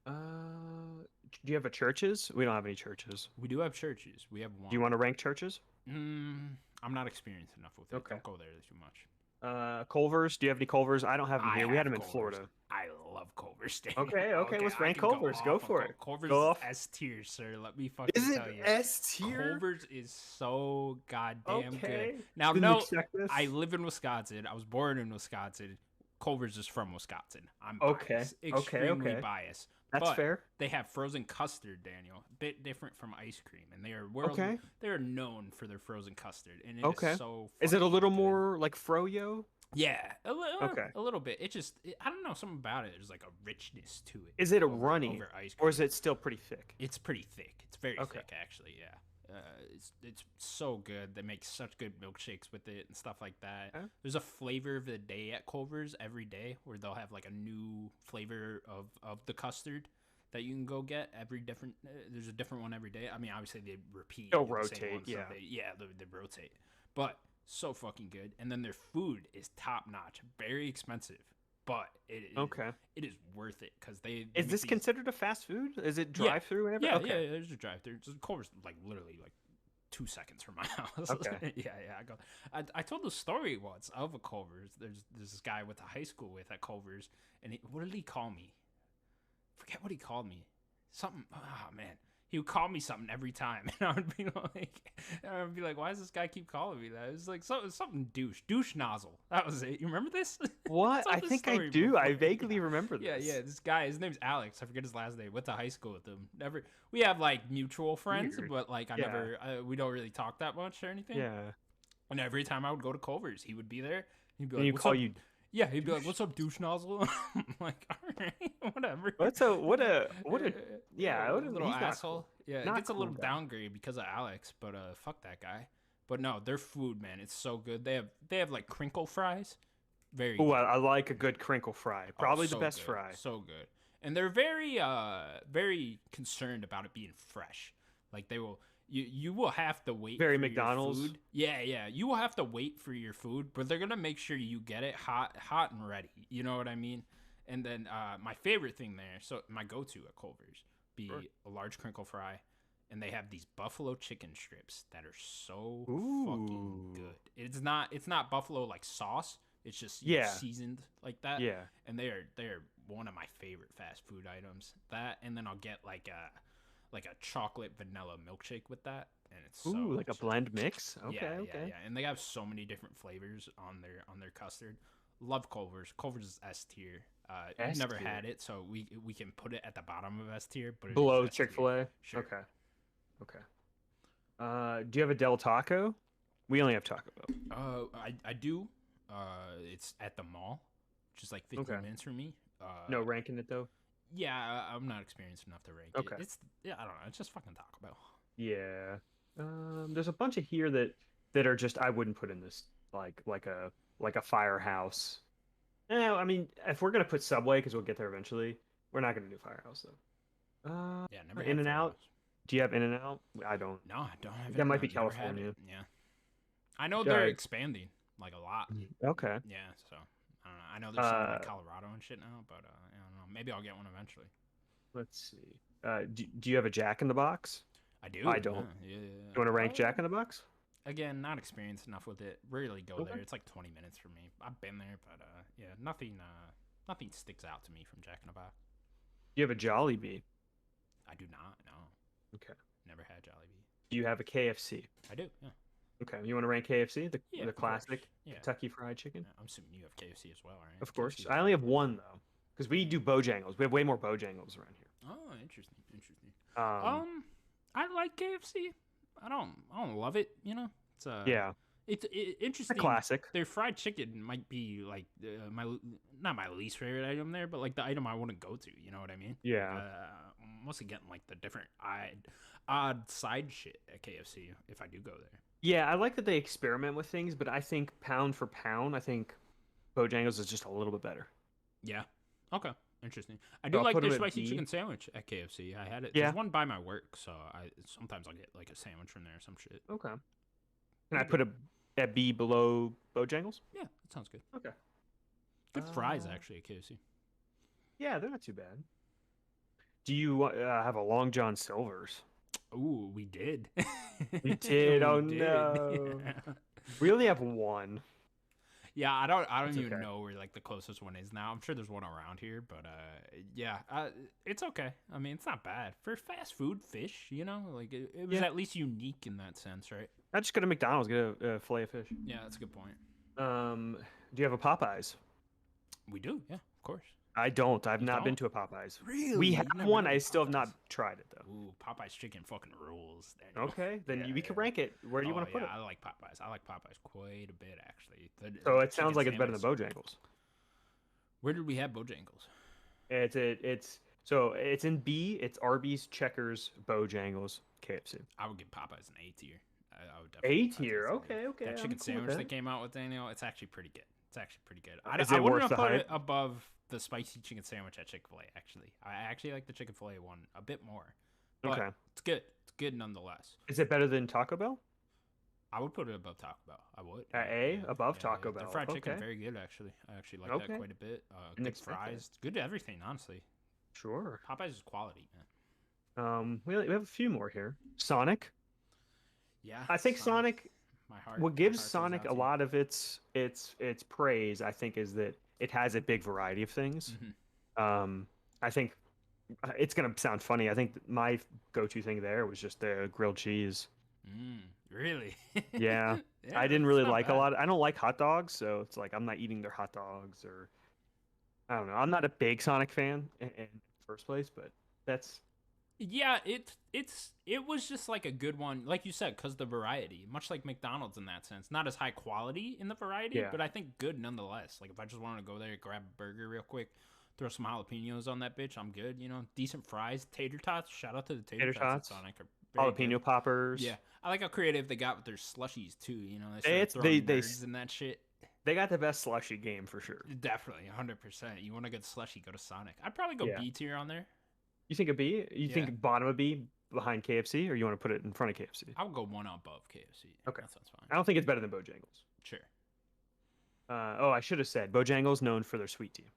Do you have a Churches? We don't have any Churches. We do have churches. We have one. Do you want to rank Churches? I'm not experienced enough with it. Okay. Don't go there too much. Culver's. Do you have any Culver's? I don't have them I here. We had have them in Culver's. Florida. I love love Culver's, Daniel. Okay. Let's I rank can Culver's. Go off on for it. Culver's Go is off. S tier, sir. Let me Is fucking it tell you. S tier? Culver's is so goddamn good. Okay. Now, Didn't no, expect this. I live in Wisconsin. I was born in Wisconsin. Culver's is from Wisconsin. I'm Okay. biased. Extremely Okay. biased. That's But fair. they have frozen custard, Daniel. A bit different from ice cream, and they are Okay. they are known for their frozen custard, and it Okay. is so. Is it a little good. more like froyo? Yeah, Okay. a little bit. I don't know, something about it. There's like a richness to it. Is it a over, runny, over ice cream. or is it still pretty thick? It's pretty thick. It's very Okay. thick, actually. Yeah. It's so good. They make such good milkshakes with it and stuff like that. Okay. There's a flavor of the day at Culver's every day where they'll have like a new flavor of the custard that you can go get every different. There's a different one every day. I mean, obviously they repeat. They'll the same rotate, one, so yeah. they rotate. But so fucking good. And then their food is top notch. Very expensive, but it is worth it because they Is make this these- considered a fast food? Is it drive through and yeah, everything? yeah, there's a drive-through. Culver's like literally like 2 seconds from my house. Okay. yeah. I told the story once of a Culver's. There's this guy I went to high school with at Culver's, and what did he call me? Forget what he called me. Something. Oh man, he would call me something every time, and I would be like, why does this guy keep calling me that? It was like something douche nozzle. That was it. You remember this? What? Told I this think I story do. I before. vaguely remember this. Yeah. This guy, his name's Alex. I forget his last name. Went to high school with him. We have like mutual friends, Weird. but like we don't really talk that much or anything. Yeah. And every time I would go to Culver's, he would be there. He'd be And like, you "What's call up?" you. Yeah, he'd be like, "What's up, douche nozzle?" I'm like, "All right, whatever." What a yeah. What a little he's not asshole. cool. Yeah, it Not gets a cool little guy. downgrade because of Alex, but fuck that guy. But no, their food, man, it's so good. They have like crinkle fries. Very Oh, good. I like a good crinkle fry. Oh, Probably the so best good, fry. So good. And they're very concerned about it being fresh. Like you will have to wait Very for McDonald's? your food. Yeah. You will have to wait for your food, but they're going to make sure you get it hot and ready. You know what I mean? And then my favorite thing there, so my go-to at Culver's be a large crinkle fry, and they have these buffalo chicken strips that are so fucking Ooh. good. It's not buffalo like sauce. It's just Yeah. seasoned like that. Yeah. And they're one of my favorite fast food items. That, and then I'll get like a chocolate vanilla milkshake with that, and it's so Ooh, like a so- blend mix. Okay. yeah, Okay. yeah. And they have so many different flavors on their custard. Love Culver's. Culver's is S tier. I've never S tier. had it, so we can put it at the bottom of S tier, but it is Below S tier. Chick-fil-A. Sure. Okay. Do you have a Del Taco? We only have Taco Bell. I do. It's at the mall, which is like 15 Okay. minutes from me. No ranking it though. Yeah, I'm not experienced enough to rank Okay. it. I don't know. It's just fucking Taco Bell. Yeah. There's a bunch of here that are just I wouldn't put in this like a firehouse. I mean, if we're gonna put Subway, because we'll get there eventually, we're not gonna do Firehouse though. Yeah, never In had and Out. Firehouse. Do you have In and Out? I don't. No, I don't have it. That might No, be never had California. it. Yeah. I know Yeah. they're expanding like a lot. Okay. Yeah, so I don't know. I know there's some in, like Uh, Colorado and shit now, but I don't know. Maybe I'll get one eventually. Let's see. Do you have a Jack in the Box? I do. I don't. Yeah. You want to rank Jack in the Box? Again, not experienced enough with it. Rarely go Okay. there. It's like 20 minutes for me. I've been there, but yeah, nothing sticks out to me from Jack in the Box. Do you have a Jollibee? I do not. No, Okay. never had Jollibee. Do you have a KFC? I do. Yeah. Okay. You want to rank KFC? Yeah, The of course. classic Yeah. Kentucky Fried Chicken? I'm assuming you have KFC as well, right? Of course. KFC is I only very have one though, because we do Bojangles. We have way more Bojangles around here. Oh, interesting. I like KFC. I don't love it. You know, it's Yeah, it's it's a interesting. classic. Their fried chicken might be like not my least favorite item there, but like the item I wouldn't go to. You know what I mean? Yeah. I'm mostly getting like the different odd side shit at KFC if I do go there. Yeah, I like that they experiment with things, but I think pound for pound, I think Bojangles is just a little bit better. Yeah. Okay. Interesting. I do I'll like put their 'em at spicy B. chicken sandwich at KFC. I had it. Yeah. There's one by my work, so sometimes I'll get like a sandwich from there or some shit. Okay. Can I put a B below Bojangles? Yeah, that sounds good. Okay. Good fries Uh, actually at KFC. Yeah, they're not too bad. Do you have a Long John Silver's? Ooh, we did. We did? Oh, did. no. Yeah. We only have one. Yeah, I don't It's even okay. know where like the closest one is now. I'm sure there's one around here, but yeah, it's okay. I mean, it's not bad for fast food fish. You know, like it was Yeah. at least unique in that sense, right? I just go to McDonald's, get a fillet of fish. Yeah, that's a good point. Um, do you have a Popeyes? We do, yeah, of course. I don't. I've You not been don't? to a Popeyes. Really? We have You've never been one. to I a still have Popeyes? not tried it though. Ooh, Popeye's chicken fucking rules, Daniel. Okay, then Yeah, we can yeah. rank it. Where do you Oh want to put yeah, it? I like Popeyes. I like Popeyes quite a bit actually. So The it sounds chicken like it's better than sandwich. Bojangles. Where did we have Bojangles? It's in B. It's Arby's, Checkers, Bojangles, KFC. I would give Popeyes an A tier. I would definitely. A give Popeyes tier. an A. Okay, okay. That I'm chicken cool with sandwich that. that came out with Daniel, it's actually pretty good. It's actually pretty good. Is I it wouldn't worth have the put it hype? above the spicy chicken sandwich at Chick-fil-A. Actually, I actually like the Chick-fil-A one a bit more. But Okay. it's good. It's good nonetheless. Is it better than Taco Bell? I would put it above Taco Bell. I would. At A? Above Taco Their Bell. fried chicken Okay. very good actually. I actually like Okay. that quite a bit. Didn't Good expect that. fries. Good to everything, honestly. Sure. Popeyes is quality, man. We have a few more here. Sonic. Yeah. I think Sonic. My heart. What my gives heart goes Sonic out a to you. lot of its praise, I think, is that it has a big variety of things. Mhm. I think it's gonna sound funny. I think my go-to thing there was just the grilled cheese. Really? Yeah, Yeah, I didn't that's really not like a bad. lot. I don't like hot dogs, so it's like I'm not eating their hot dogs, or I don't know. I'm not a big Sonic fan in the first place, but that's Yeah, it was just like a good one, like you said, because the variety, much like McDonald's in that sense, not as high quality in the variety, yeah. but I think good nonetheless. Like if I just wanted to go there, grab a burger real quick, throw some jalapenos on that bitch, I'm good. You know, decent fries, tater tots. Shout out to the tater Tater tots tots, at Sonic. Are very jalapeno good. poppers. Yeah, I like how creative they got with their slushies too. You know, they started It's throwing nerds in that shit. they got the best slushy game for sure. Definitely, 100%. You want a good slushy, go to Sonic. I'd probably go Yeah. B tier on there. You think a B? You Yeah. think bottom of B behind KFC, or you want to put it in front of KFC? I would go one above KFC. Okay. That sounds fine. I don't think it's better than Bojangles. Sure. I should have said Bojangles known for their sweet tea.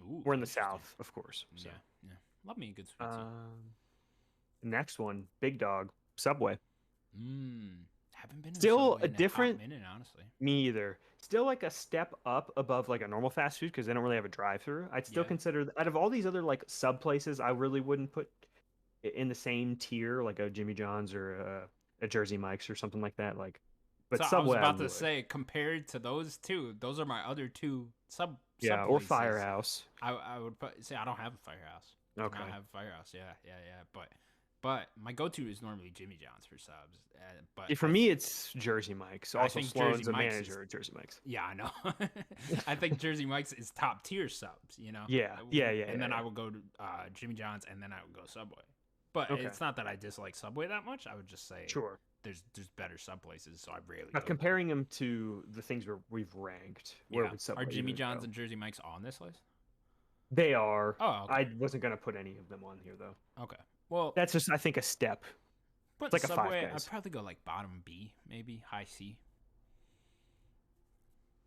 Ooh, We're in the interesting. South, of course. So. Yeah, yeah. Love me a good sweet tea. Next one, Big Dog, Subway. Haven't been in Still Subway a in different- hot minute, honestly. Me either. Still like a step up above like a normal fast food because they don't really have a drive-through. I'd still Yeah. consider out of all these other like sub places, I really wouldn't put in the same tier like a Jimmy John's or a Jersey Mike's or something like that. Like, but So Subway, I was about to would. say, compared to those two, those are my other two sub. Yeah, sub or places. Firehouse. I would say I don't have a Firehouse. Okay. I don't have a Firehouse. Yeah. But my go-to is normally Jimmy John's for subs. But For me, it's Jersey Mike's. Also, think Sloan's Jersey a Mike's manager at Jersey Mike's. yeah, I know. I think Jersey Mike's is top tier subs. You know. Yeah. And then yeah. I would go to Jimmy John's, and then I would go Subway. But Okay. it's not that I dislike Subway that much. I would just say Sure. there's better sub places, so I rarely. Now, go comparing them to the things we've ranked, there. where would Subway Are Jimmy even John's go? and Jersey Mike's on this list? They are. Oh, okay. I wasn't gonna put any of them on here though. Okay. Well, That's just I think a step. but like a Five Subway, Guys. I'd probably go like bottom B, maybe high C.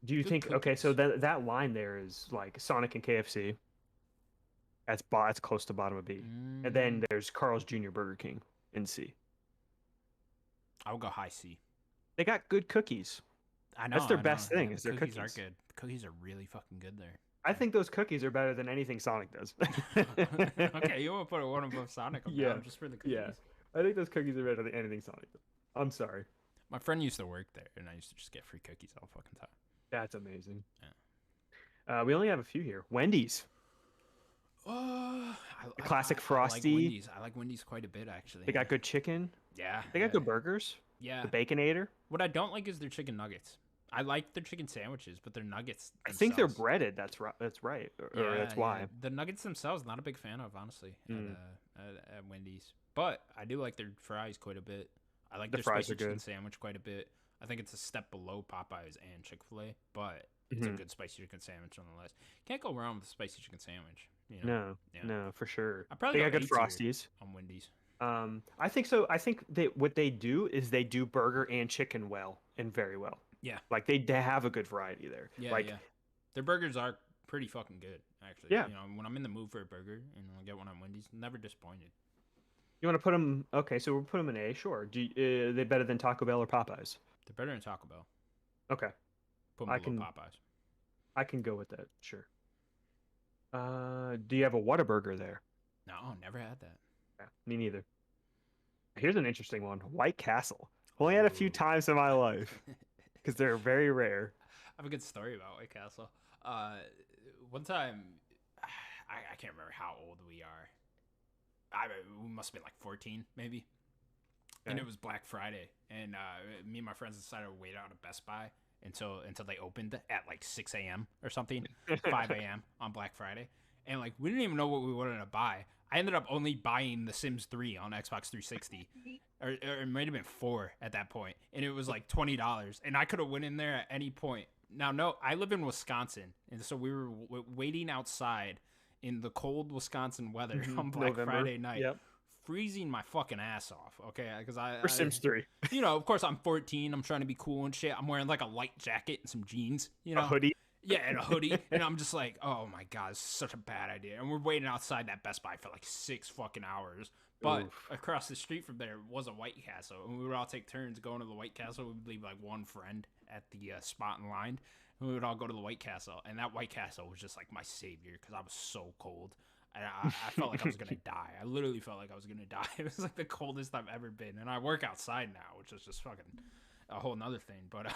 Do you Good think okay? So cookies. that line there is like Sonic and KFC. That's close to bottom of B, and then there's Carl's Jr. Burger King in C. I would go high C. They got good cookies. I know That's their I best know. thing, Yeah, is the their cookies cookies. are good. The cookies are really fucking good there. I think those cookies are better than anything Sonic does. Okay, you want to put a one above Sonic? I'm Yeah, down just for the cookies. yeah. I think those cookies are better than anything Sonic does. I'm sorry. My friend used to work there, and I used to just get free cookies all fucking time. That's amazing. We only have a few here. Wendy's. Classic Frosty. I like Wendy's. I like Wendy's quite a bit, actually. They got good chicken. Yeah. They got good burgers. Yeah. The Baconator. What I don't like is their chicken nuggets. I like their chicken sandwiches, but their nuggets. I think they're themselves- breaded. That's right. That's right. Or that's why. The nuggets themselves, not a big fan of, honestly, Mm. at Wendy's. But I do like their fries quite a bit. I like The their fries spicy are chicken good. sandwich quite a bit. I think it's a step below Popeyes and Chick-fil-A, but it's a Mhm. good spicy chicken sandwich nonetheless. Can't go wrong with a spicy chicken sandwich. You know? No, Yeah. no, for sure. I probably They go got good A tier Frosties. on Wendy's. I think so. I think that what they do is they do burger and chicken well and very well. Yeah. Like they have a good variety there. Yeah, like yeah. Their burgers are pretty fucking good, actually. Yeah. You know, when I'm in the mood for a burger and I get one at Wendy's, never disappointed. you want to put them. Okay, so we'll put them in A. Sure. They better than Taco Bell or Popeyes? They're better than Taco Bell. Okay. Put I them below can Popeyes. I can go with that. Sure. Do you have a Whataburger there? No, never had that. Yeah, me neither. Here's an interesting one. White Castle. Only had a few Ooh. times in my life because they're very rare. I have a good story about White Castle. Uh, One time, I can't remember how old we are. We must have been like 14, maybe. And Okay. it was Black Friday, and me and my friends decided to wait out at Best Buy until they opened at like 6 a.m. or something, 5 a.m. on Black Friday, and like we didn't even know what we wanted to buy. I ended up only buying The Sims 3 on Xbox 360, or it might have been 4 at that point, and it was like $20, and I could have went in there at any point. Now, no, I live in Wisconsin, and so we were waiting outside in the cold Wisconsin weather on Black November. Friday night. Yep. Freezing my fucking ass off, okay? Because For Sims 3. you know, of course, I'm 14. I'm trying to be cool and shit. I'm wearing like a light jacket and some jeans, you know, A hoodie. yeah, and a hoodie, and I'm just like, oh my god, this is such a bad idea. And we're waiting outside that Best Buy for like 6 fucking hours. But Oof. across the street from there was a White Castle, and we would all take turns going to the White Castle. We would leave like one friend at the spot in line, and we would all go to the White Castle. And that White Castle was just like my savior because I was so cold. And I felt like I was gonna die. I literally felt like I was gonna die. It was like the coldest I've ever been. And I work outside now, which is just fucking a whole nother thing. But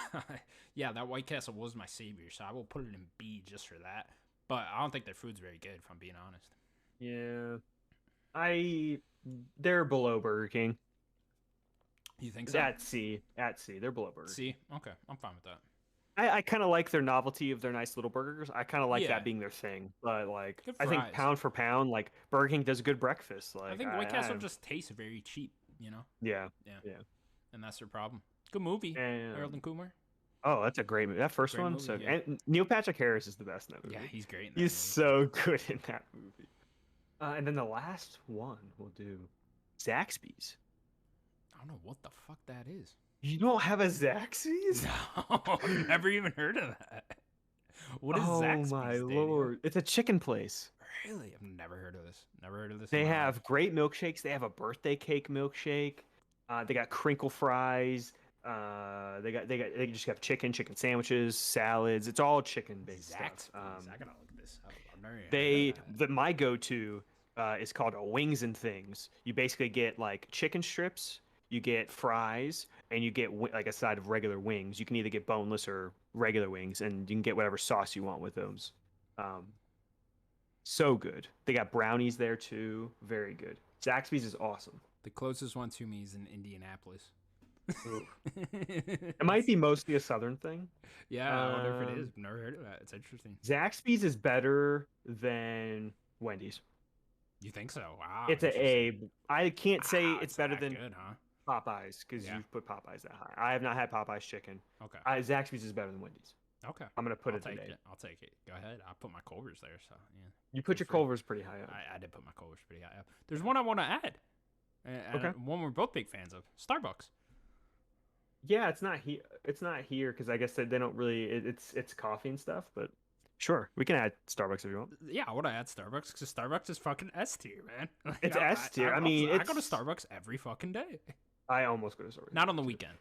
yeah, that White Castle was my savior, so I will put it in B just for that. But I don't think their food's very good, if I'm being honest. Yeah. They're below Burger King. You think so? At C. They're below Burger King. See, okay, I'm fine with that. I kind of like their novelty of their nice little burgers. I kind of like Yeah. that being their thing. But like, Good I think fries. pound for pound, like Burger King does a good breakfast. Like, I think White Castle just tastes very cheap, you know? Yeah. And that's their problem. Good movie, And Harold and Kumar. oh, that's a great movie. That first Great one. movie, So yeah. and Neil Patrick Harris is the best in that movie. Yeah, he's great in that He's movie. so good in that movie. And then the last one we'll do Zaxby's. I don't know what the fuck that is. You don't have a Zaxby's? No, I've never even heard of that. What is Oh Zaxby's? my Daniel? lord. It's a chicken place. Really? I've never heard of this. Never heard of this. They in my have life. great milkshakes. They have a birthday cake milkshake. They got crinkle fries. They just have chicken sandwiches, salads. It's all chicken based Zaxby's. stuff. I gotta look at this. I've never even heard of that. My go-to is called a wings and things. You basically get like chicken strips, you get fries, and you get like a side of regular wings. You can either get boneless or regular wings, and you can get whatever sauce you want with those. So good. They got brownies there too. Very good. Zaxby's is awesome. The closest one to me is in Indianapolis. It might be mostly a southern thing. Yeah, I wonder if it is. Never heard of that. It's interesting. Zaxby's is better than Wendy's. You think so? Wow. It's a A. I can't say Wow, it's better that than good, huh? Popeyes because Yeah. you've put Popeyes that high. I have not had Popeyes chicken. Okay. Zaxby's is better than Wendy's. Okay. I'm gonna put I'll it take today. it. I'll take it. Go ahead. I'll put my Culver's there. So yeah. You put your Feel free. Culver's pretty high up. I did put my Culver's pretty high up. There's one I want to add. Okay. One we're both big fans of. Starbucks. Yeah, it's not here. It's not here because I guess they don't really. It's coffee and stuff, but sure, we can add Starbucks if you want. Yeah, I want to add Starbucks because Starbucks is fucking S tier, man. Like, It's S tier. I mean, I go to it's- Starbucks every fucking day. I almost go to Starbucks. Not on the weekend.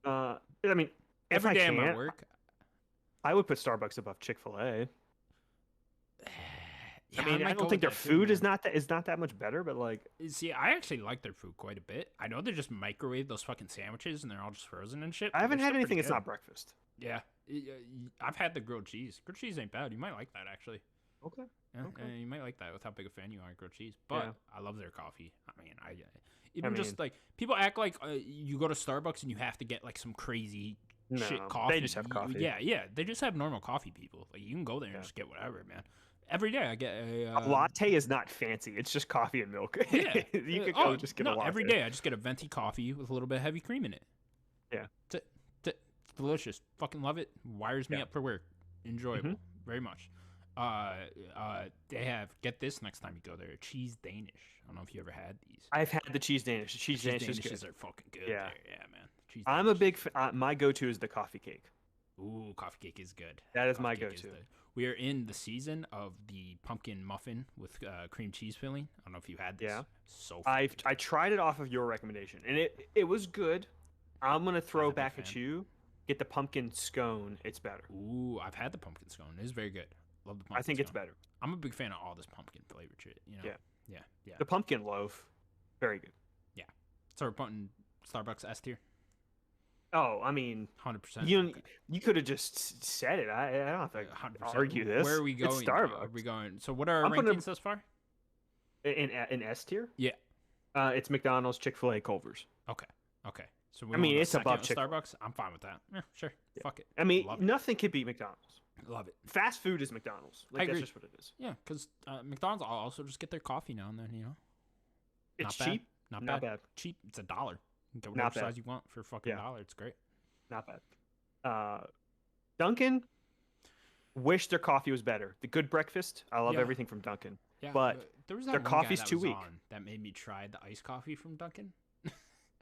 I mean, if Every I day can, I'm at work. I would put Starbucks above Chick-fil-A. Yeah, I mean, I might go don't think their with that too, food is man. not that much better, but like, See, I actually like their food quite a bit. I know they just microwave those fucking sandwiches and they're all just frozen and shit. I but haven't they're had still anything pretty that's good. not breakfast. Yeah, I've had the grilled cheese. Grilled cheese ain't bad. You might like that actually. Okay. Yeah, Okay. you might like that with how big a fan you are of grilled cheese. But Yeah. I love their coffee. I mean, even I just like people act like you go to Starbucks and you have to get like some crazy shit No, coffee. they just have coffee. Yeah, they just have normal coffee people. Like you can go there and Yeah. just get whatever, man. Every day I get A latte is not fancy. It's just coffee and milk. Yeah, You could go just get a latte. every day I just get a venti coffee with a little bit of heavy cream in it. Yeah. It's delicious. Fucking love it. Wires me Yeah. up for work. Enjoyable, very much. They have, get this next time you go there, cheese Danish. I don't know if you ever had these. I've had the cheese Danish. The cheese Danish is good. Danishes are fucking good. Yeah. There. Yeah, man. Cheese I'm a Danish. big. My go-to is the coffee cake. Ooh, coffee cake is good. That is Coffee my cake is go-to. good. We are in the season of the pumpkin muffin with cream cheese filling. I don't know if you had this. Yeah. So I fucking tried it off of your recommendation, and it was good. I'm gonna throw Not a big back at fan. you. get the pumpkin scone, it's better. Ooh, I've had the pumpkin scone. It is very good. Love the pumpkin. I think scone. it's better. I'm a big fan of all this pumpkin flavored shit. You know. Yeah. Yeah. The pumpkin loaf, very good. Yeah. So we're putting Starbucks S tier. Oh, I mean, 100%. You could have just said it. I don't have to 100%. argue this. Where are we going? It's Starbucks. Are we going? So what are our I'm rankings thus far? In S tier? Yeah. It's McDonald's, Chick-fil-A, Culver's. Okay. So I mean, going it's second above with Chick-fil-A. Starbucks. I'm fine with that. Yeah, sure. Yeah. Fuck it. I mean, Love it. nothing could beat McDonald's. Love it. Fast food is McDonald's. Like, I agree. That's just what it is. Yeah, because McDonald's, I'll also just get their coffee now and then. You know. It's Not bad. cheap. Not Not bad. bad. Cheap. It's $1. You can get Not whatever bad. size you want for a fucking Yeah. $1. It's great. Not bad. Dunkin'. Wish their coffee was better. The good breakfast. I love Yeah. everything from Dunkin'. Yeah, But there was their that one guy coffee's that too was weak. on that made me try the iced coffee from Dunkin'.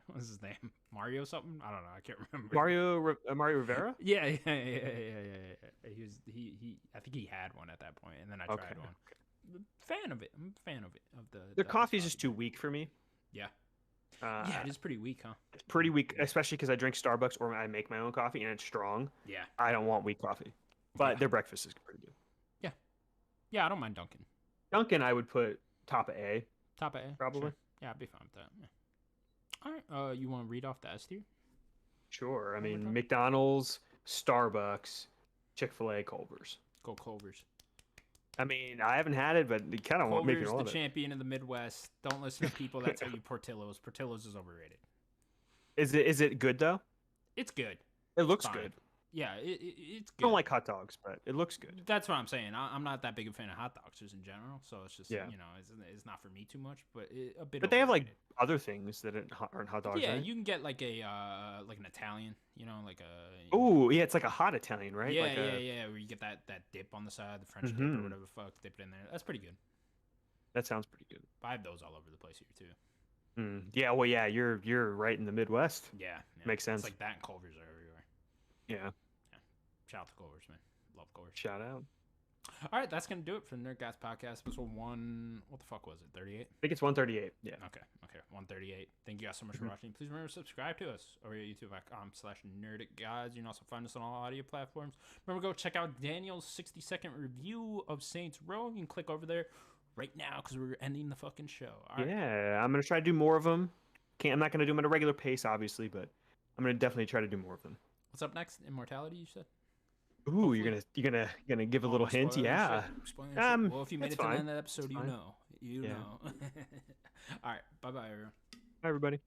What was his name? Mario something? I don't know. I can't remember. Mario Rivera. Yeah. He was he. I think he had one at that point, and then I tried Okay. one. Fan of it. I'm a fan of it. Of Their the iced coffee's just coffee. too weak for me. Yeah. Uh, Yeah, it is pretty weak, huh? It's pretty weak, especially because I drink Starbucks or I make my own coffee and it's strong. Yeah. I don't want weak coffee. But Yeah. their breakfast is pretty good. Yeah, I don't mind Dunkin'. Dunkin', I would put top of A. Top of A. Probably. Sure. Yeah, I'd be fine with that. Yeah. All right. You want to read off the S tier? Sure. I One more mean, time. McDonald's, Starbucks, Chick-fil-A, Culver's. Go Culver's. I mean, I haven't had it, but you kind of want to make Culver's, me the want it. champion of the Midwest. Don't listen to people that tell you Portillo's. Portillo's is overrated. Is it good though? It's good. It looks Fine. good. Yeah, it's I good. don't like hot dogs, but it looks good. That's what I'm saying. I'm not that big a fan of hot dogs just in general, so it's just Yeah. it's not for me too much, but a bit. But they have like overrated. other things that aren't hot dogs. Yeah, right? you can get like a like an Italian, like a. Oh, yeah, it's like a hot Italian, right? Yeah, like yeah, where you get that dip on the side, the French dip or Mhm. whatever the fuck, dip it in there. That's pretty good. That sounds pretty good. I have those all over the place here too. Yeah, well, yeah, you're right in the Midwest. Yeah, Makes sense. It's like that and Culver's are everywhere. Yeah, Shout out to Culver's, man. Love Culver's. shout out. All right, that's gonna do it for the Nerdcast podcast. Episode 1. What the fuck was it? 38. I think it's 138. Yeah. Okay, 138. Thank you guys so much for watching. Please remember to subscribe to us over at youtube.com/nerdic guys. You can also find us on all audio platforms. Remember, go check out Daniel's 60-second review of Saints Row. You can click over there right now because we're ending the fucking show. All right. Yeah, I'm gonna try to do more of them. I'm not gonna do them at a regular pace, obviously, but I'm gonna definitely try to do more of them. What's up next? Immortality, you said? Ooh, you're gonna give a little hint? Spoiler Yeah. shit. Spoiler shit. Well, if you made it's it to the fine. end of the episode, It's you fine. know. You Yeah. know. All right. Bye-bye, everyone. Hi, everybody.